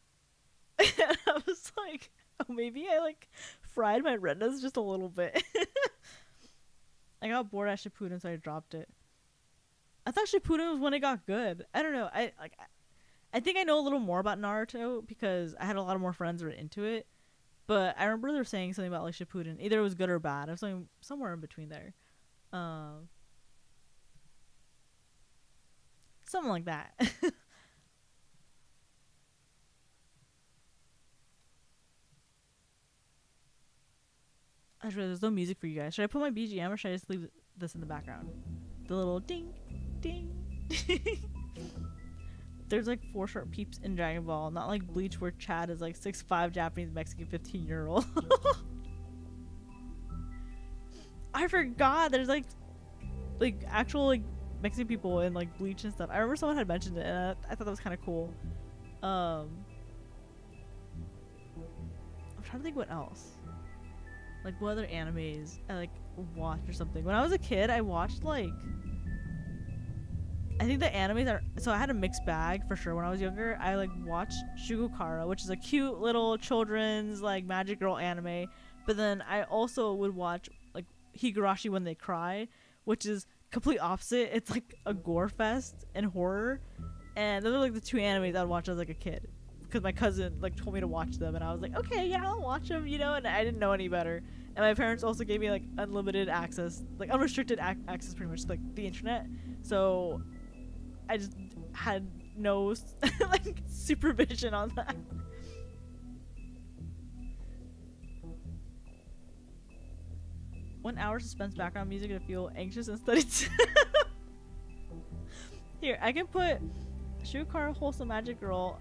Speaker 1: And I was like, oh, maybe I like fried my retinas just a little bit. I got bored at Shippuden, so I dropped it. I thought Shippuden was when it got good. I don't know. I think I know a little more about Naruto because I had a lot of more friends that were into it. But I remember they were saying something about like Shippuden. Either it was good or bad. It was somewhere in between there. Something like that. I just realized there's no music for you guys. Should I put my BGM or should I just leave this in the background? The little ding, ding, ding. There's like 4 short peeps in Dragon Ball, not like Bleach where Chad is like 6'5" Japanese Mexican 15-year-old. I forgot there's like actual like Mexican people in like Bleach and stuff. I remember someone had mentioned it, and I thought that was kind of cool. I'm trying to think what else. Like what other animes I like watched or something. When I was a kid, I watched like, I think the animes are, so I had a mixed bag for sure. When I was younger, I like watched Shugukara, which is a cute little children's like magic girl anime. But then I also would watch like Higurashi When They Cry, which is complete opposite. It's like a gore fest and horror. And those are like the 2 animes I would watch as like a kid. Because my cousin like told me to watch them, and I was like, okay, yeah, I'll watch them, you know. And I didn't know any better. And my parents also gave me like unlimited access, like unrestricted access, pretty much to, like the internet. So I just had no like supervision on that. One hour suspense background music to feel anxious and study. Here, I can put Shukar Wholesome Magic Girl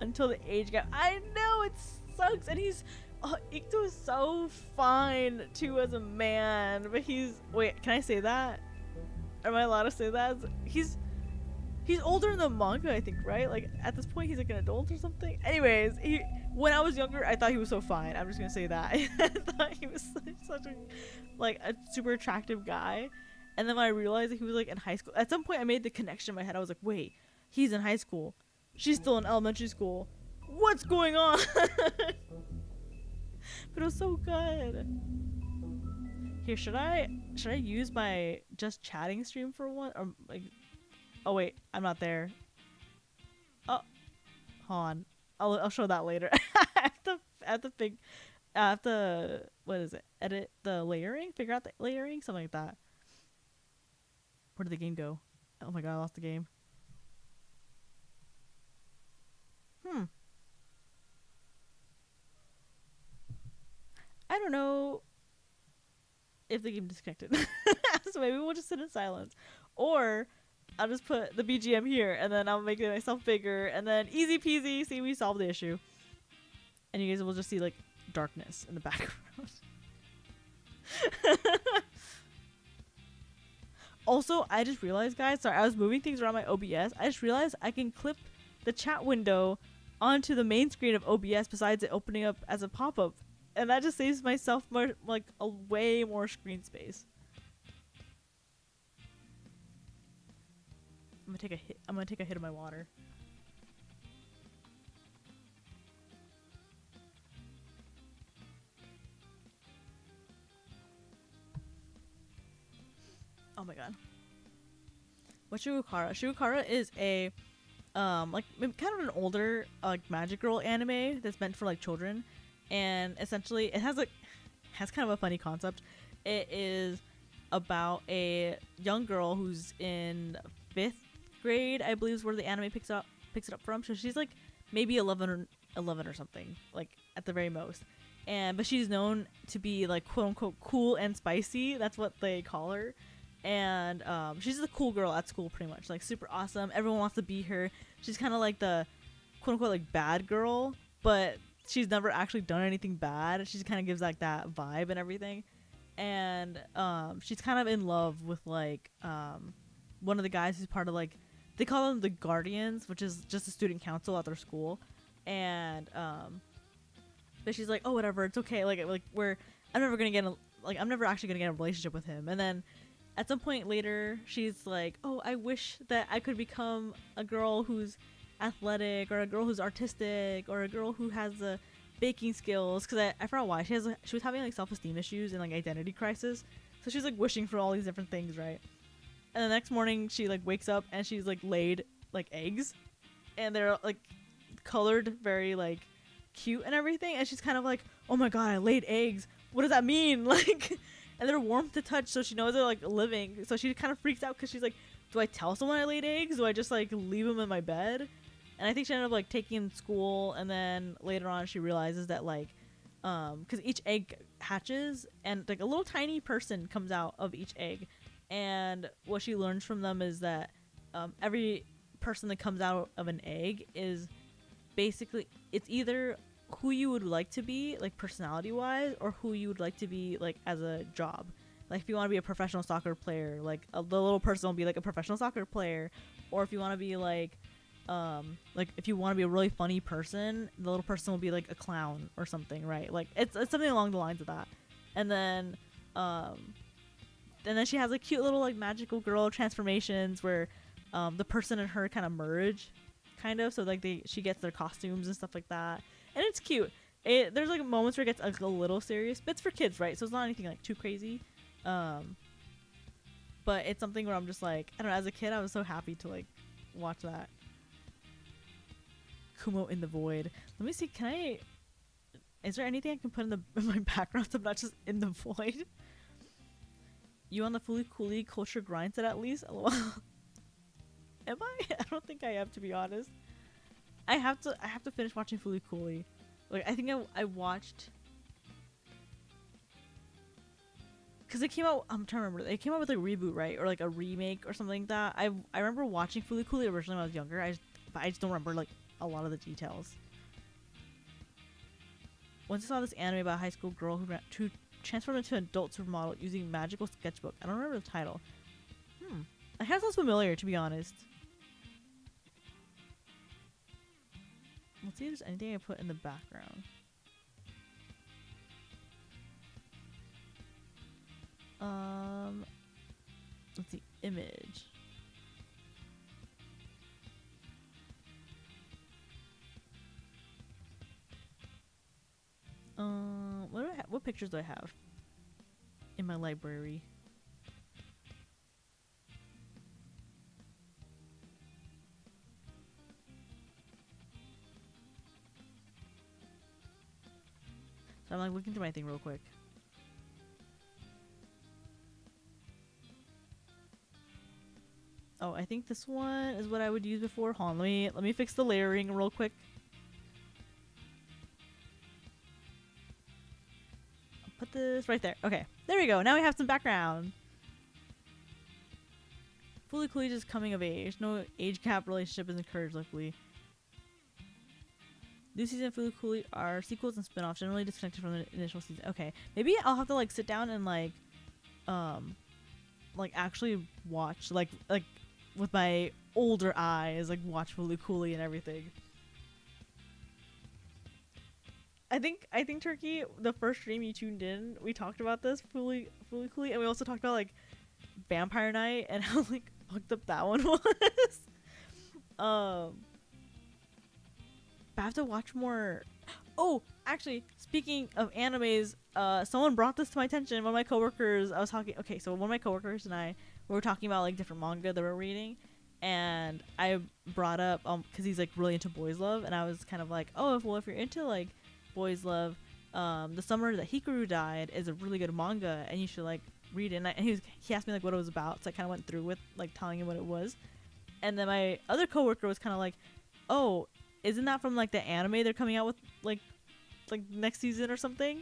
Speaker 1: until the age gap. I know, it sucks, and he's Ikto is so fine too as a man, but wait, can I say that? Am I allowed to say that? He's older in the manga, I think, right? Like at this point he's like an adult or something. Anyways, when I was younger I thought he was so fine. I'm just gonna say that. I thought he was such a super attractive guy. And then when I realized that he was like in high school, at some point I made the connection in my head. I was like, wait, he's in high school, she's still in elementary school, what's going on? But it was so good. Here, should I use my just chatting stream for one, or like, oh wait, I'm not there. Oh, hold on, I'll show that later. I have to what is it, edit the layering, figure out the layering, something like that. Where did the game go? Oh my god, I lost the game. I don't know if the game disconnected. So maybe we'll just sit in silence. Or I'll just put the BGM here and then I'll make it myself bigger and then easy peasy, see, we solved the issue. And you guys will just see like darkness in the background. Also, I just realized, guys, sorry, I was moving things around my OBS. I just realized I can clip the chat window onto the main screen of OBS besides it opening up as a pop-up. And that just saves myself more, like, a way more screen space. I'm gonna take a hit of my water. Oh my god. What's Shigukara? Shigukara is a like maybe kind of an older like magic girl anime that's meant for like children, and essentially it has kind of a funny concept. It is about a young girl who's in 5th grade, I believe is where the anime picks it up from. So she's like maybe 11 or something, like at the very most. But she's known to be like quote unquote cool and spicy. That's what they call her. And she's the cool girl at school, pretty much, like super awesome. Everyone wants to be her. She's kind of like the quote unquote like bad girl, but she's never actually done anything bad. She kind of gives like that vibe and everything. And she's kind of in love with like one of the guys who's part of like, they call them the Guardians, which is just a student council at their school. And but she's like, oh whatever, it's okay. Like I'm never actually gonna get a relationship with him. And then at some point later, she's like, oh, I wish that I could become a girl who's athletic, or a girl who's artistic, or a girl who has the baking skills. Because I forgot why. She was having like self-esteem issues and like identity crisis. So she's like wishing for all these different things, right? And the next morning, she like wakes up and she's like laid like eggs. And they're like colored very like cute and everything. And she's kind of like, oh my god, I laid eggs. What does that mean? Like... And they're warm to touch, so she knows they're like living. So she kind of freaks out because she's like, do I tell someone I laid eggs? Do I just like leave them in my bed? And I think she ended up like taking them to school. And then later on she realizes that like, because each egg hatches and like a little tiny person comes out of each egg. And what she learns from them is that every person that comes out of an egg is basically, it's either who you would like to be like personality wise, or who you would like to be like as a job. Like if you want to be a professional soccer player, like the little person will be like a professional soccer player. Or if you want to be like if you want to be a really funny person, the little person will be like a clown or something, right? Like it's something along the lines of that. And then she has like cute little like magical girl transformations where the person and her kind of merge, kind of, so like she gets their costumes and stuff like that. And it's cute. There's like moments where it gets like, a little serious, but it's for kids, right? So it's not anything like too crazy. But it's something where I'm just like, I don't know, as a kid I was so happy to like watch that. Kumo in the Void. Let me see, is there anything I can put in my background so I'm not just in the void? You on the Fooly Cooly culture grind set at least? LOL. Am I? I don't think I am, to be honest. I have to finish watching Fooly Cooly. Like I think I watched, because it came out, I'm trying to remember, it came out with a reboot, right? Or like a remake or something like that. I remember watching Fooly Cooly originally when I was younger. I just don't remember like a lot of the details. once I saw this anime about a high school girl who transformed into an adult supermodel using magical sketchbook. I don't remember the title. It kind of sounds familiar, to be honest. Let's see if there's anything I put in the background. Let's see, image. What do I have? What pictures do I have in my library? So I'm like looking through my thing real quick. Oh, I think this one is what I would use before. Hold on, let me fix the layering real quick. I'll put this right there. Okay, there we go. Now we have some background. Fully Cooley is coming of age. No age gap relationship is encouraged, luckily. New season of Fully Cooley are sequels and spin-offs, generally disconnected from the initial season. Okay, maybe I'll have to like sit down and like actually watch like with my older eyes, like watch Fully Cooley and everything. I think Turkey, the first stream you tuned in, we talked about this Fully Cooley, and we also talked about like Vampire Night and how like fucked up that one was. But I have to watch more. Oh, actually, speaking of animes, someone brought this to my attention. One of my coworkers, so one of my coworkers and I, we were talking about like different manga that we're reading, and I brought up because he's like really into boys love, and I was kind of like, oh, if you're into like boys love, The Summer That Hikaru Died is a really good manga, and you should like read it. And he asked me like what it was about, so I kind of went through with like telling him what it was, and then my other coworker was kind of like, oh, isn't that from like the anime they're coming out with like next season or something?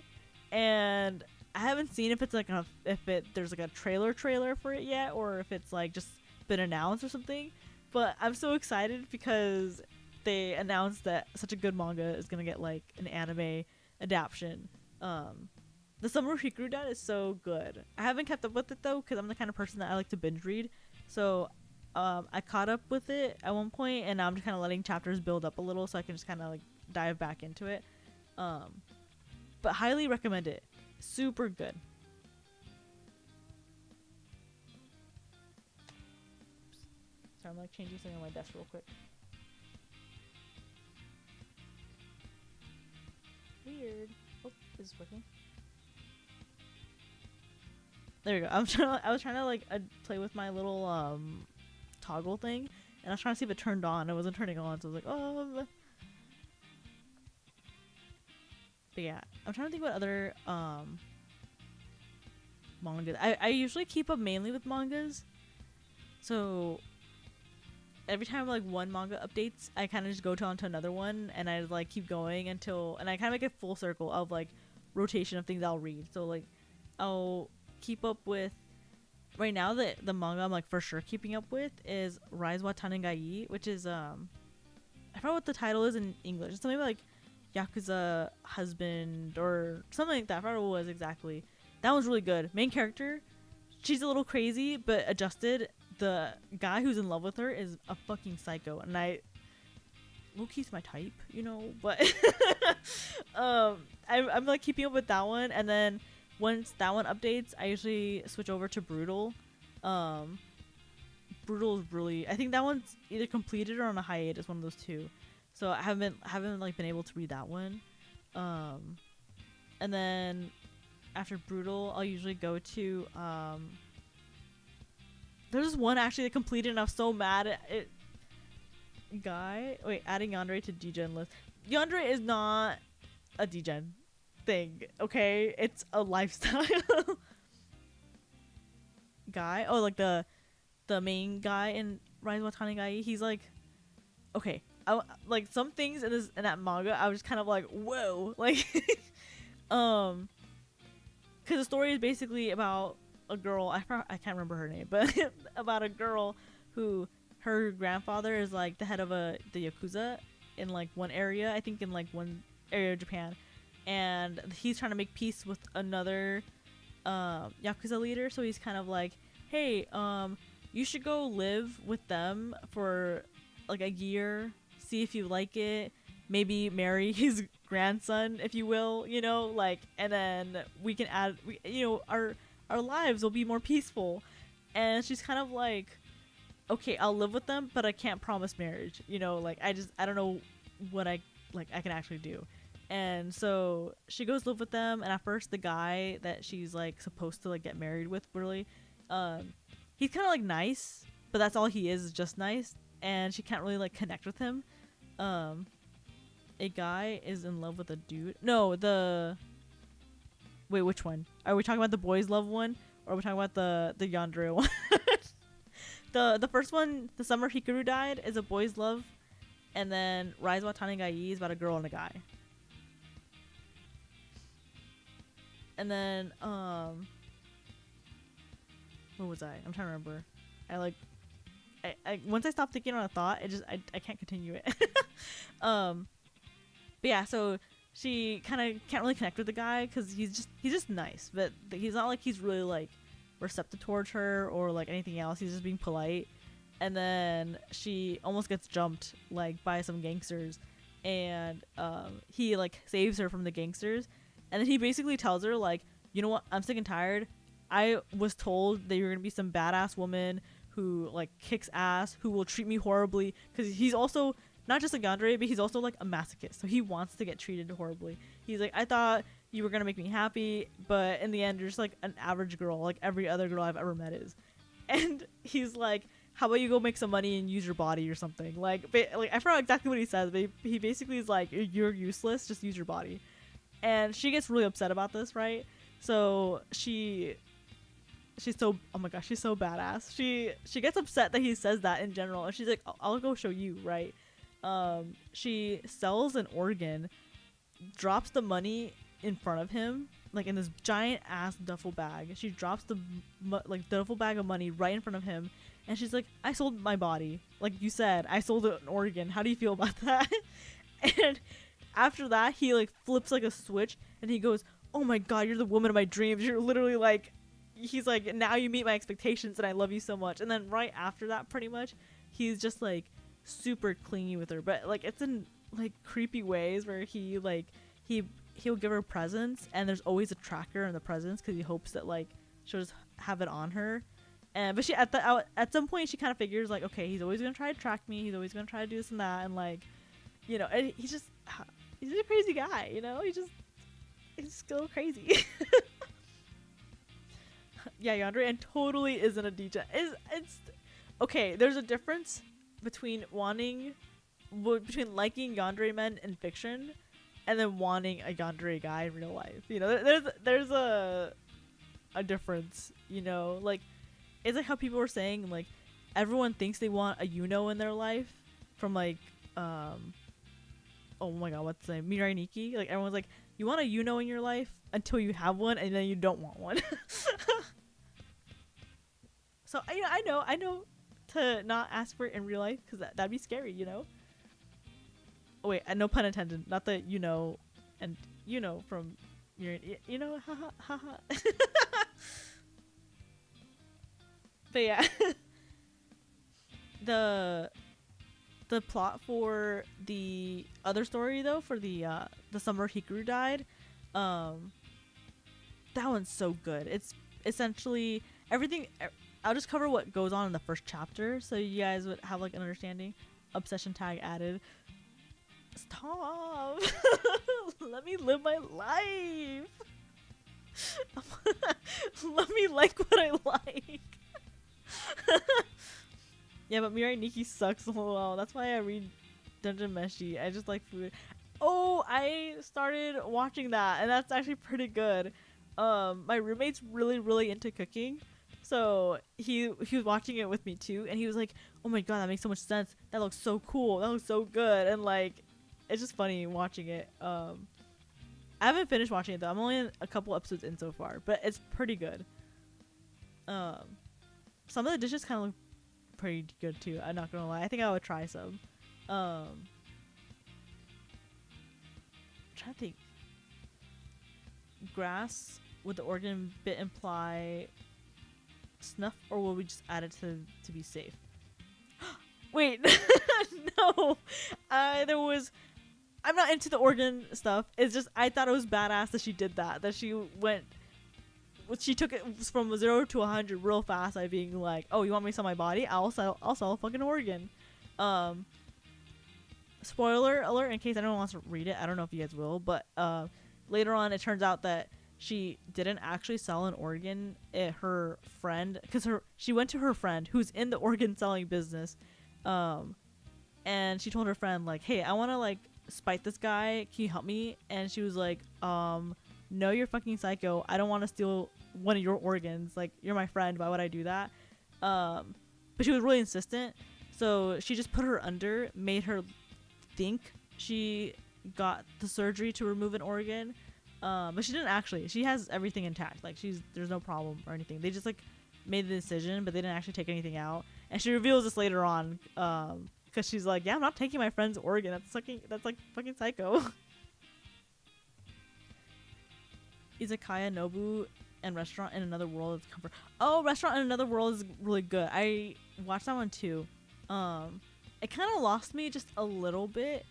Speaker 1: And I haven't seen if it's like there's like a trailer for it yet, or if it's like just been announced or something. But I'm so excited because they announced that such a good manga is gonna get like an anime adaptation. The Summer of Hikaru Died is so good. I haven't kept up with it though because I'm the kind of person that I like to binge read. So I caught up with it at one point, and now I'm just kind of letting chapters build up a little so I can just kind of like dive back into it. But highly recommend it. Super good. Sorry, I'm like changing something on my desk real quick. Weird. Oh, is this working? There we go. I was trying to like play with my little toggle thing, and I was trying to see if it turned on. It wasn't turning on, so I was like, oh. But yeah, I'm trying to think what other mangas. I usually keep up mainly with mangas, so every time like one manga updates, I kind of just go on to another one, and I like keep going and I kind of make a full circle of like rotation of things I'll read. So like I'll keep up with. Right now, the manga I'm like for sure keeping up with is Rise wa Tanegai, which is I forgot what the title is in English. It's something like Yakuza husband or something like that. I forgot what it was exactly. That one's really good. Main character, she's a little crazy but adjusted. The guy who's in love with her is a fucking psycho, and low-key's my type, you know. But I'm like keeping up with that one, and then once that one updates, I usually switch over to Brutal. Brutal is really, I think that one's either completed or on a hiatus, one of those two. So I haven't like been able to read that one. And then after Brutal, I'll usually go to there's one actually that completed, and I was so mad at it. Adding Yandere to Degen list. Yandere is not a Degen thing, okay? It's a lifestyle. Guy, like the main guy in Rise of Tanegai, he's like, okay, like some things in that manga, I was just kind of like, whoa, like, because the story is basically about a girl. I can't remember her name, but about a girl who her grandfather is like the head of the Yakuza in like one area, I think in like one area of Japan. and he's trying to make peace with another Yakuza leader. So he's kind of like, hey, you should go live with them for like a year, see if you like it, maybe marry his grandson, if you will, you know, like, and then we can add, you know, our lives will be more peaceful. And she's kind of like, okay, I'll live with them, but I can't promise marriage, you know, like, I don't know what I can actually do. And so she goes live with them, and at first the guy that she's like supposed to like get married with, really, he's kind of like nice, but that's all he is just nice, and she can't really like connect with him. A guy is in love with a dude. No, wait, which one? Are we talking about the boys love one, or are we talking about the yandere one? The first one, the summer Hikaru died, is a boys love, and then Rise wa Tanigai is about a girl and a guy. And then what was I? I'm trying to remember. I once I stopped thinking on a thought, I can't continue it. But yeah, so she kind of can't really connect with the guy because he's just nice, but he's not like he's really like receptive towards her or like anything else. He's just being polite. And then she almost gets jumped like by some gangsters, and he like saves her from the gangsters. And then he basically tells her, like, you know what? I'm sick and tired. I was told that you're going to be some badass woman who, like, kicks ass, who will treat me horribly. Because he's also not just a yandere, but he's also, like, a masochist. So he wants to get treated horribly. He's like, I thought you were going to make me happy, but in the end, you're just, like, an average girl, like every other girl I've ever met is. And he's like, how about you go make some money and use your body or something? Like I forgot exactly what he says, but he basically is like, you're useless, just use your body. And she gets really upset about this, right? So she's so, oh my gosh, she's so badass. She gets upset that he says that in general, and she's like, I'll go show you, right? She sells an organ, drops the money in front of him, like in this giant ass duffel bag. She drops the like duffel bag of money right in front of him, and she's like, I sold my body, like you said, I sold an organ. How do you feel about that? And after that, he like flips like a switch, and he goes, oh my god, you're the woman of my dreams. You're literally like, he's like, now you meet my expectations, and I love you so much. And then right after that, pretty much, he's just like super clingy with her, but like it's in like creepy ways where he like he'll give her presents, and there's always a tracker in the presents because he hopes that like she'll just have it on her. And but she at some point she kind of figures like, okay, he's always gonna try to track me, he's always gonna try to do this and that, and like, you know, and he's a crazy guy, you know, he's still crazy. Yeah, yandere, and totally isn't a DJ. It's okay, there's a difference between liking yandere men in fiction and then wanting a yandere guy in real life. You know, there's a difference, you know, like it's like how people were saying like everyone thinks they want a in their life from like oh my god, what's the name? Mirai Nikki. Like everyone's like, you want a in your life until you have one, and then you don't want one. So I know to not ask for it in real life because that'd be scary, you know. Oh wait, no pun intended. Not that you know, and you know from your, you know, haha, haha. But yeah, the plot for the other story though, for the summer Hikaru died, that one's so good. It's essentially everything. I'll just cover what goes on in the first chapter so you guys would have like an understanding. Obsession tag added. Stop. Let me live my life. Let me like what I like. Yeah, but Mirai Nikki sucks. Lol. That's why I read Dungeon Meshi. I just like food. Oh, I started watching that, and that's actually pretty good. My roommate's really into cooking, so he was watching it with me too, and he was like, "Oh my god, that makes so much sense. That looks so cool. That looks so good." And like, it's just funny watching it. I haven't finished watching it though. I'm only a couple episodes in so far, but it's pretty good. Some of the dishes kind of look pretty good too. I'm not gonna lie. I think I would try some. I'm trying to think. grass would the organ bit imply snuff, or will we just add it to be safe? Wait, no. I'm not into the organ stuff. It's just I thought it was badass that she did that. That she took it from 0 to 100 real fast by being like, "Oh, you want me to sell my body? I'll sell a fucking organ." Spoiler alert in case anyone wants to read it. I don't know if you guys will, but later on it turns out that she didn't actually sell an organ. Her friend, because she went to her friend who's in the organ selling business, and she told her friend like, "Hey, I want to like spite this guy. Can you help me?" And she was like, "No, you're fucking psycho. I don't want to steal one of your organs. Like, you're my friend. Why would I do that?" But she was really insistent, so she just put her under, made her think she got the surgery to remove an organ, but she didn't actually. She has everything intact. Like, there's no problem or anything. They just like made the decision, but they didn't actually take anything out. And she reveals this later on, because she's like, "Yeah, I'm not taking my friend's organ. That's like fucking psycho." Izakaya Nobu and Restaurant in Another World is comfort. Oh, Restaurant in Another World is really good. I watched that one too. It kind of lost me just a little bit,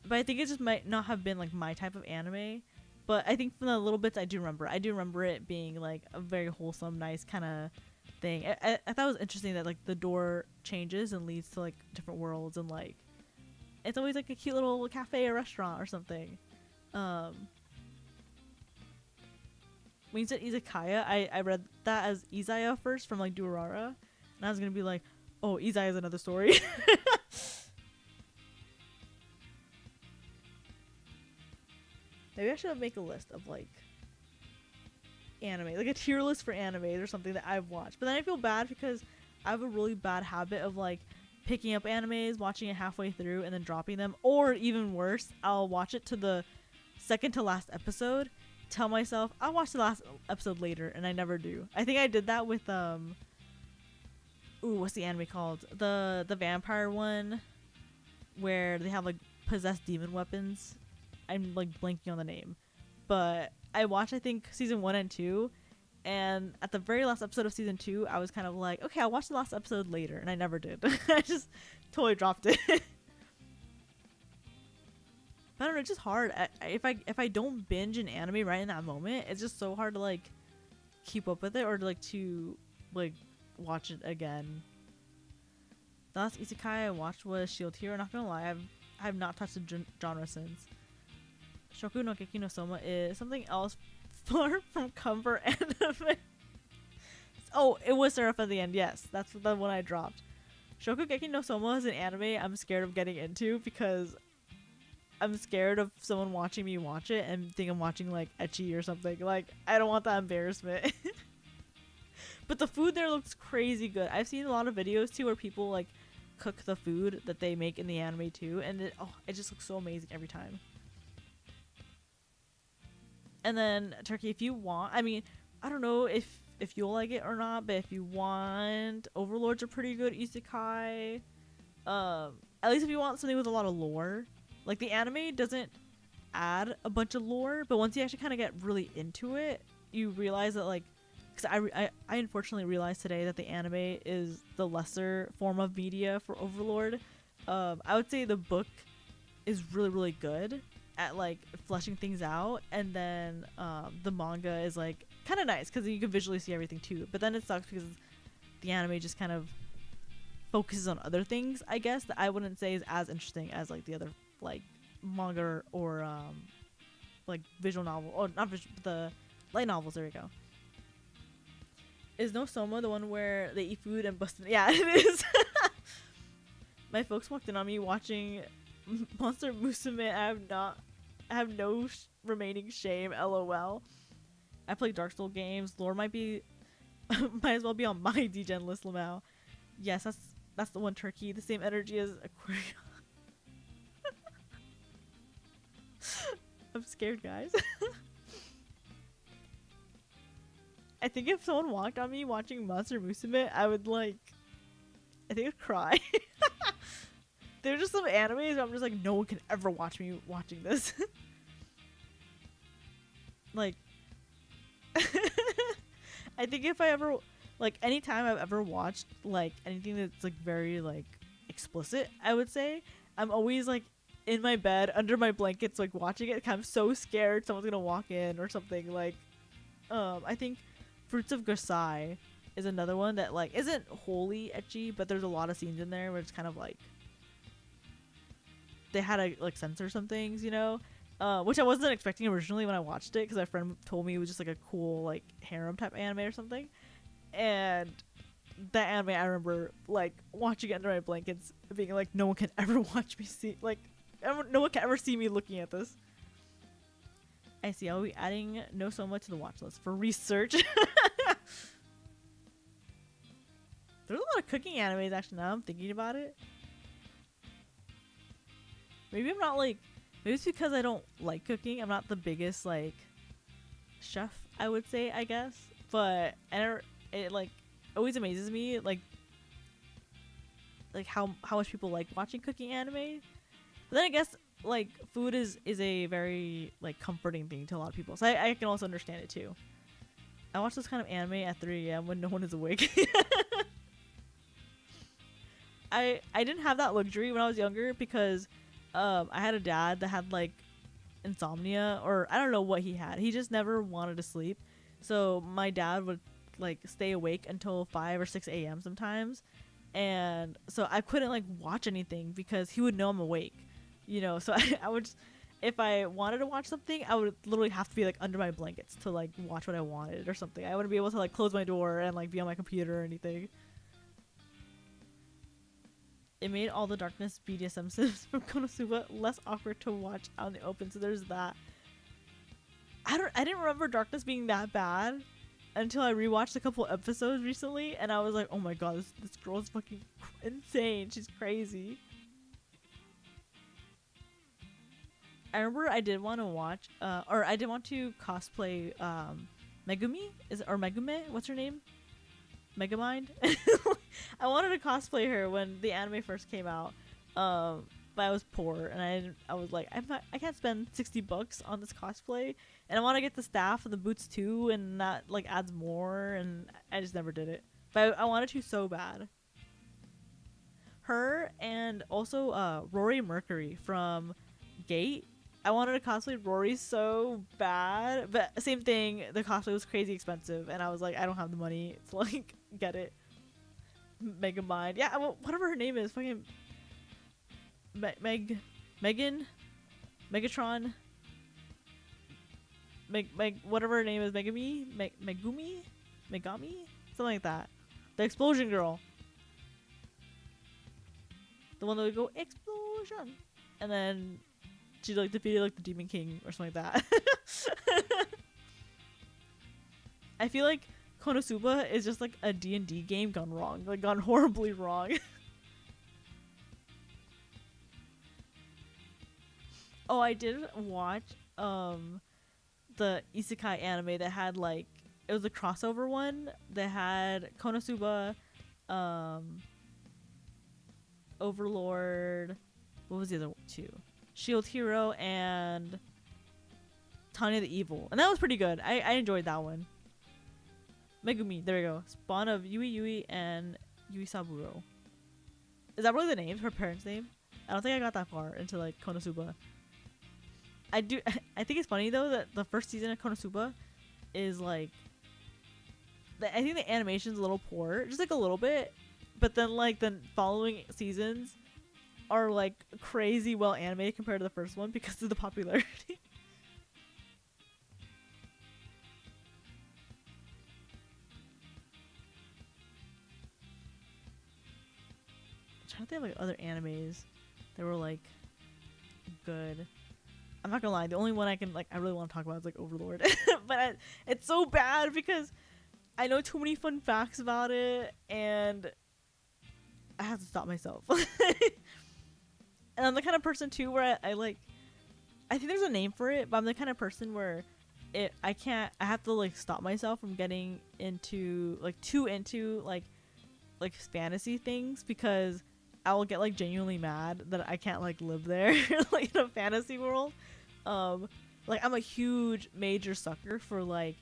Speaker 1: but I think it just might not have been like my type of anime. But I think from the little bits I do remember it being like a very wholesome, nice kind of thing. I thought it was interesting that like the door changes and leads to like different worlds, and like it's always like a cute little cafe or restaurant or something. When you said izakaya, I read that as Izaya first from like Durara, and I was gonna be like, "Oh, Izaya is another story." Maybe I should make a list of like anime, like a tier list for animes or something that I've watched. But then I feel bad because I have a really bad habit of like picking up animes, watching it halfway through, and then dropping them. Or even worse, I'll watch it to the second to last episode, tell myself I'll watch the last episode later, and I never do. I think I did that with what's the anime called? The vampire one where they have like possessed demon weapons. I'm like blanking on the name. But I watched I think season 1 and 2, and at the very last episode of season 2 I was kind of like, okay, I'll watch the last episode later, and I never did. I just totally dropped it. I don't know, it's just hard. If I don't binge an anime right in that moment, it's just so hard to like keep up with it, or to watch it again. The last isekai I watched was Shield Hero. Not gonna lie, I have not touched the genre since. Shoku no Geki no Soma is something else far from comfort anime. Oh, it was Seraph at the end. Yes, that's the one I dropped. Shoku Geki no Soma is an anime I'm scared of getting into because I'm scared of someone watching me watch it and think I'm watching like ecchi or something. Like, I don't want that embarrassment. But the food there looks crazy good. I've seen a lot of videos too where people like cook the food that they make in the anime too, and it just looks so amazing every time. And then Turkey, if you want, I mean, I don't know if you'll like it or not, but if you want, Overlord's a pretty good isekai. At least if you want something with a lot of lore. Like, the anime doesn't add a bunch of lore, but once you actually kind of get really into it, you realize that, like, because I unfortunately realized today that the anime is the lesser form of media for Overlord. I would say the book is really, really good at like fleshing things out, and then the manga is like kind of nice because you can visually see everything too, but then it sucks because the anime just kind of focuses on other things, I guess, that I wouldn't say is as interesting as like the other like manga or like visual novel, or not visual, the light novels. There we go. Is no Soma the one where they eat food and bust? Yeah, it is. My folks walked in on me watching Monster Musume. I have no remaining shame. LOL. I play Dark Souls games. Lore might as well be on my DGen list, Lamau. Yes, that's the one. Turkey. The same energy as Aquarium. I'm scared, guys. I think if someone walked on me watching Monster Musume, I think I'd cry. There are just some animes where I'm just like, no one can ever watch me watching this. Like, I think if I ever, like, anytime I've ever watched, like, anything that's, like, very, like, explicit, I would say, I'm always, like, in my bed, under my blankets, like, watching it, I'm so scared someone's gonna walk in or something, like, I think Fruits of Versailles is another one that, like, isn't wholly ecchi, but there's a lot of scenes in there where it's kind of, like, they had to, like, censor some things, you know? Which I wasn't expecting originally when I watched it, because my friend told me it was just, like, a cool, like, harem type anime or something. And that anime, I remember, like, watching it under my blankets, being like, no one can ever watch me see, like, no one can ever see me looking at this. I see, I'll be adding No Soma to the watch list for research. There's a lot of cooking animes, actually, now I'm thinking about it. Maybe I'm not, like, maybe it's because I don't like cooking. I'm not the biggest, like, chef, I would say, I guess. But it, like, always amazes me, like how much people like watching cooking anime. But then I guess, like, food is a very, like, comforting thing to a lot of people. So I can also understand it, too. I watch this kind of anime at 3 a.m. when no one is awake. I didn't have that luxury when I was younger because I had a dad that had, like, insomnia, or I don't know what he had. He just never wanted to sleep. So my dad would, like, stay awake until 5 or 6 a.m. sometimes. And so I couldn't, like, watch anything because he would know I'm awake, you know? So I would just, if I wanted to watch something, I would literally have to be, like, under my blankets to, like, watch what I wanted or something. I wouldn't be able to, like, close my door and, like, be on my computer or anything. It made all the darkness BDSM sims from Konosuba less awkward to watch out in the open, so there's that. I didn't remember darkness being that bad until I rewatched a couple episodes recently, and I was like, oh my god, this girl is fucking insane. She's crazy. I remember I did want to watch, or I did want to cosplay Megumi, or Megume? What's her name? Megamind. I wanted to cosplay her when the anime first came out, but I was poor and I was like, I can't spend $60 on this cosplay, and I want to get the staff and the boots too, and that, like, adds more, and I just never did it. But I wanted to so bad. Her and also Rory Mercury from Gate. I wanted to cosplay Rory so bad, but same thing, the cosplay was crazy expensive, and I was like, I don't have the money to, like, get it. Megamind. Yeah, well, whatever her name is, fucking Megan? Megatron? Whatever her name is, Megumi? Megumi? Something like that. The explosion girl. The one that would go, explosion! And then she, like, defeated, like, the Demon King or something like that. I feel like Konosuba is just, like, a D&D game gone wrong. Like, gone horribly wrong. Oh, I did watch the isekai anime that had, like, it was a crossover one that had Konosuba, Overlord, what was the other two? Shield Hero and Tanya the Evil, and that was pretty good. I enjoyed that one. Megumi, there we go. Spawn of Yui and Yui Saburo. Is that really the name? Her parents' name? I don't think I got that far into, like, Konosuba. I think it's funny though that the first season of Konosuba is, like, I think the animation's a little poor, just, like, a little bit, but then, like, the following seasons are, like, crazy well animated compared to the first one because of the popularity. I'm trying to think of, like, other animes that were, like, good. I'm not gonna lie, the only one I really want to talk about is, like, Overlord. But it's so bad because I know too many fun facts about it and I have to stop myself. And I'm the kind of person too where I think there's a name for it, but I'm the kind of person where I have to, like, stop myself from getting into, like, too into like fantasy things, because I will get, like, genuinely mad that I can't, like, live there, like, in a fantasy world. Like, I'm a huge major sucker for, like,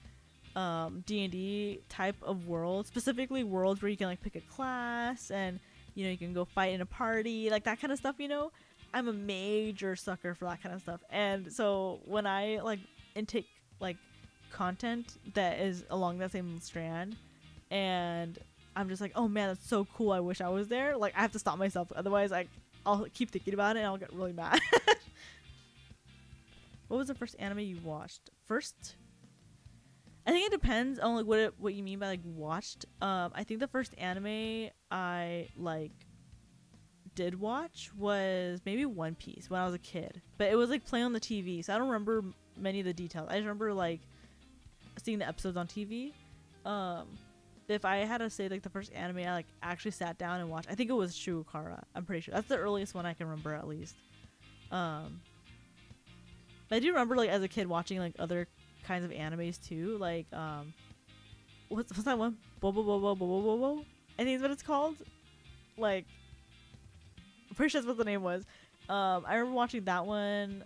Speaker 1: D&D type of world, specifically worlds where you can like pick a class and you know you can go fight in a party, like that kind of stuff, you know. I'm a major sucker for that kind of stuff. And so when I like intake like content that is along that same strand and I'm just like, oh man, that's so cool, I wish I was there, like I have to stop myself, otherwise I'll keep thinking about it and I'll get really mad. What was the first anime you watched? First, I think it depends on like what you mean by like watched. I think the first anime I like did watch was maybe One Piece when I was a kid, but it was like playing on the TV, so I don't remember many of the details. I just remember like seeing the episodes on TV. If I had to say like the first anime I like actually sat down and watched, I think it was Shugukara. I'm pretty sure that's the earliest one I can remember at least. But I do remember like as a kid watching like other kinds of animes too, like what's that one? Bobo Bobo Bobo Bobo, I think is what it's called. Like I'm pretty sure that's what the name was. I remember watching that one.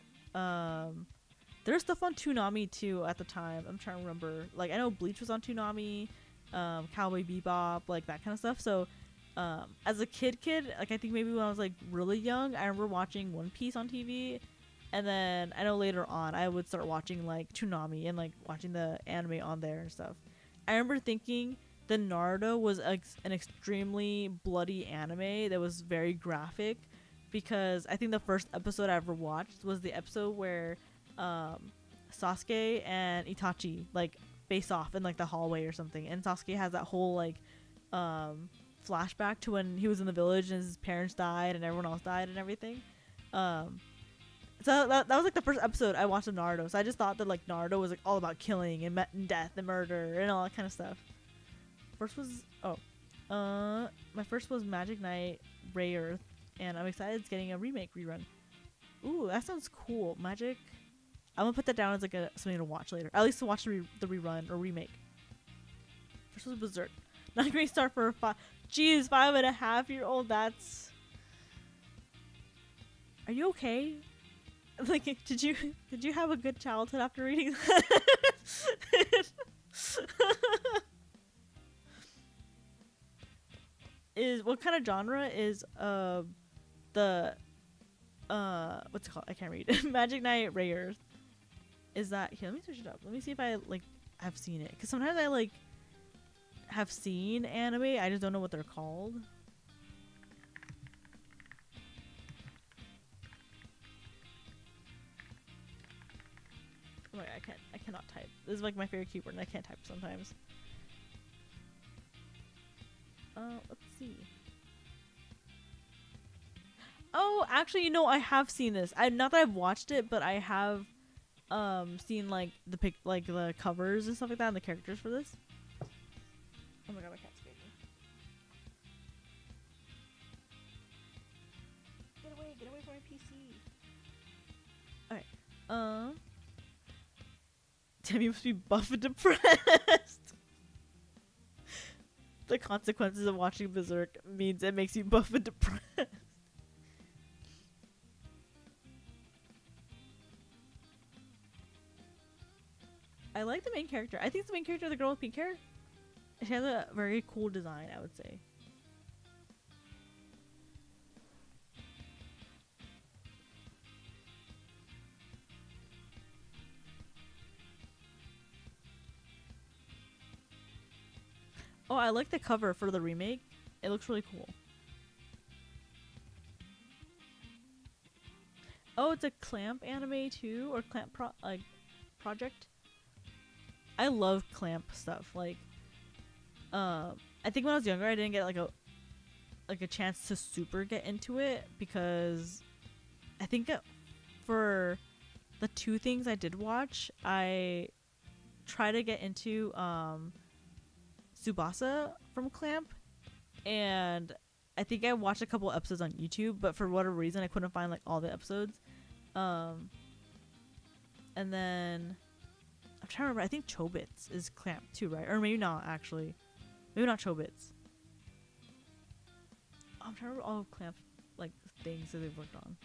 Speaker 1: There's stuff on Toonami too at the time. I'm trying to remember. Like I know Bleach was on Toonami, Cowboy Bebop, like that kind of stuff. So as a kid, like I think maybe when I was like really young, I remember watching One Piece on TV. And then I know later on I would start watching like Toonami and like watching the anime on there and stuff. I remember thinking the Naruto was an extremely bloody anime that was very graphic, because I think the first episode I ever watched was the episode where Sasuke and Itachi like face off in like the hallway or something, and Sasuke has that whole like flashback to when he was in the village and his parents died and everyone else died and everything. So that was like the first episode I watched of Naruto. So I just thought that like Naruto was like all about killing and death and murder and all that kind of stuff. First was my first was Magic Knight Ray Earth, and I'm excited it's getting a remake rerun. Ooh, that sounds cool. Magic. I'm gonna put that down as like something to watch later. At least to watch the rerun or remake. First was Berserk. Not a great start for a 5.5-year-old. That's. Are you okay? Like, did you have a good childhood after reading that? What kind of genre is the what's it called? I can't read. Magic Knight Ray Earth. Is that here? Let me search it up. Let me see if I like have seen it, because sometimes I like have seen anime, I just don't know what they're called. Oh my god, I cannot type. This is like my favorite keyboard and I can't type sometimes. Let's see. Oh, actually, you know, I have seen this. Not that I've watched it, but I have seen like the covers and stuff like that and the characters for this. Oh my god, my cat's scared me. Get away from my PC. Alright. Damn, you must be buff and depressed. The consequences of watching Berserk means it makes you buff and depressed. I like the main character. I think it's the main character, the girl with pink hair. She has a very cool design, I would say. Oh, I like the cover for the remake. It looks really cool. Oh, it's a Clamp anime too, or Clamp project. I love Clamp stuff. Like, I think when I was younger, I didn't get like a chance to super get into it, because I think for the two things I did watch, I try to get into Tsubasa from Clamp, and I think I watched a couple episodes on YouTube, but for whatever reason I couldn't find like all the episodes. And then I'm trying to remember, I think Chobits is Clamp too, right? Or maybe not, actually. Maybe not Chobits. Oh, I'm trying to remember all of Clamp's like things that they've worked on.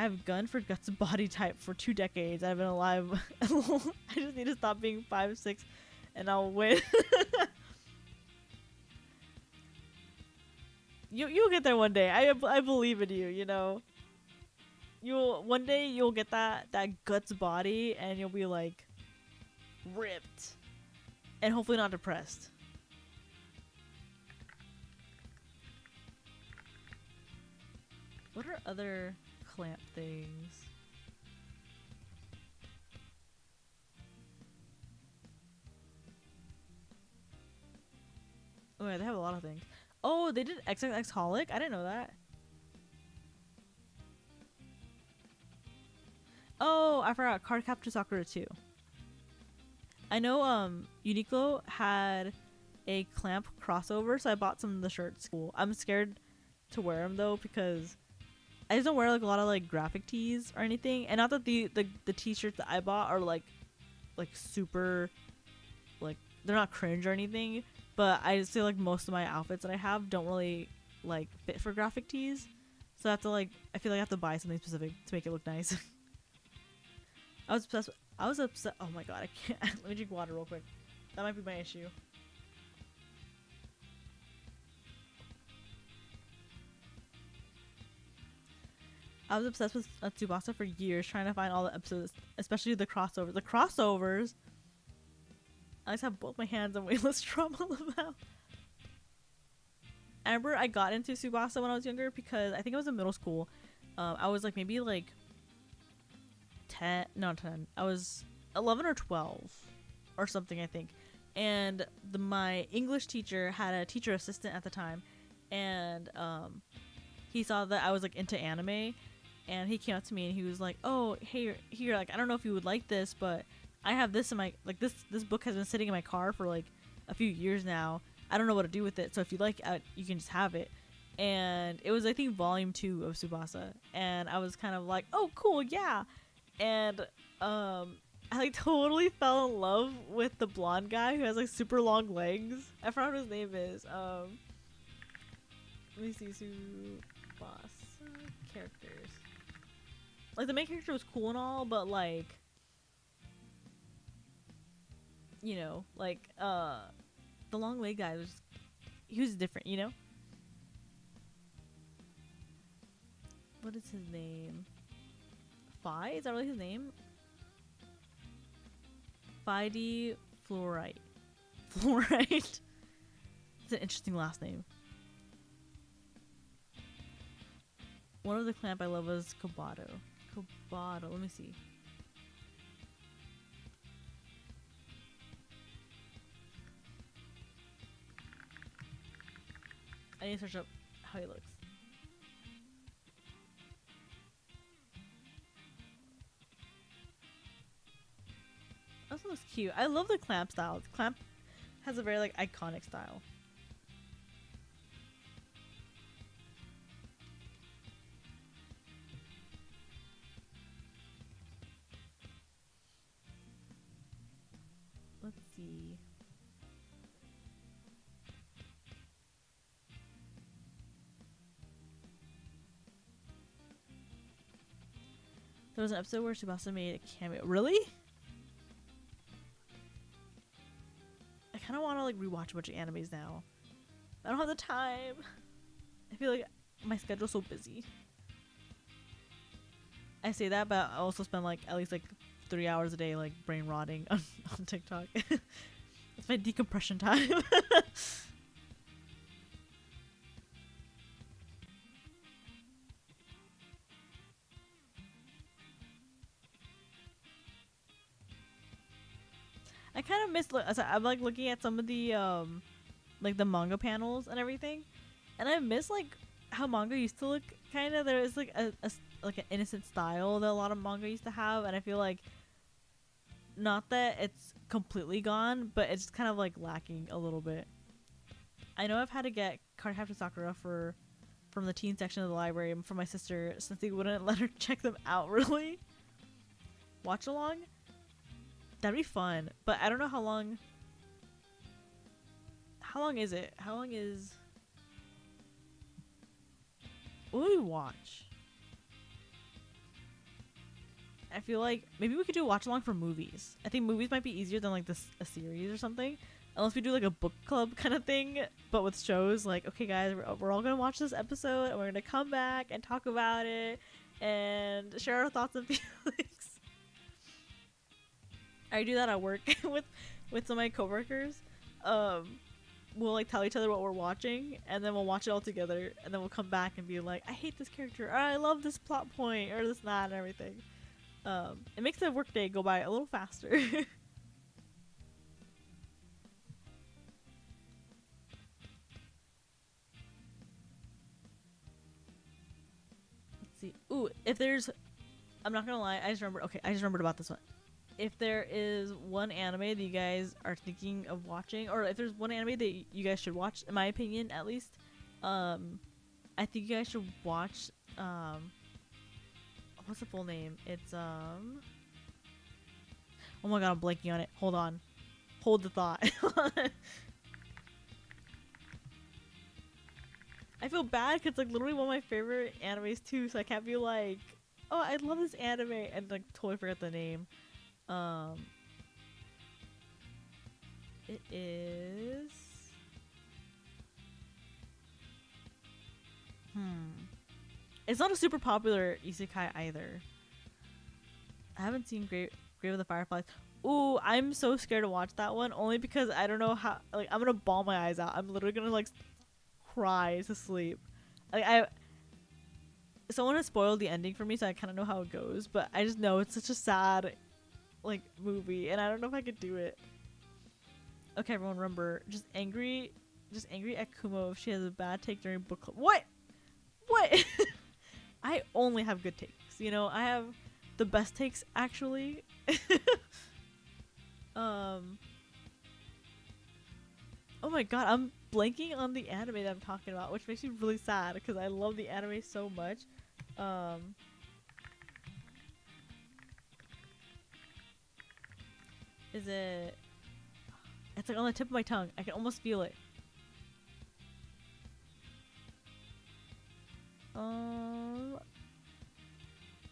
Speaker 1: I have gun for guts body type for 2 decades. I've been alive. I just need to stop being 5'6", and I'll win. You'll get there one day. I believe in you. You know. One day you'll get that guts body, and you'll be like ripped, and hopefully not depressed. What are other clamp things? Oh yeah, they have a lot of things. Oh, they did XXX Holic? I didn't know that. Oh, I forgot. Card Capture Sakura 2. I know Uniqlo had a clamp crossover, so I bought some of the shirts. Cool. I'm scared to wear them though because I just don't wear like a lot of like graphic tees or anything. And not that the t-shirts that I bought are like super like they're not cringe or anything, but I just feel like most of my outfits that I have don't really like fit for graphic tees. So I have to I feel like I have to buy something specific to make it look nice. I was upset. Oh my god, I can't. Let me drink water real quick. That might be my issue. I was obsessed with Tsubasa for years, trying to find all the episodes, especially the crossovers. The crossovers! I just have both my hands on weightless trauma about. I remember I got into Tsubasa when I was younger because I think I was in middle school. I was like maybe like 10. I was 11 or 12 or something, I think. And my English teacher had a teacher assistant at the time, and he saw that I was like into anime, and he came up to me and he was like, "Oh, hey, here, like I don't know if you would like this, but I have this in my this book has been sitting in my car for like a few years now. I don't know what to do with it, so if you like you can just have it." And it was, I think, volume 2 of Tsubasa, and I was kind of like, "Oh, cool, yeah." And I like totally fell in love with the blonde guy who has like super long legs. I forgot what his name is. Let me see. Tsubasa characters. Like the main character was cool and all, but like, you know, like the long leg guy he was different, you know. What is his name? Phi? Is that really his name? Phi Fluorite. Fluorite. It's an interesting last name. One of the clamp I love was Kobato. Kobato. Let me see. I need to search up how he looks. This looks cute. I love the clamp style. The clamp has a very like iconic style. Let's see. There was an episode where Tsubasa made a cameo. Really? I kind of want to like rewatch a bunch of animes now. I don't have the time. I feel like my schedule's so busy. I say that, but I also spend like at least like 3 hours a day like brain rotting on TikTok. It's my decompression time. I kind of miss. I'm like looking at some of the like the manga panels and everything, and I miss like how manga used to look. Kind of, there is like a like an innocent style that a lot of manga used to have, and I feel like not that it's completely gone, but it's kind of like lacking a little bit. I know I've had to get Card Capture Sakura from the teen section of the library from my sister since they wouldn't let her check them out. Really, watch along. That'd be fun, but I don't know how long. How long is it? How long is? What do we watch? I feel like maybe we could do a watch along for movies. I think movies might be easier than like a series or something. Unless we do like a book club kind of thing, but with shows like, okay guys, we're all gonna watch this episode and we're gonna come back and talk about it and share our thoughts and feelings. I do that at work with some of my coworkers. We'll like tell each other what we're watching and then we'll watch it all together and then we'll come back and be like, I hate this character, or I love this plot point, or this, that, and everything. It makes the workday go by a little faster. See, ooh, if there's, I'm not gonna lie, I just remembered about this one. If there is one anime that you guys are thinking of watching, or if there's one anime that you guys should watch, in my opinion at least, I think you guys should watch, what's the full name? It's, oh my god, I'm blanking on it. Hold on. Hold the thought. I feel bad because it's like literally one of my favorite animes too, so I can't be like, oh, I love this anime and like totally forget the name. It is, it's not a super popular isekai either. I haven't seen Grave of the Fireflies. Ooh, I'm so scared to watch that one only because I don't know how, like, I'm gonna bawl my eyes out. I'm literally gonna like cry to sleep. Like, someone has spoiled the ending for me, so I kind of know how it goes, but I just know it's such a sad like movie and I don't know if I could do it. Okay, everyone, remember, just angry at Kumo if she has a bad take during book club. What I only have good takes, you know. I have the best takes actually. Oh my god, I'm blanking on the anime that I'm talking about, which makes me really sad because I love the anime so much. Is it? It's like on the tip of my tongue. I can almost feel it.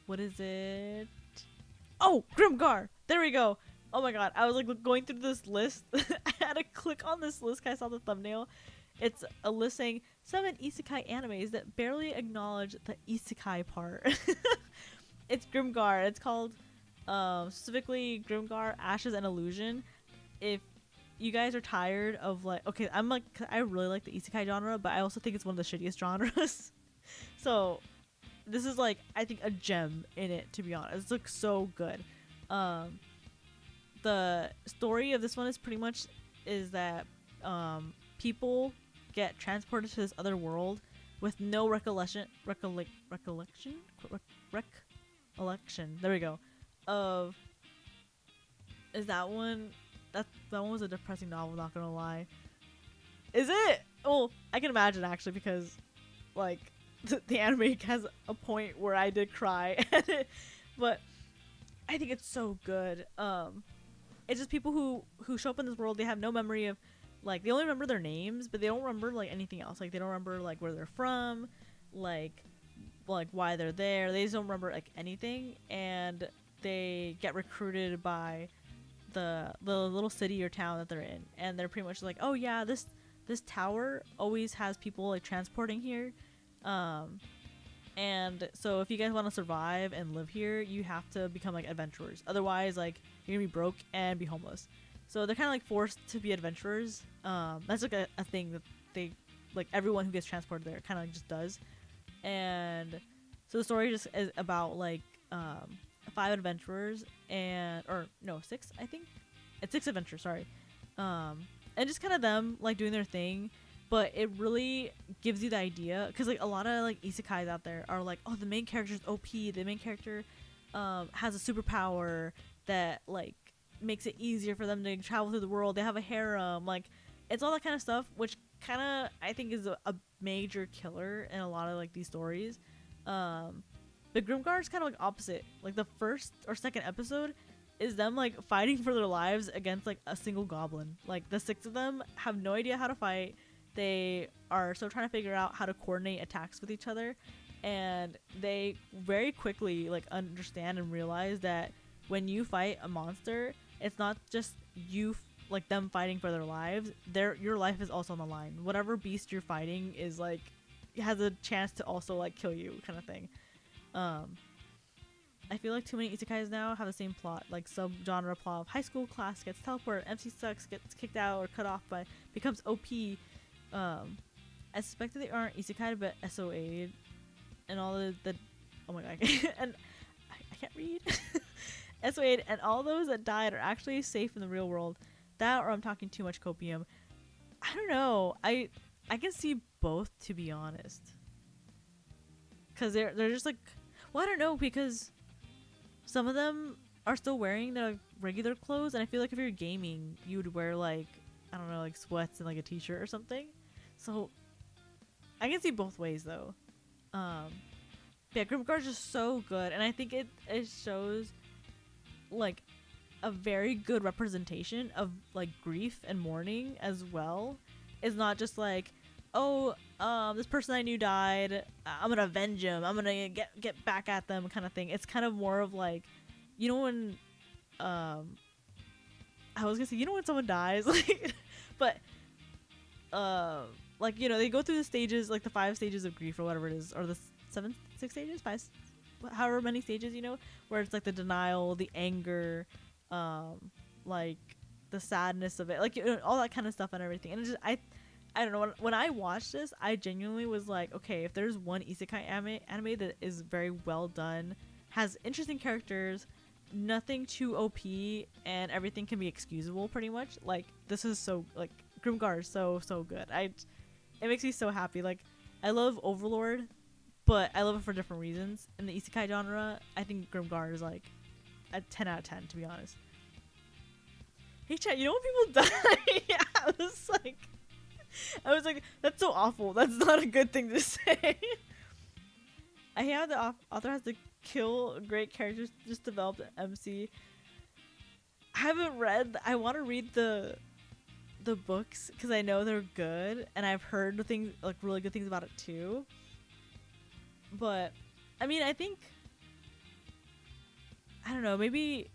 Speaker 1: What is it? Oh, Grimgar! There we go! Oh my god, I was like going through this list. I had to click on this list because I saw the thumbnail. It's a list saying 7 isekai animes that barely acknowledge the isekai part. It's Grimgar. It's called specifically Grimgar, Ashes and Illusion. If you guys are tired of like, okay, I really like the isekai genre, but I also think it's one of the shittiest genres. So this is like, I think, a gem in it, to be honest. It looks so good. The story of this one is pretty much is that people get transported to this other world with no recollection. There we go. Is that one? That one was a depressing novel. Not gonna lie. Is it? Well, I can imagine actually because, like, the anime has a point where I did cry, but I think it's so good. It's just people who show up in this world. They have no memory of, like, they only remember their names, but they don't remember like anything else. Like, they don't remember like where they're from, like why they're there. They just don't remember like anything, and they get recruited by the little city or town that they're in, and they're pretty much like, oh yeah, this tower always has people like transporting here, and so if you guys want to survive and live here, you have to become like adventurers. Otherwise, like, you're gonna be broke and be homeless. So they're kind of like forced to be adventurers. That's like a thing that they, like, everyone who gets transported there kind of like just does. And so the story just is about like 5 adventurers or 6, I think. It's 6 adventurers, sorry. And just kind of them like doing their thing, but it really gives you the idea, because like a lot of like isekais out there are like, oh, the main character is OP, the main character has a superpower that like makes it easier for them to travel through the world. They have a harem, like, it's all that kind of stuff, which kind of I think is a major killer in a lot of like these stories. But Grimgar is kind of like opposite. Like, the first or second episode is them like fighting for their lives against like a single goblin. Like, the 6 of them have no idea how to fight. They are still trying to figure out how to coordinate attacks with each other, and they very quickly like understand and realize that when you fight a monster, it's not just you like them fighting for their lives. Your life is also on the line. Whatever beast you're fighting is like has a chance to also like kill you, kind of thing. I feel like too many isekais now have the same plot, like sub-genre plot of high school class gets teleported, MC sucks, gets kicked out or cut off by, becomes OP. I suspect that they aren't isekai but SOA and all the oh my god, and I can't read. SOA and all those that died are actually safe in the real world. That or I'm talking too much copium. I don't know. I can see both, to be honest. Cause they're just like, well, I don't know, because some of them are still wearing their regular clothes, and I feel like if you're gaming, you would wear like, I don't know, like sweats and like a t-shirt or something. So I can see both ways though. Yeah, Grimgar is just so good, and I think it shows like a very good representation of like grief and mourning as well. It's not just like, oh, this person I knew died, I'm gonna avenge him, I'm gonna get back at them, kind of thing. It's kind of more of like, you know, when I was gonna say, you know, when someone dies, like, but like, you know, they go through the stages, like the 5 stages of grief or whatever it is, or the 6 stages, 5, however many stages, you know, where it's like the denial, the anger, like the sadness of it, like, you know, all that kind of stuff and everything. And it's just, I don't know, when I watched this, I genuinely was like, okay, if there's one isekai anime that is very well done, has interesting characters, nothing too OP, and everything can be excusable pretty much, like, this is so, like, Grimgar is so good. It makes me so happy. Like, I love Overlord, but I love it for different reasons. In the isekai genre, I think Grimgar is like a 10 out of 10, to be honest. Hey chat, you know when people die? Yeah, I was like, that's so awful. That's not a good thing to say. I hear the author has to kill great characters just developed an MC. I haven't read. I want to read the books because I know they're good, and I've heard things like really good things about it too. But I mean, I think, I don't know, maybe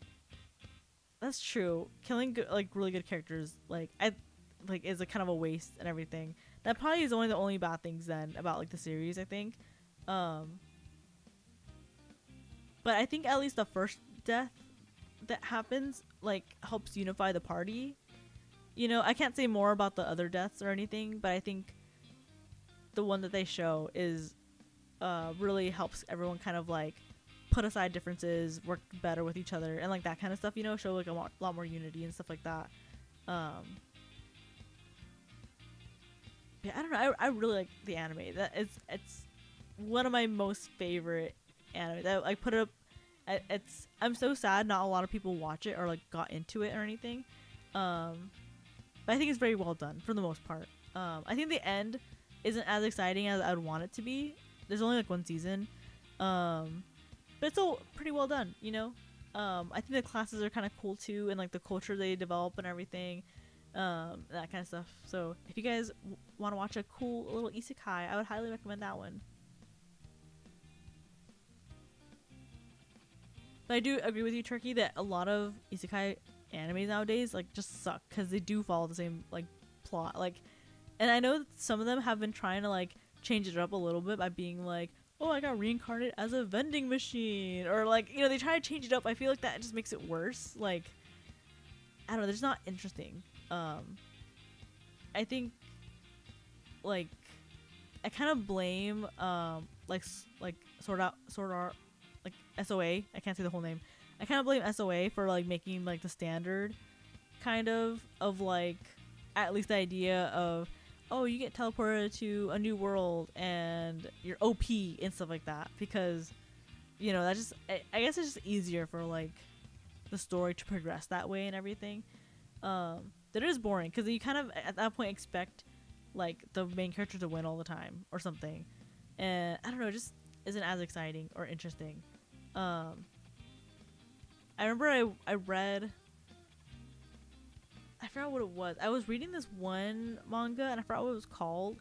Speaker 1: that's true. Killing like really good characters, like, is a kind of a waste and everything. That probably is the only bad things then about like the series, I think. But I think at least the first death that happens like helps unify the party. You know, I can't say more about the other deaths or anything, but I think the one that they show is really helps everyone kind of like put aside differences, work better with each other, and like that kind of stuff, you know, show like a lot more unity and stuff like that. Yeah, I don't know. I really like the anime. It's one of my most favorite anime. That I put it up. I'm so sad not a lot of people watch it or like got into it or anything. But I think it's very well done for the most part. I think the end isn't as exciting as I'd want it to be. There's only like 1 season. But it's still pretty well done, you know? I think the classes are kind of cool too, and like the culture they develop and everything. That kind of stuff. So if you guys want to watch a cool little isekai, I would highly recommend that one. But I do agree with you, Turkey, that a lot of isekai animes nowadays like just suck because they do follow the same like plot, like, and I know that some of them have been trying to like change it up a little bit by being like, oh, I got reincarnated as a vending machine, or like, you know, they try to change it up. I feel like that just makes it worse. Like, I don't know, they're just not interesting. I think like I kind of blame like Sword Art like SOA. I can't say the whole name. I kind of blame SOA for like making like the standard kind of like at least the idea of, oh, you get teleported to a new world and you're OP and stuff like that, because, you know, that just, I guess it's just easier for like the story to progress that way and everything. That is boring because you kind of at that point expect like the main character to win all the time or something, and I don't know, it just isn't as exciting or interesting. I remember I read, I forgot what it was. I was reading this one manga and I forgot what it was called,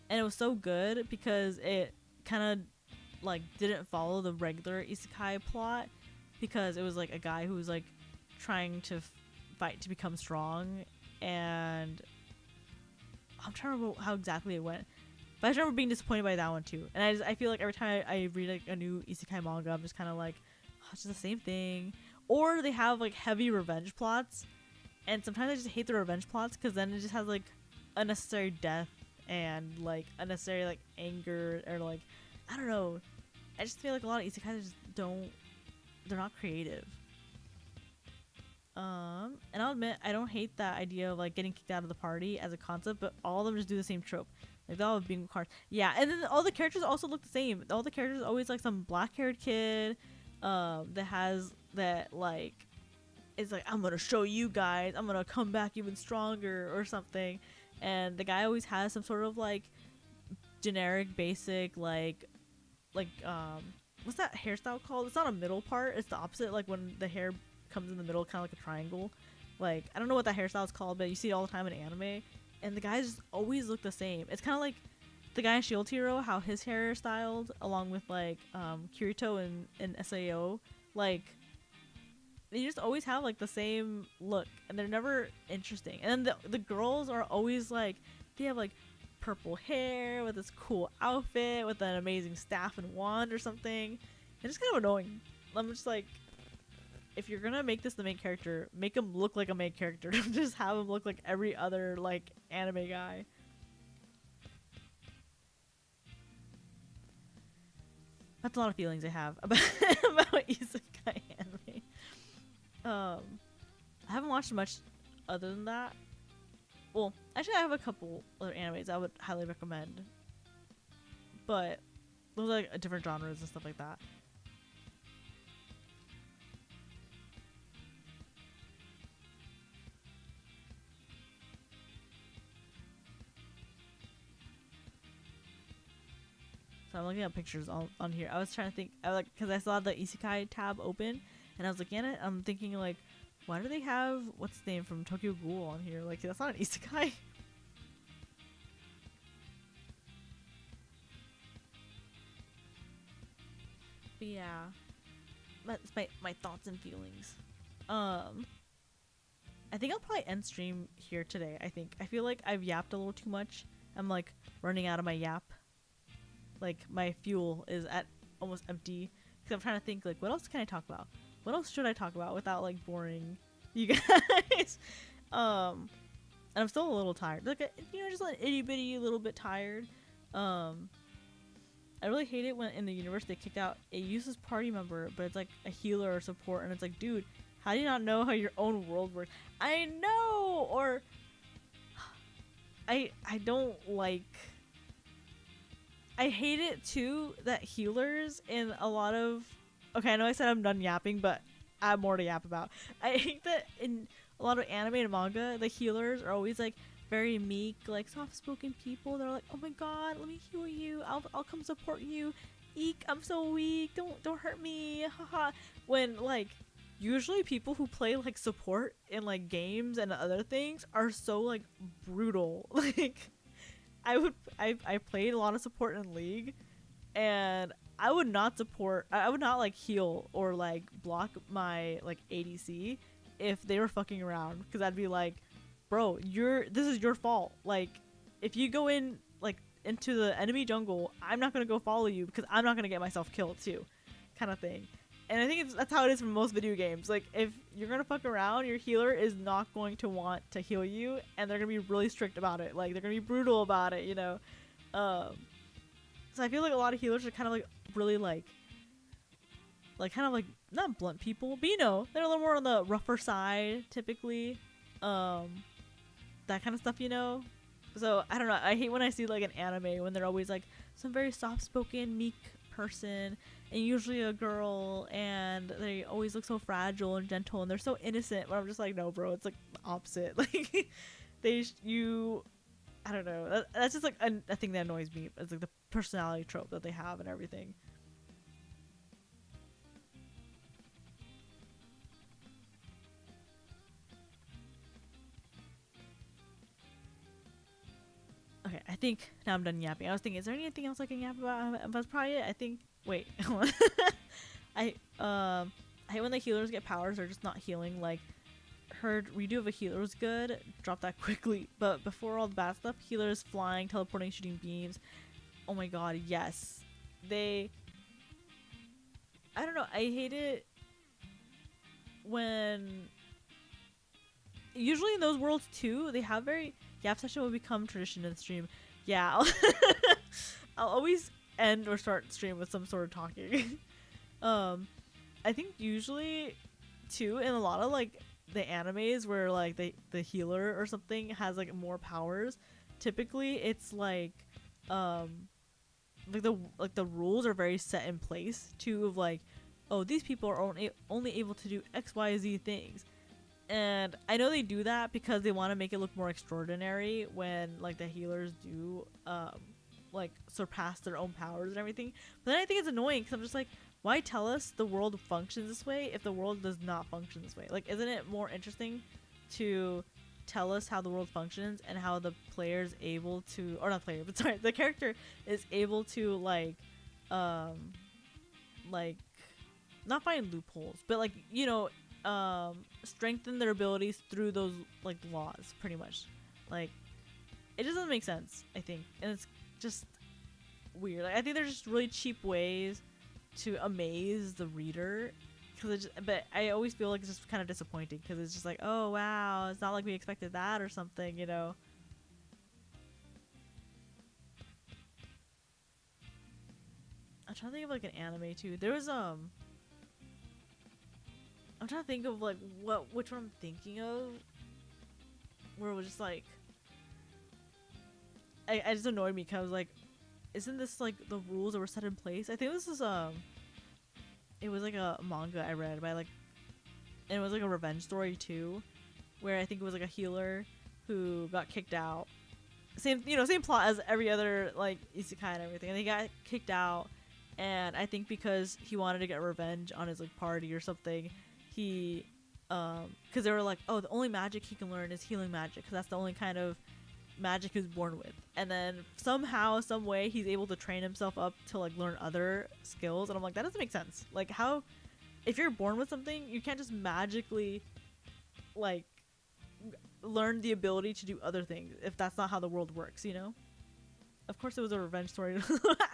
Speaker 1: and it was so good because it kind of like didn't follow the regular isekai plot because it was like a guy who was like trying to fight to become strong, and I'm trying to remember how exactly it went. But I just remember being disappointed by that one too. And I feel like every time I read like a new isekai manga, I'm just kind of like, oh, it's just the same thing. Or they have like heavy revenge plots, and sometimes I just hate the revenge plots because then it just has like unnecessary death and like unnecessary like anger, or like, I don't know. I just feel like a lot of isekais just they're not creative. And I'll admit I don't hate that idea of like getting kicked out of the party as a concept, but all of them just do the same trope. Like they all have being cards. Yeah, and then all the characters also look the same. All the characters are always like some black-haired kid, that has that like, it's like, I'm gonna show you guys, I'm gonna come back even stronger or something. And the guy always has some sort of like generic, basic like what's that hairstyle called? It's not a middle part. It's the opposite. Like when the hair comes in the middle, kind of like a triangle. Like, I don't know what that hairstyle is called, but you see it all the time in anime, and the guys just always look the same. It's kind of like the guy in Shield Hero, how his hair is styled, along with like Kirito and SAO. Like, they just always have like the same look, and they're never interesting. And then the girls are always like, they have like purple hair with this cool outfit with an amazing staff and wand or something. It's just kind of annoying. I'm just like, if you're gonna make this the main character, make him look like a main character. Don't just have him look like every other like anime guy. That's a lot of feelings I have about about isekai anime. I haven't watched much other than that. Well, actually, I have a couple other animes I would highly recommend, but those are like different genres and stuff like that. So I'm looking at pictures on here. I was trying to think, because I saw the isekai tab open, and I was looking at it. I'm thinking like, why do they have what's the name from Tokyo Ghoul on here? Like, that's not an isekai. But yeah, that's my thoughts and feelings. I think I'll probably end stream here today. I feel like I've yapped a little too much. I'm like running out of my yap. Like, my fuel is at almost empty, because I'm trying to think like, what else can I talk about? What else should I talk about without like boring you guys? And I'm still a little tired, like, just an itty bitty little bit tired. I really hate it when in the universe they kicked out a useless party member, but it's like a healer or support, and it's like, dude, how do you not know how your own world works? I know. Or I don't like, I hate it too that healers in a lot of, okay, I know I said I'm done yapping, but I have more to yap about. I hate that in a lot of anime and manga, the healers are always like very meek, like soft-spoken people. They're like, oh my god, let me heal you. I'll come support you. Eek, I'm so weak. Don't hurt me. Haha. When like usually people who play like support in like games and other things are so like brutal. Like, I played a lot of support in League, and I would not like heal or like block my like ADC if they were fucking around, because I'd be like, bro, this is your fault. Like, if you go in like into the enemy jungle, I'm not gonna go follow you because I'm not gonna get myself killed too, kind of thing. And I think that's how it is for most video games. Like, if you're gonna fuck around, your healer is not going to want to heal you, and they're gonna be really strict about it. Like, they're gonna be brutal about it, So I feel like a lot of healers are kind of like really like kind of like not blunt people, but they're a little more on the rougher side typically. That kind of stuff, So I don't know. I hate when I see like an anime when they're always like some very soft-spoken, meek person, and usually a girl, and they always look so fragile and gentle, and they're so innocent, but I'm just like, no, bro, it's like the opposite. Like, I don't know, that's just like a thing that annoys me. It's like the personality trope that they have and everything. Okay, I think now I'm done yapping. I was thinking, is there anything else I can yap about? That's probably it. I think Wait. I hate when the healers get powers they're just not healing. Like, heard redo of a healer was good. Drop that quickly. But before all the bad stuff, healers flying, teleporting, shooting beams. Oh my god, yes. I don't know. I hate it when usually in those worlds too, they have very Gap session will become tradition in the stream. Yeah, I'll always end or start stream with some sort of talking. I think usually too in a lot of like the animes where like the healer or something has like more powers, typically it's like the rules are very set in place too of like, oh, these people are only able to do XYZ things. And I know they do that because they want to make it look more extraordinary when like the healers do like surpass their own powers and everything. But then I think it's annoying because I'm just like, why tell us the world functions this way if the world does not function this way? Like, isn't it more interesting to tell us how the world functions and how the player's able to, or not player, but sorry, the character is able to like not find loopholes, but like, you know, strengthen their abilities through those like laws, pretty much. Like, it just doesn't make sense, I think, and it's just weird. Like, I think there's just really cheap ways to amaze the reader, but I always feel like it's just kind of disappointing because it's just like, oh wow, it's not like we expected that or something, you know. I'm trying to think of like an anime too. There was I'm trying to think of like which one I'm thinking of, where it was just like I just annoyed me because I was like, isn't this like the rules that were set in place? I think this is it was like a manga I read by like, and it was like a revenge story too, where I think it was like a healer who got kicked out. Same plot as every other like isekai and everything, and he got kicked out, and I think because he wanted to get revenge on his like party or something, he because they were like, oh, the only magic he can learn is healing magic because that's the only kind of magic he's born with. And then somehow, some way, he's able to train himself up to like learn other skills, and I'm like, that doesn't make sense. Like, how, if you're born with something, you can't just magically like learn the ability to do other things if that's not how the world works, you know. Of course it was a revenge story.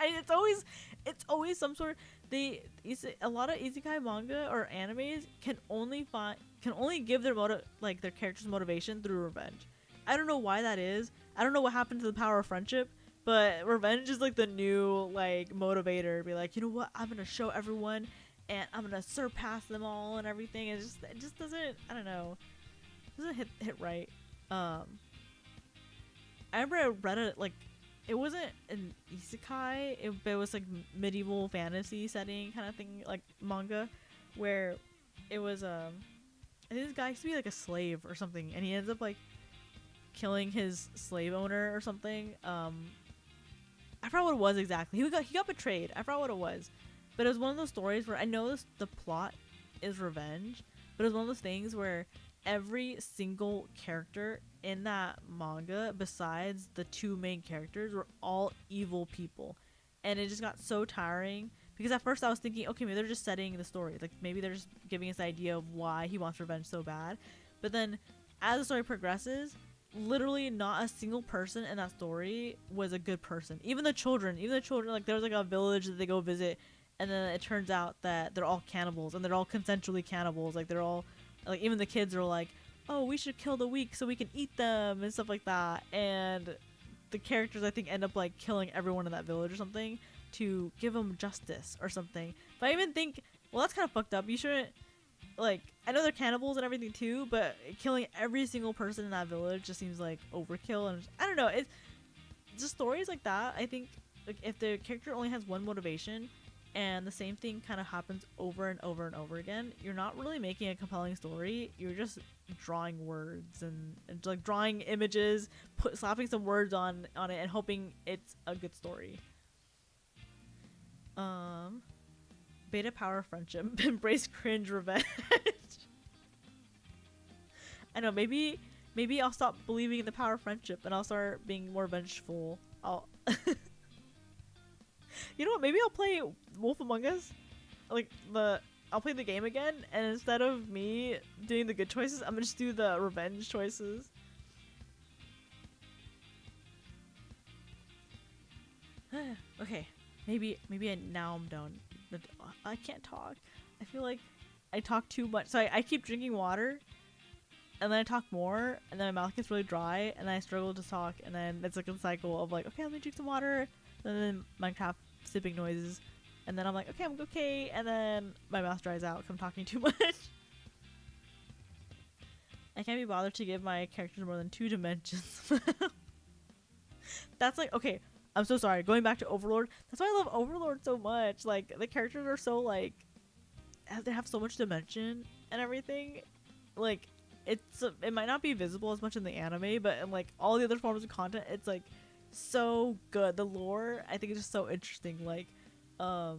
Speaker 1: it's always some sort of, a lot of isekai manga or animes can only give their their characters motivation through revenge. I don't know why that is. I don't know what happened to the power of friendship, but revenge is like the new like motivator. Be like, you know what? I'm gonna show everyone, and I'm gonna surpass them all and everything. It just doesn't. I don't know. It doesn't hit right. I remember I read it like, it wasn't an isekai. But it was like medieval fantasy setting kind of thing, like manga, where it was I think this guy used to be like a slave or something, and he ends up like killing his slave owner or something. I forgot what it was exactly. He got betrayed. I forgot what it was, but it was one of those stories where I know the plot is revenge, but it was one of those things where every single character in that manga, besides the two main characters, were all evil people, and it just got so tiring. Because at first I was thinking, okay, maybe they're just setting the story, like maybe they're just giving us the idea of why he wants revenge so bad. But then as the story progresses, literally not a single person in that story was a good person. Even the children, like there was like a village that they go visit, and then it turns out that they're all cannibals, and they're all consensually cannibals. Like they're all, like even the kids are like, oh, we should kill the weak so we can eat them and stuff like that. And the characters, I think, end up like killing everyone in that village or something to give them justice or something. But I even think, well, that's kind of fucked up. You shouldn't, like, I know they're cannibals and everything too, but killing every single person in that village just seems like overkill. And I don't know, it's just stories like that. I think like if the character only has one motivation and the same thing kind of happens over and over and over again, you're not really making a compelling story. You're just drawing words and like drawing images, slapping some words on it and hoping it's a good story. Beta power friendship, embrace cringe revenge. I know, maybe I'll stop believing in the power of friendship and I'll start being more vengeful. You know what? Maybe I'll play Wolf Among Us. I'll play the game again, and instead of me doing the good choices, I'm gonna just do the revenge choices. Okay, maybe now I'm done. But I can't talk. I feel like I talk too much. So I keep drinking water, and then I talk more, and then my mouth gets really dry, and then I struggle to talk, and then it's like a cycle of like, okay, let me drink some water, and then Minecraft sipping noises, and then I'm like, okay, I'm okay, and then my mouth dries out because I'm talking too much. I can't be bothered to give my characters more than 2 dimensions. That's like, okay, I'm so sorry. Going back to Overlord, that's why I love Overlord so much. Like, the characters are so, like, they have so much dimension and everything. Like, it might not be visible as much in the anime, but in, like, all the other forms of content, it's, like, so good. The lore, I think, is just so interesting. Like, I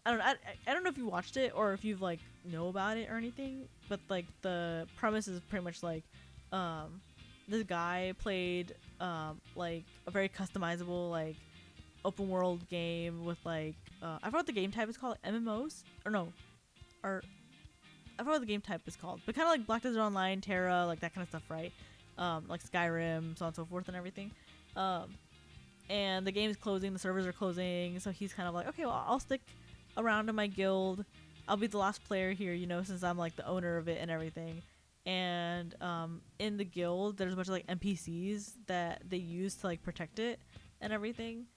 Speaker 1: don't know. I don't know if you watched it or if you've, like, know about it or anything, but, like, the premise is pretty much, like, this guy played like a very customizable like open world game with like I forgot what the game type is called, MMOs or no, or I forgot what the game type is called, but kind of like Black Desert Online, Terra, like that kind of stuff, right? Like Skyrim, so on and so forth and everything. And the game is closing, the servers are closing, so he's kind of like, okay, well, I'll stick around in my guild. I'll be the last player here, you know, since I'm like the owner of it and everything. And in the guild there's a bunch of like NPCs that they use to like protect it and everything.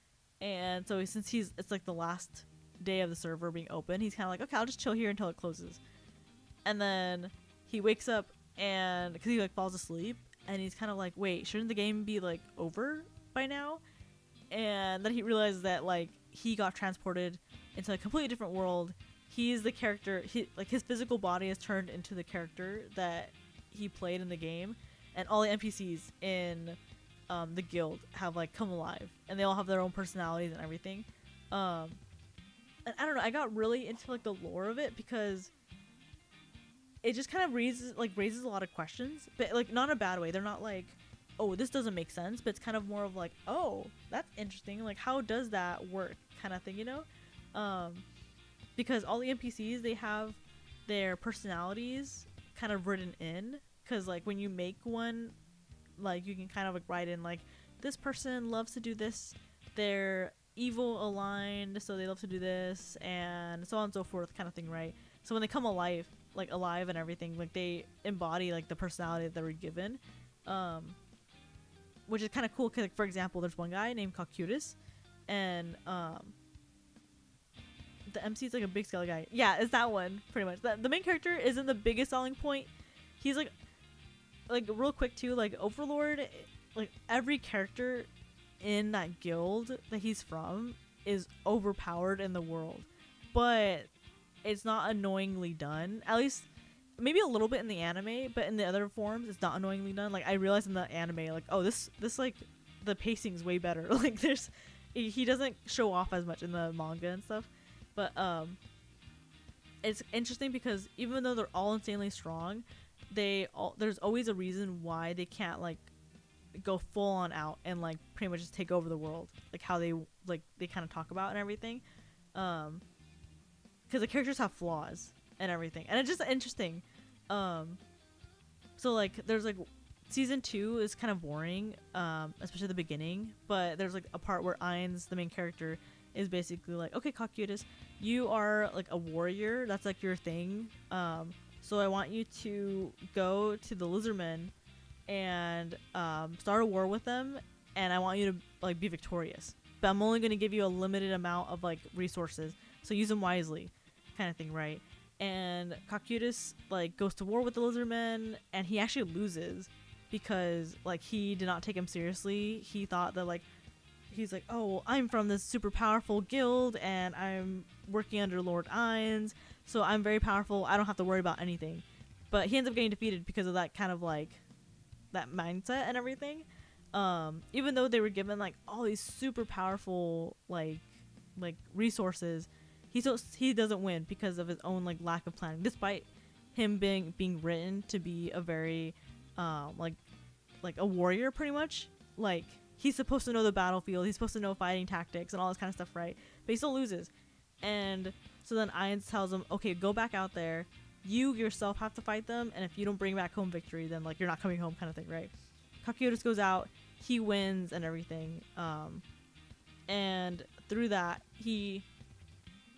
Speaker 1: And so since it's like the last day of the server being open, he's kind of like, okay, I'll just chill here until it closes. And then he wakes up, and because he like falls asleep, and he's kind of like, wait, shouldn't the game be like over by now? And then he realizes that like he got transported into a completely different world. He's the character, like his physical body is turned into the character that he played in the game, and all the NPCs in the guild have like come alive, and they all have their own personalities and everything. And I don't know, I got really into like the lore of it because it just kind of raises a lot of questions, but like not in a bad way. They're not like, oh, this doesn't make sense, but it's kind of more of like, oh, that's interesting. Like, how does that work, kind of thing, you know? Because all the NPCs, they have their personalities kind of written in. Because, like, when you make one, like, you can kind of, like, write in, like, this person loves to do this. They're evil aligned, so they love to do this. And so on and so forth, kind of thing, right? So when they come alive and everything, like, they embody, like, the personality that they were given. Which is kind of cool, because, like, for example, there's one guy named Cocutus. And, the MC is like a big scale guy. Yeah, it's that one, pretty much. The main character isn't the biggest selling point. He's like real quick too, like Overlord, like every character in that guild that he's from is overpowered in the world. But it's not annoyingly done. At least maybe a little bit in the anime, but in the other forms it's not annoyingly done. Like I realized in the anime, like, oh, this like the pacing's way better. Like he doesn't show off as much in the manga and stuff. But it's interesting because even though they're all insanely strong, there's always a reason why they can't like go full on out and like pretty much just take over the world, like how they kind of talk about and everything. Because the characters have flaws and everything, and it's just interesting. So like there's like season 2 is kind of boring, especially the beginning. But there's like a part where Ainz, the main character, is basically like, okay, Cocutus, you are like a warrior, that's like your thing, so I want you to go to the Lizardmen and start a war with them, and I want you to like be victorious, but I'm only going to give you a limited amount of like resources, so use them wisely, kind of thing, right? And Cocutus like goes to war with the Lizardmen, and he actually loses because like he did not take him seriously. He thought that like he's like, oh, well, I'm from this super powerful guild and I'm working under Lord Ainz, so I'm very powerful, I don't have to worry about anything. But he ends up getting defeated because of that kind of like that mindset and everything. Even though they were given like all these super powerful like resources, he doesn't win because of his own like lack of planning, despite him being written to be a very like a warrior, pretty much. Like he's supposed to know the battlefield, he's supposed to know fighting tactics and all this kind of stuff, right? But he still loses. And so then Ainz tells him, okay, go back out there, you yourself have to fight them, and if you don't bring back home victory, then like you're not coming home, kind of thing, right? Kakyotis goes out, he wins and everything, and through that he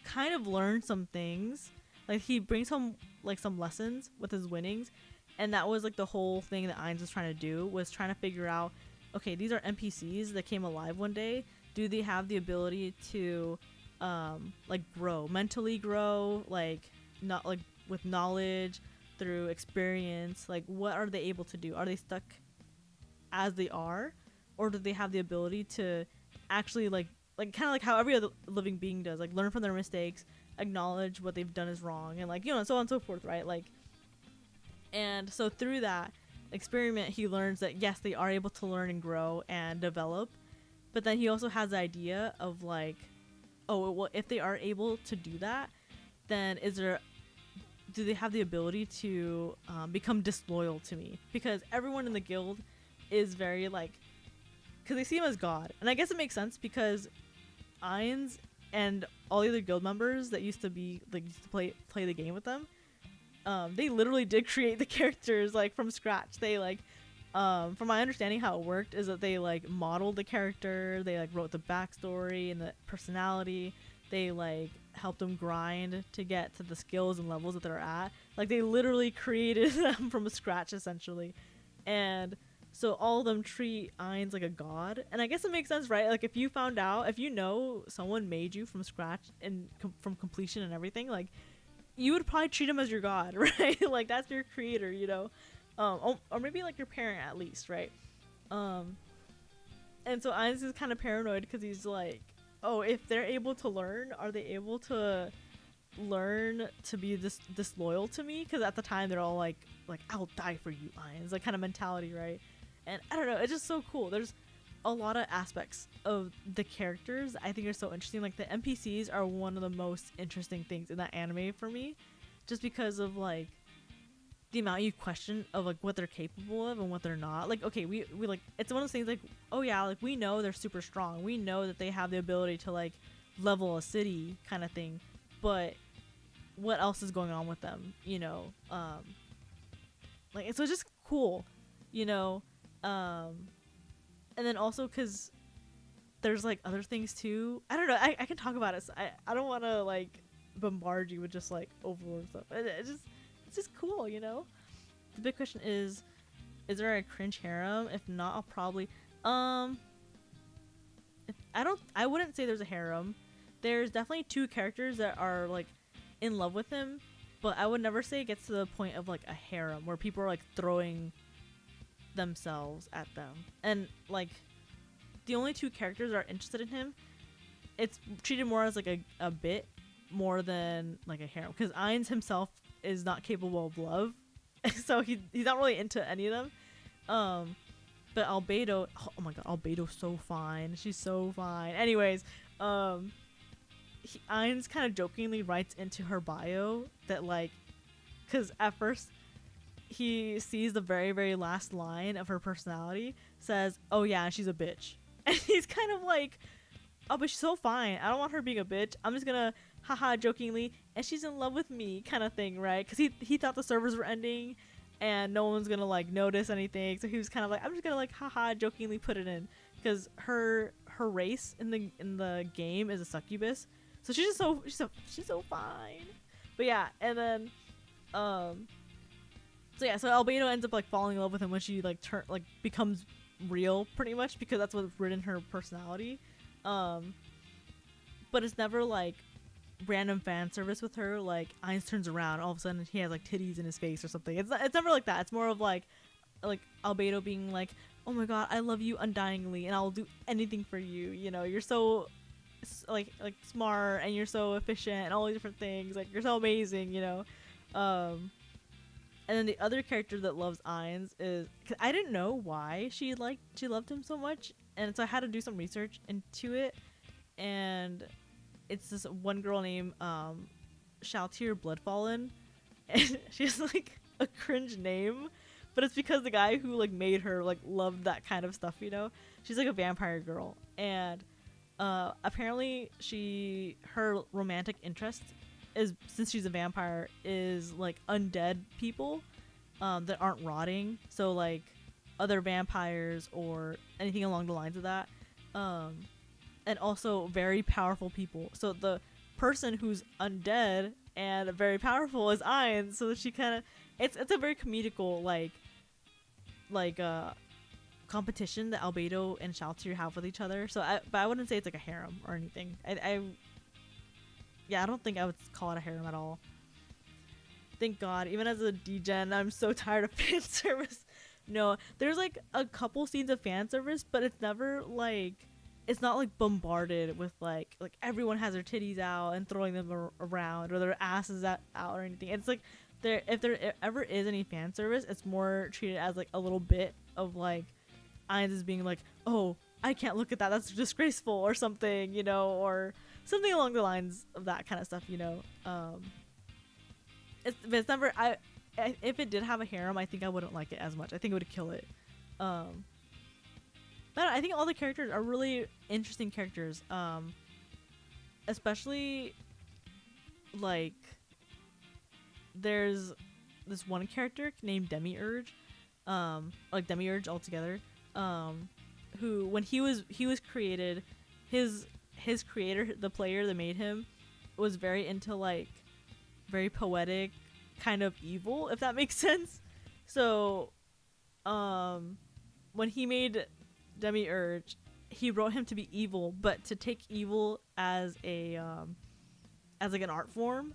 Speaker 1: kind of learned some things. Like he brings home like some lessons with his winnings, and that was like the whole thing that Ainz was trying to do, was trying to figure out, okay, these are NPCs that came alive one day. Do they have the ability to like grow, mentally grow, like not like with knowledge, through experience? Like what are they able to do? Are they stuck as they are, or do they have the ability to actually like kind of like how every other living being does, like learn from their mistakes, acknowledge what they've done is wrong, and like, you know, so on and so forth, right? Like, and so through that experiment he learns that yes, they are able to learn and grow and develop, but then he also has the idea of like, oh well, if they are able to do that, then do they have the ability to become disloyal to me? Because everyone in the guild is very like, because they see him as God, and I guess it makes sense because Ainz and all the other guild members that used to play the game with them, they literally did create the characters like from scratch. They like, from my understanding, how it worked is that they like modeled the character, they like wrote the backstory and the personality, they like helped them grind to get to the skills and levels that they're at. Like they literally created them from scratch essentially, and so all of them treat Ainz like a god. And I guess it makes sense, right? Like if you found out, if you know someone made you from scratch and from completion and everything, like you would probably treat him as your god, right? Like that's your creator, you know, or maybe like your parent at least, right? And so Ainz is kind of paranoid because he's like, oh, if they're able to learn, are they able to learn to be disloyal to me? Because at the time they're all like I'll die for you, Ainz, like kind of mentality, right? And I don't know, it's just so cool. There's a lot of aspects of the characters I think are so interesting. Like the NPCs are one of the most interesting things in that anime for me, just because of like the amount you question of like what they're capable of and what they're not. Like, okay, we like, it's one of those things like, oh yeah, like we know they're super strong, we know that they have the ability to like level a city kind of thing, but what else is going on with them, you know? Like, so it's just cool, you know? And then also because there's like other things too. I don't know, I can talk about it, so I don't want to like bombard you with just like overlord stuff. It's just cool, you know? The big question is there a cringe harem? If not, I'll probably I wouldn't say there's a harem. There's definitely two characters that are like in love with him, but I would never say it gets to the point of like a harem where people are like throwing themselves at them. And like the only two characters that are interested in him, it's treated more as like a bit more than like a harem, because Ainz himself is not capable of love, so he's not really into any of them. But Albedo, oh my god, Albedo's so fine. She's so fine. Anyways, Ainz kind of jokingly writes into her bio that like, because at first he sees the very, very last line of her personality says, oh yeah, she's a bitch. And he's kind of like, oh, but she's so fine. I don't want her being a bitch. I'm just gonna haha jokingly, and she's in love with me kind of thing, right? Because he thought the servers were ending and no one's gonna like notice anything, so he was kind of like, I'm just gonna like haha jokingly put it in, because her race in the game is a succubus, so she's so fine. But yeah, and then so Albedo ends up like falling in love with him when she like becomes real, pretty much, because that's what's written in her personality. But it's never like random fan service with her, like Ainz turns around, all of a sudden he has like titties in his face or something. It's never like that. It's more of like Albedo being like, oh my god, I love you undyingly and I'll do anything for you, you know, you're so like smart and you're so efficient and all these different things, like you're so amazing, you know. And then the other character that loves Ainz is, cause I didn't know why she loved him so much, and so I had to do some research into it, and it's this one girl named Shaltir Bloodfallen, and she has like a cringe name, but it's because the guy who like made her like loved that kind of stuff, you know. She's like a vampire girl, and apparently her romantic interest is, since she's a vampire, is like undead people that aren't rotting, so like other vampires or anything along the lines of that, and also very powerful people. So the person who's undead and very powerful is Ayn, so she kind of, it's a very comedical like competition that Albedo and Shaltier have with each other. So but I wouldn't say it's like a harem or anything. I don't think I would call it a harem at all. Thank God. Even as a degen, I'm so tired of fan service. No, there's like a couple scenes of fan service, but it's never like, it's not like bombarded with like everyone has their titties out and throwing them around or their asses out or anything. It's like if there ever is any fan service, it's more treated as like a little bit of like Ainz is being like, oh, I can't look at that, that's disgraceful or something, you know, or something along the lines of that kind of stuff, you know. It's never, if it did have a harem, I think I wouldn't like it as much. I think it would kill it. But I think all the characters are really interesting characters. Especially like there's this one character named Demiurge, like Demiurge altogether, who when he was created, his creator, the player that made him, was very into like very poetic kind of evil, if that makes sense. So when he made Demiurge, he wrote him to be evil, but to take evil as a as like an art form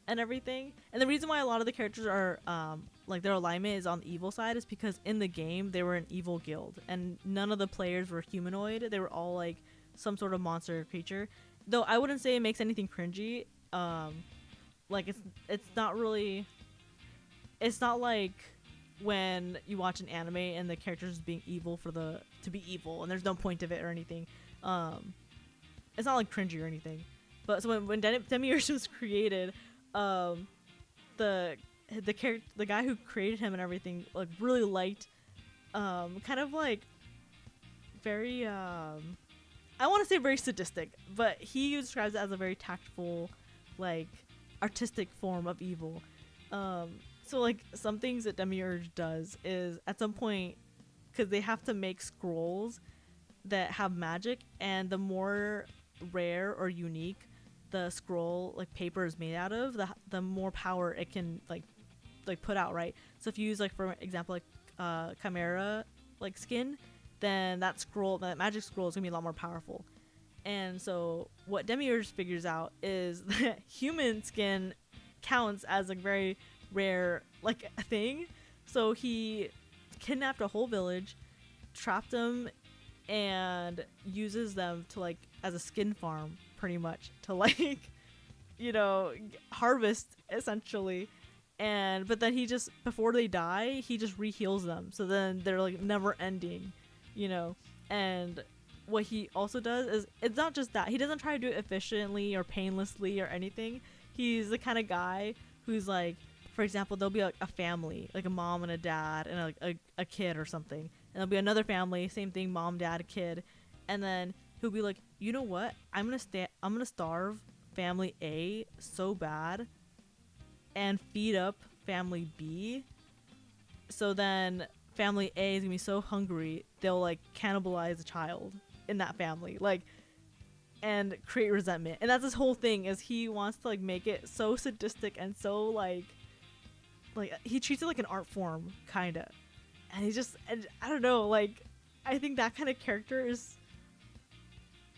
Speaker 1: and everything. And the reason why a lot of the characters are like their alignment is on the evil side is because in the game they were an evil guild and none of the players were humanoid. They were all like some sort of monster creature. Though I wouldn't say it makes anything cringy. Like it's not really, it's not like when you watch an anime and the characters being evil to be evil and there's no point of it or anything. It's not like cringy or anything. But so when Demiurge was created, the guy who created him and everything like really liked kind of like very I want to say very sadistic, but he describes it as a very tactful, like artistic form of evil. So like some things that Demiurge does is at some point, because they have to make scrolls that have magic, and the more rare or unique the scroll like paper is made out of, the more power it can like put out, right? So if you use like for example like chimera like skin, then that magic scroll is gonna be a lot more powerful. And so what Demiurge figures out is that human skin counts as a very rare like a thing. So he kidnapped a whole village, trapped them, and uses them to like as a skin farm pretty much to like you know harvest essentially. And but then he just, before they die, he just re-heals them, so then they're like never ending, you know. And what he also does is, it's not just that, he doesn't try to do it efficiently or painlessly or anything. He's the kind of guy who's like, for example, there'll be like a family, like a mom and a dad and like a kid or something, and there'll be another family, same thing, mom, dad, kid, and then he'll be like, you know what, I'm gonna starve family A so bad and feed up family B, so then family A is gonna be so hungry they'll like cannibalize a child in that family, like, and create resentment. And that's his whole thing, is he wants to like make it so sadistic and so like he treats it like an art form kinda. And he just, and I don't know, like I think that kind of character is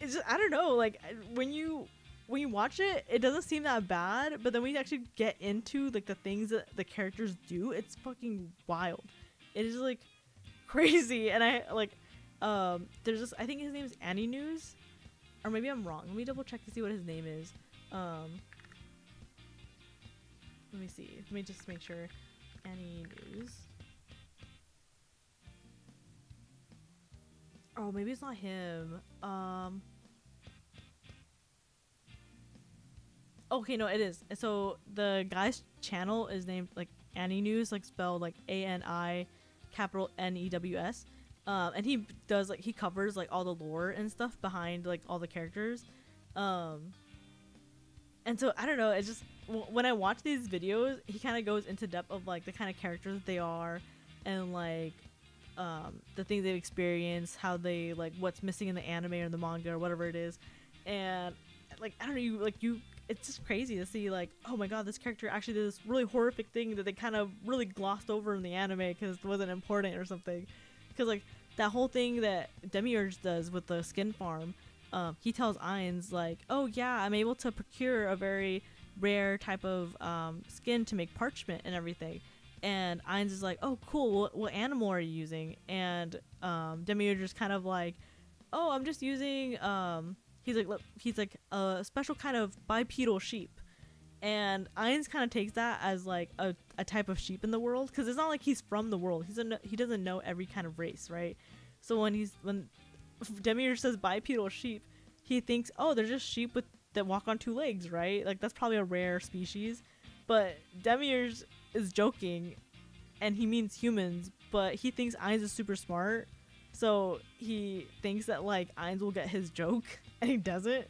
Speaker 1: just, I don't know, like when you watch it, it doesn't seem that bad, but then when you actually get into like the things that the characters do, it's fucking wild. It is like crazy. And I like there's this, I think his name is Annie News, or maybe I'm wrong, let me double check to see what his name is. Let me see, let me just make sure. Annie News. Oh, maybe it's not him. Okay, no, it is. So the guy's channel is named like Annie News, like spelled like ANI capital NEWS. And he does like he covers like all the lore and stuff behind like all the characters. And so I don't know, it's just when I watch these videos, he kind of goes into depth of like the kind of characters that they are, and like the things they've experienced, how they like what's missing in the anime or the manga or whatever it is. And like I don't know, it's just crazy to see like, oh my god, this character actually did this really horrific thing that they kind of really glossed over in the anime because it wasn't important or something. Because like that whole thing that Demiurge does with the skin farm, he tells Ainz like, oh yeah, I'm able to procure a very rare type of skin to make parchment and everything. And Ainz is like, oh cool, what animal are you using? And Demiurge is kind of like, oh, I'm just using he's like a special kind of bipedal sheep. And Ainz kind of takes that as like a type of sheep in the world, because it's not like he's from the world. He doesn't know every kind of race, right? So when Demiurge says bipedal sheep, he thinks, oh, they're just sheep that walk on two legs, right? Like that's probably a rare species. But Demiurge is joking, and he means humans, but he thinks Ainz is super smart, so he thinks that like Ainz will get his joke, and he doesn't.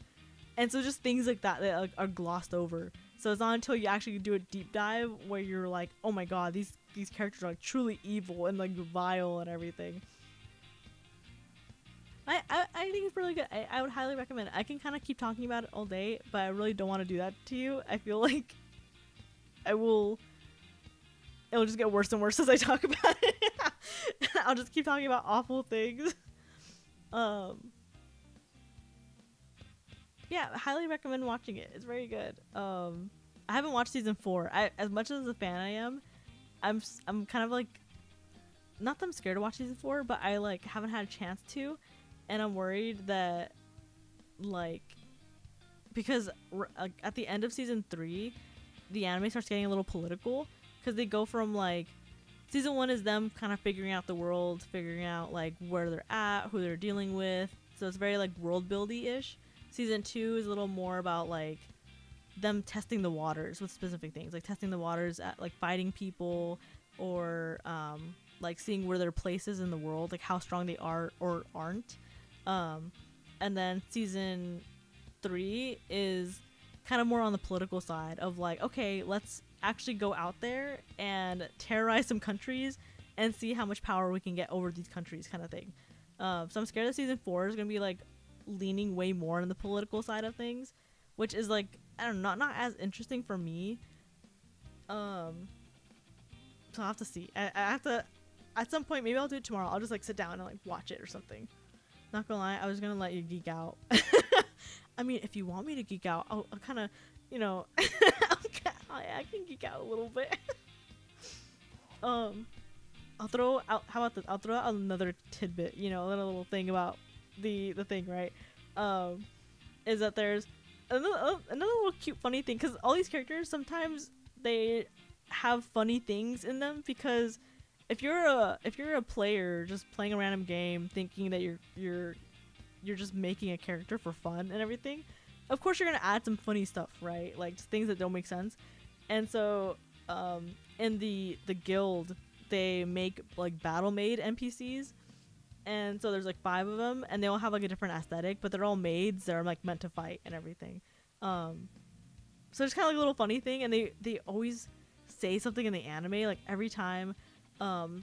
Speaker 1: And so just things like that like, are glossed over. So it's not until you actually do a deep dive where you're like, oh my god, these characters are like truly evil and like vile and everything. I think it's really good. I would highly recommend it. I can kind of keep talking about it all day, but I really don't want to do that to you. I feel like it'll just get worse and worse as I talk about it. I'll just keep talking about awful things. Yeah, I highly recommend watching it. It's very good. I haven't watched season 4. As much as a fan I am, I'm kind of like, not that I'm scared to watch season 4, but I like haven't had a chance to, and I'm worried that like, because at the end of season 3, the anime starts getting a little political, because they go from like, season 1 is them kind of figuring out the world, figuring out like where they're at, who they're dealing with, so it's very like world buildy-ish. Season 2 is a little more about like them testing the waters with specific things, like testing the waters at like fighting people, or like seeing where their place is in the world, like how strong they are or aren't. And then season 3 is kind of more on the political side of like, okay, let's actually go out there and terrorize some countries and see how much power we can get over these countries, kind of thing. So I'm scared that season 4 is gonna be like leaning way more on the political side of things, which is like, I don't know, not as interesting for me. So I'll have to see. I have to, at some point, maybe I'll do it tomorrow. I'll just like sit down and like watch it or something. Not gonna lie, I was gonna let you geek out. I mean, if you want me to geek out, I'll kind of, you know, I can geek out a little bit. I'll throw out, how about this? I'll throw out another tidbit, you know, a little thing about the thing, right? Is that there's another little cute funny thing, because all these characters, sometimes they have funny things in them, because if you're a player just playing a random game thinking that you're just making a character for fun and everything, of course you're gonna add some funny stuff, right? Like just things that don't make sense. And so in the guild, they make like battle maid NPCs, and so there's like 5 of them, and they all have like a different aesthetic, but they're all maids that are like meant to fight and everything. So it's kind of like a little funny thing, and they always say something in the anime, like every time an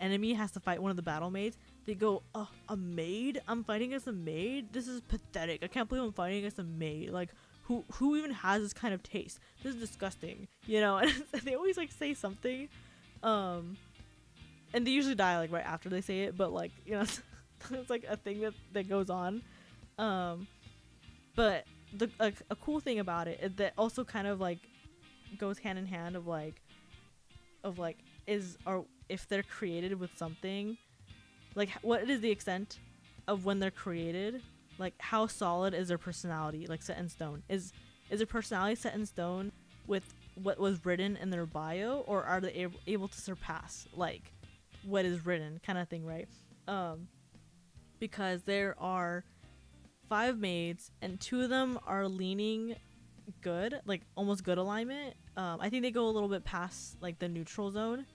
Speaker 1: enemy has to fight one of the battle maids, they go, a maid? I'm fighting against a maid? This is pathetic. I can't believe I'm fighting against a maid. Like, who even has this kind of taste? This is disgusting, you know? And they always like say something, and they usually die like right after they say it, but like, you know, it's like a thing that goes on. But a cool thing about it is that also kind of like goes hand in hand of if they're created with something, like what is the extent of when they're created, like how solid is their personality, like set in stone? Is their personality set in stone with what was written in their bio, or are they able to surpass like what is written, kind of thing, right? Because there are 5 maids, and 2 of them are leaning good, like almost good alignment. I think they go a little bit past like the neutral zone,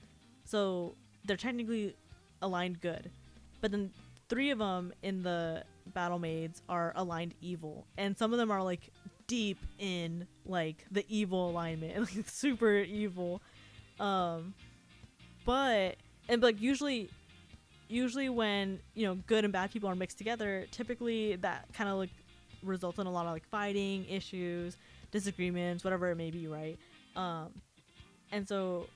Speaker 1: so they're technically aligned good, but then 3 of them in the battle maids are aligned evil, and some of them are like deep in like the evil alignment, like super evil. But like usually when, you know, good and bad people are mixed together, typically that kind of like results in a lot of like fighting, issues, disagreements, whatever it may be, right? And so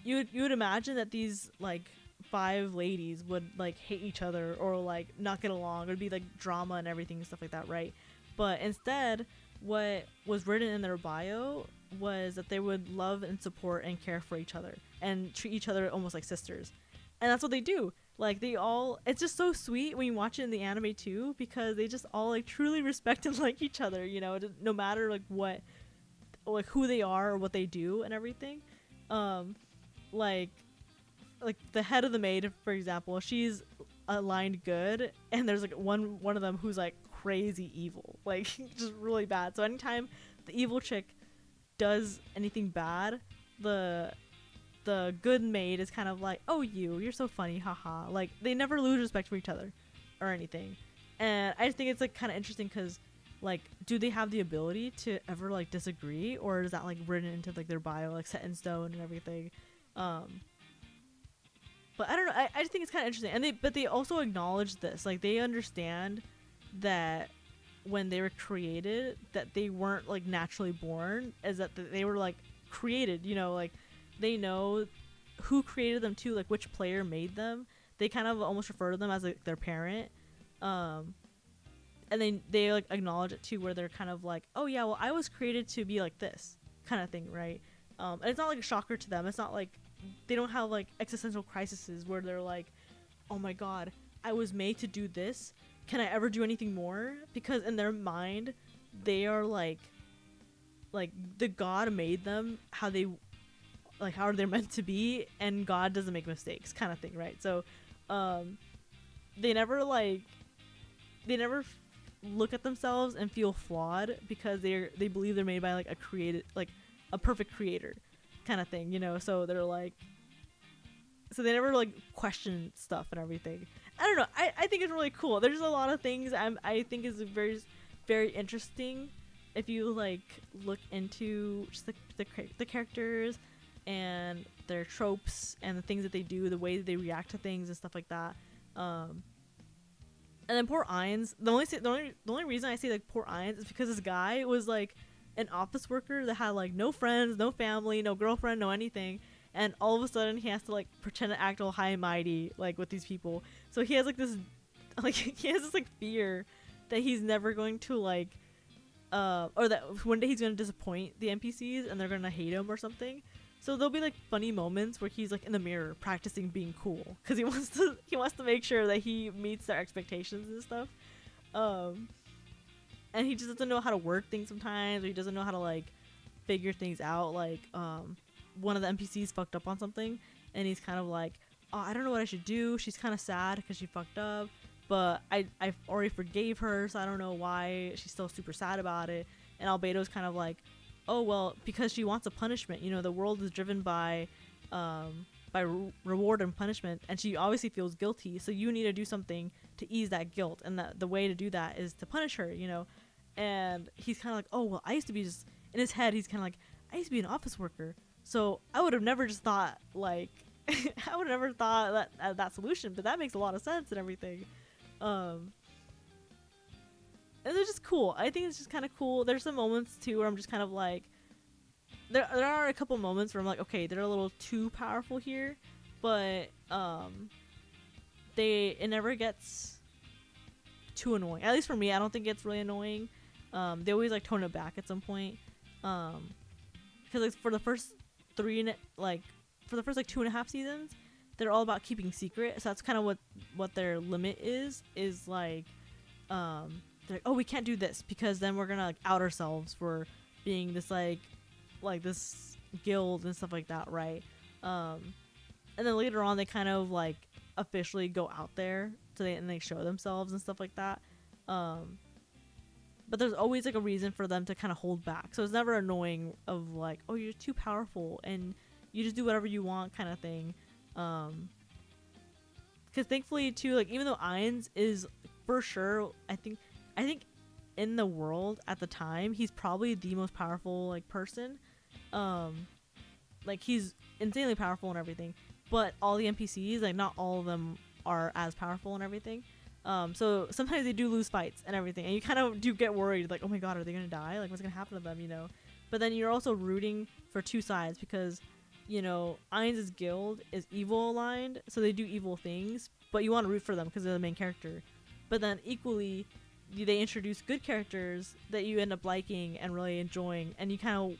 Speaker 1: you would imagine that these like 5 ladies would like hate each other or like not get along. It would be like drama and everything and stuff like that, right? But instead, what was written in their bio was that they would love and support and care for each other and treat each other almost like sisters. And that's what they do. Like they all, it's just so sweet when you watch it in the anime too, because they just all like truly respect and like each other, you know, no matter like what, like who they are or what they do and everything. Like the head of the maid, for example, she's aligned good, and there's like one of them who's like crazy evil, like just really bad. So anytime the evil chick does anything bad, the good maid is kind of like, oh, you're so funny, haha. Like they never lose respect for each other or anything. And I just think it's like kind of interesting because like, do they have the ability to ever like disagree, or is that like written into like their bio, like set in stone and everything? But I don't know. I just think it's kind of interesting, and they also acknowledge this. Like they understand that when they were created, that they weren't like naturally born, is that they were like created. You know, like they know who created them too, like which player made them. They kind of almost refer to them as like their parent. And they like acknowledge it too, where they're kind of like, oh yeah, well I was created to be like this kind of thing, right? And it's not like a shocker to them. It's not like they don't have like existential crises where they're like, oh my god, I was made to do this, can I ever do anything more? Because in their mind they are like the god made them how they're meant to be, and God doesn't make mistakes kind of thing, right? So they never look at themselves and feel flawed because they believe they're made by like a perfect creator kind of thing, you know. So they're like, so they never like question stuff and everything. I don't know. I think it's really cool. There's a lot of things I think is very, very interesting if you like look into just the characters and their tropes and the things that they do, the way that they react to things and stuff like that. And then poor Ainz. The only reason I say like poor Ainz is because this guy was like an office worker that had like no friends, no family, no girlfriend, no anything, and all of a sudden he has to like pretend to act all high and mighty like with these people. So he has like this fear that he's never going to like or that one day he's gonna disappoint the NPCs and they're gonna hate him or something. So there'll be like funny moments where he's like in the mirror practicing being cool because he wants to make sure that he meets their expectations and stuff. And he just doesn't know how to work things sometimes, or he doesn't know how to like figure things out. Like one of the NPCs fucked up on something, and he's kind of like, oh, I don't know what I should do. She's kind of sad because she fucked up, but I already forgave her, so I don't know why she's still super sad about it. And Albedo's kind of like, oh well, because she wants a punishment. You know, the world is driven by reward and punishment, and she obviously feels guilty, so you need to do something to ease that guilt, and that the way to do that is to punish her, you know. And he's kind of like, oh well, I used to be just, in his head he's kind of like, I used to be an office worker, so I would have never just thought like I would have never thought that solution, but that makes a lot of sense and everything. And it's just cool. I think it's just kind of cool. There's some moments too where I'm just kind of like, there are a couple moments where I'm like, okay, they're a little too powerful here, but it never gets too annoying. At least for me, I don't think it's really annoying. They always like tone it back at some point, because like for the first 2.5 seasons, they're all about keeping secret. So that's kind of what their limit is like, they're like, oh, we can't do this because then we're gonna like out ourselves for being this like this guild and stuff like that, right? And then later on they kind of like officially go out there, so they show themselves and stuff like that. But there's always like a reason for them to kind of hold back, so it's never annoying of like, oh, you're too powerful and you just do whatever you want kind of thing. Because thankfully too, like even though Ainz is for sure, I think in the world at the time he's probably the most powerful like person. Like he's insanely powerful and everything, but all the NPCs, like not all of them are as powerful and everything. So sometimes they do lose fights and everything, and you kind of do get worried, like, oh my god, are they gonna die? Like, what's gonna happen to them, you know? But then you're also rooting for two sides because, you know, Ainz's guild is evil aligned, so they do evil things, but you want to root for them because they're the main character. But then equally, they introduce good characters that you end up liking and really enjoying, and you kind of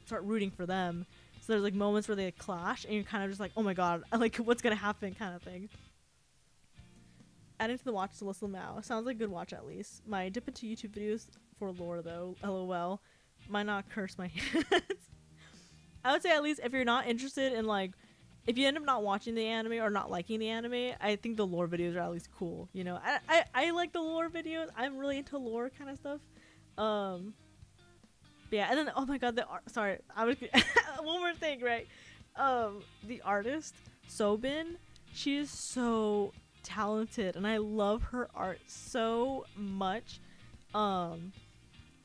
Speaker 1: start rooting for them. So there's like moments where they clash, and you're kind of just like, oh my god, like what's gonna happen, kind of thing. Adding to the watch list now. Sounds like a good watch at least. My dip into YouTube videos for lore though, lol. Might not curse my hands. I would say at least if you're not interested in like, if you end up not watching the anime or not liking the anime, I think the lore videos are at least cool. You know, I like the lore videos. I'm really into lore kind of stuff. But yeah, and then oh my god, the art. Sorry, I was one more thing, right? The artist Sobin, she is so talented, and I love her art so much.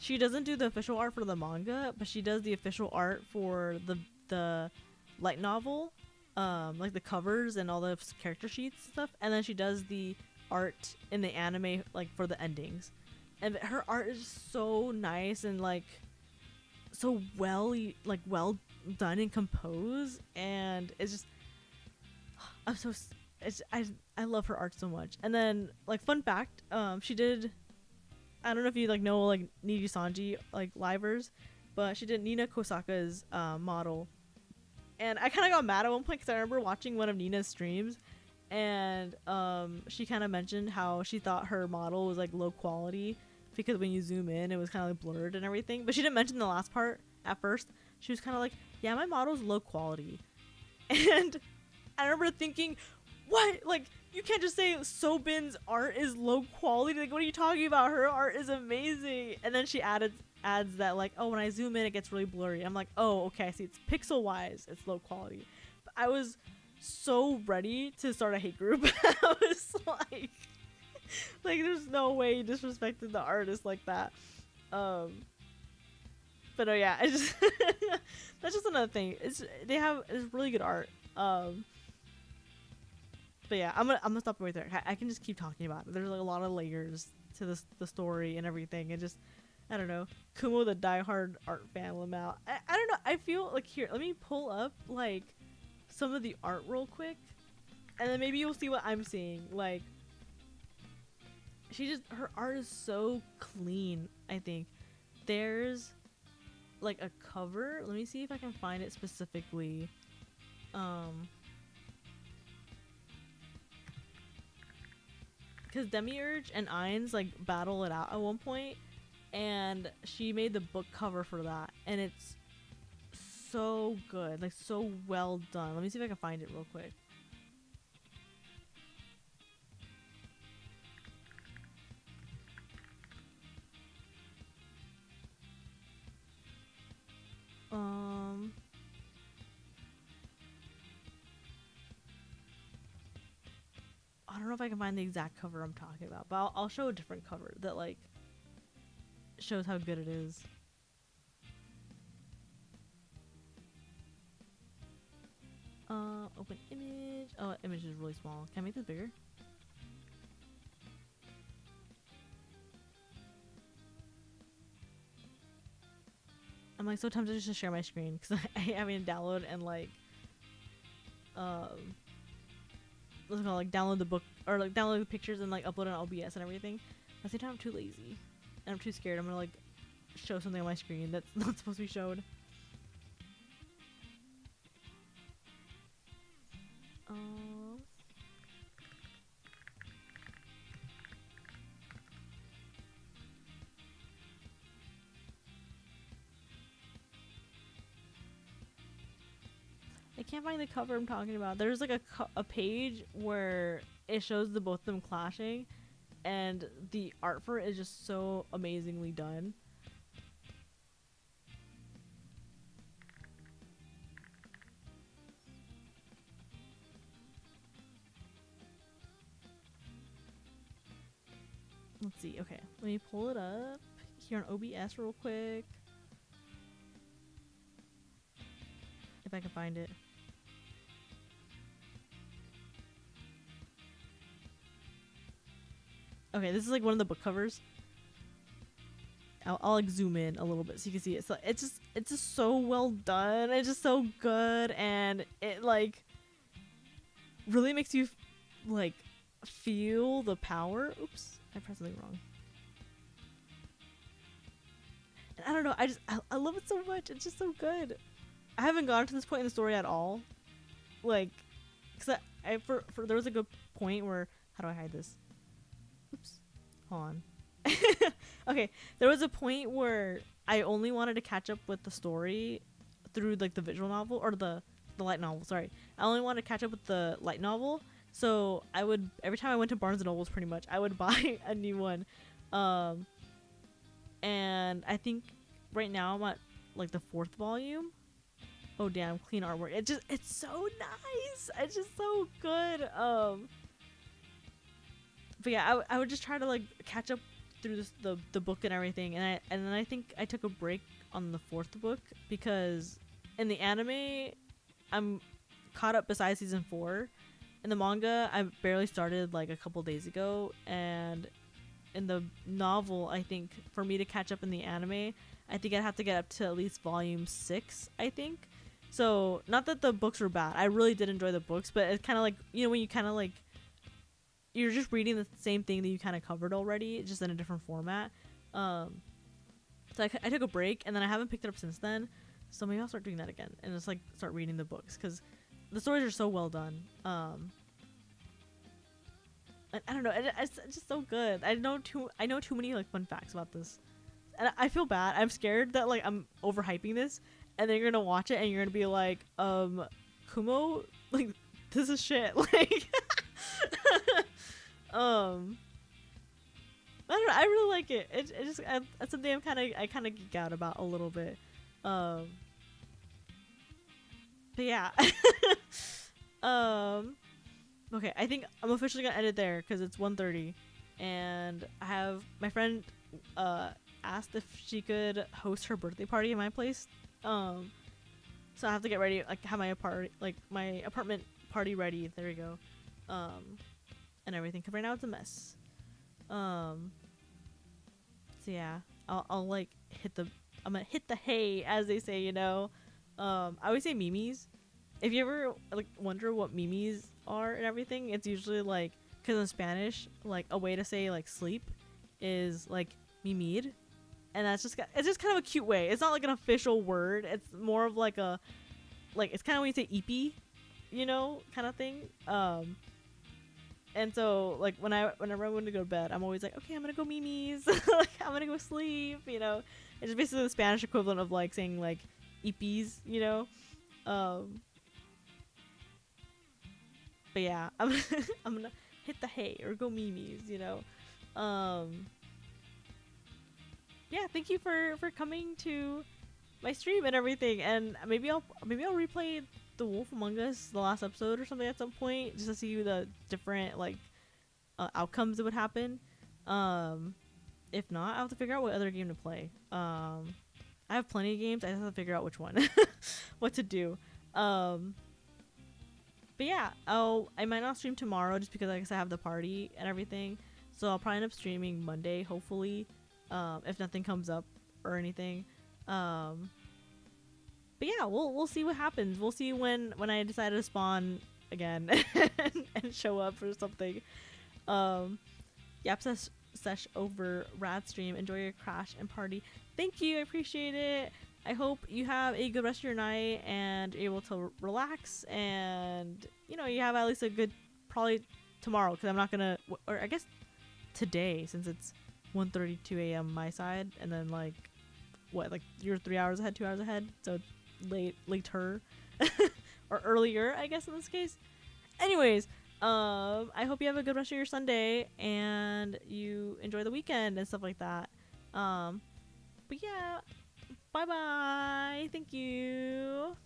Speaker 1: She doesn't do the official art for the manga, but she does the official art for the light novel, like the covers and all the character sheets and stuff. And then she does the art in the anime, like for the endings. And her art is just so nice and like so well done and composed. And it's just, I love her art so much. And then like fun fact, she did. I don't know if you like know like Niji Sanji like livers, but she did Nina Kosaka's model, and I kind of got mad at one point because I remember watching one of Nina's streams, and she kind of mentioned how she thought her model was like low quality because when you zoom in it was kind of like blurred and everything. But she didn't mention the last part at first. She was kind of like, yeah, my model's low quality, and I remember thinking, what? Like, you can't just say Sobin's art is low quality. Like, what are you talking about? Her art is amazing. And then she adds that, like, oh, when I zoom in, it gets really blurry. I'm like, oh, okay, I see. It's pixel-wise, it's low quality. But I was so ready to start a hate group. I was like, there's no way you disrespected the artist like that. But oh yeah, I just that's just another thing. It's really good art. But yeah, I'm gonna stop right there. I can just keep talking about it. There's like a lot of layers to the story and everything, and just I don't know. Kumo, the diehard art fan, Lamau. I don't know. I feel like here. Let me pull up like some of the art real quick, and then maybe you'll see what I'm seeing. Like her art is so clean. I think there's like a cover. Let me see if I can find it specifically. Because Demiurge and Ainz like battle it out at one point, and she made the book cover for that, and it's so good, like so well done. Let me see if I can find it real quick. I don't know if I can find the exact cover I'm talking about, but I'll show a different cover that like shows how good it is. Open image. Oh, image is really small. Can I make this bigger? I'm like so tempted just to share my screen because I haven't downloaded and like what's it called, like download the book or like download the pictures and like upload it on OBS and everything. At the same time, I'm too lazy and I'm too scared. I'm gonna like show something on my screen that's not supposed to be showed. I can't find the cover I'm talking about. There's like a page where it shows the both of them clashing, and the art for it is just so amazingly done. let's see. Okay, let me pull it up here on OBS real quick. If I can find it. Okay, this is like one of the book covers. I'll like zoom in a little bit so you can see it. So it's just so well done. It's just so good, and it like really makes you like feel the power. Oops, I pressed something wrong. And I don't know. I love it so much. It's just so good. I haven't gotten to this point in the story at all. Like, cause for there was a good point where, how do I hide this? Oops, hold on. Okay, there was a point where I only wanted to catch up with the story through like the visual novel or the light novel. Sorry, I only wanted to catch up with the light novel. So I would, every time I went to Barnes and Nobles, pretty much, I would buy a new one. And I think right now I'm at like the 4th volume. Oh damn, clean artwork. It's so nice. It's just so good. But yeah, I would just try to like catch up through the book and everything, and then I think I took a break on the 4th book because in the anime I'm caught up besides season 4. In the manga I barely started like a couple days ago, and in the novel I think for me to catch up in the anime I think I'd have to get up to at least volume 6, I think. So not that the books were bad, I really did enjoy the books, but it's kind of like, you know, when you kind of like you're just reading the same thing that you kind of covered already, just in a different format. So I took a break, and then I haven't picked it up since then. So maybe I'll start doing that again and just like start reading the books because the stories are so well done. I don't know, it's just so good. I know too many like fun facts about this, and I feel bad. I'm scared that like I'm overhyping this, and then you're gonna watch it and you're gonna be like, Kumo, like this is shit. Like, I don't know. I really like it. It just that's something I kind of geek out about a little bit. But yeah. Okay, I think I'm officially gonna end it there because it's 1:30, and I have my friend asked if she could host her birthday party in my place. So I have to get ready, like have my apartment party ready. There we go. And everything, because right now it's a mess. So yeah, I'll like I'm gonna hit the hay, as they say, you know. I always say mimis. If you ever like wonder what mimis are and everything, it's usually like, because in Spanish, like a way to say like sleep is like mimir, and it's just kind of a cute way. It's not like an official word. It's more of like a, like, it's kind of when you say ipi, you know, kind of thing. And so like whenever I want to go to bed, I'm always like, okay, I'm gonna go mimis. Like, I'm gonna go sleep, you know. It's just basically the Spanish equivalent of like saying like ipis, you know. But yeah, I'm gonna hit the hay or go mimis, you know. Yeah, thank you for coming to my stream and everything, and maybe I'll replay The Wolf Among Us, the last episode or something at some point, just to see the different like outcomes that would happen. If not, I'll have to figure out what other game to play. I have plenty of games. I just have to figure out which one, what to do. But yeah, I might not stream tomorrow just because, like I said, I have the party and everything. So I'll probably end up streaming Monday, hopefully, if nothing comes up or anything. But yeah, we'll see what happens. We'll see when I decide to spawn again and show up for something. Yap sesh over rad stream. Enjoy your crash and party. Thank you, I appreciate it. I hope you have a good rest of your night and you're able to relax, and you know, you have at least a good, probably tomorrow, because I'm not gonna, or I guess today, since it's 1:32 a.m. my side, and then like what, like you're 3 hours ahead, 2 hours ahead, so later or earlier, I guess, in this case. Anyways, I hope you have a good rest of your Sunday and you enjoy the weekend and stuff like that. But yeah, bye bye, thank you.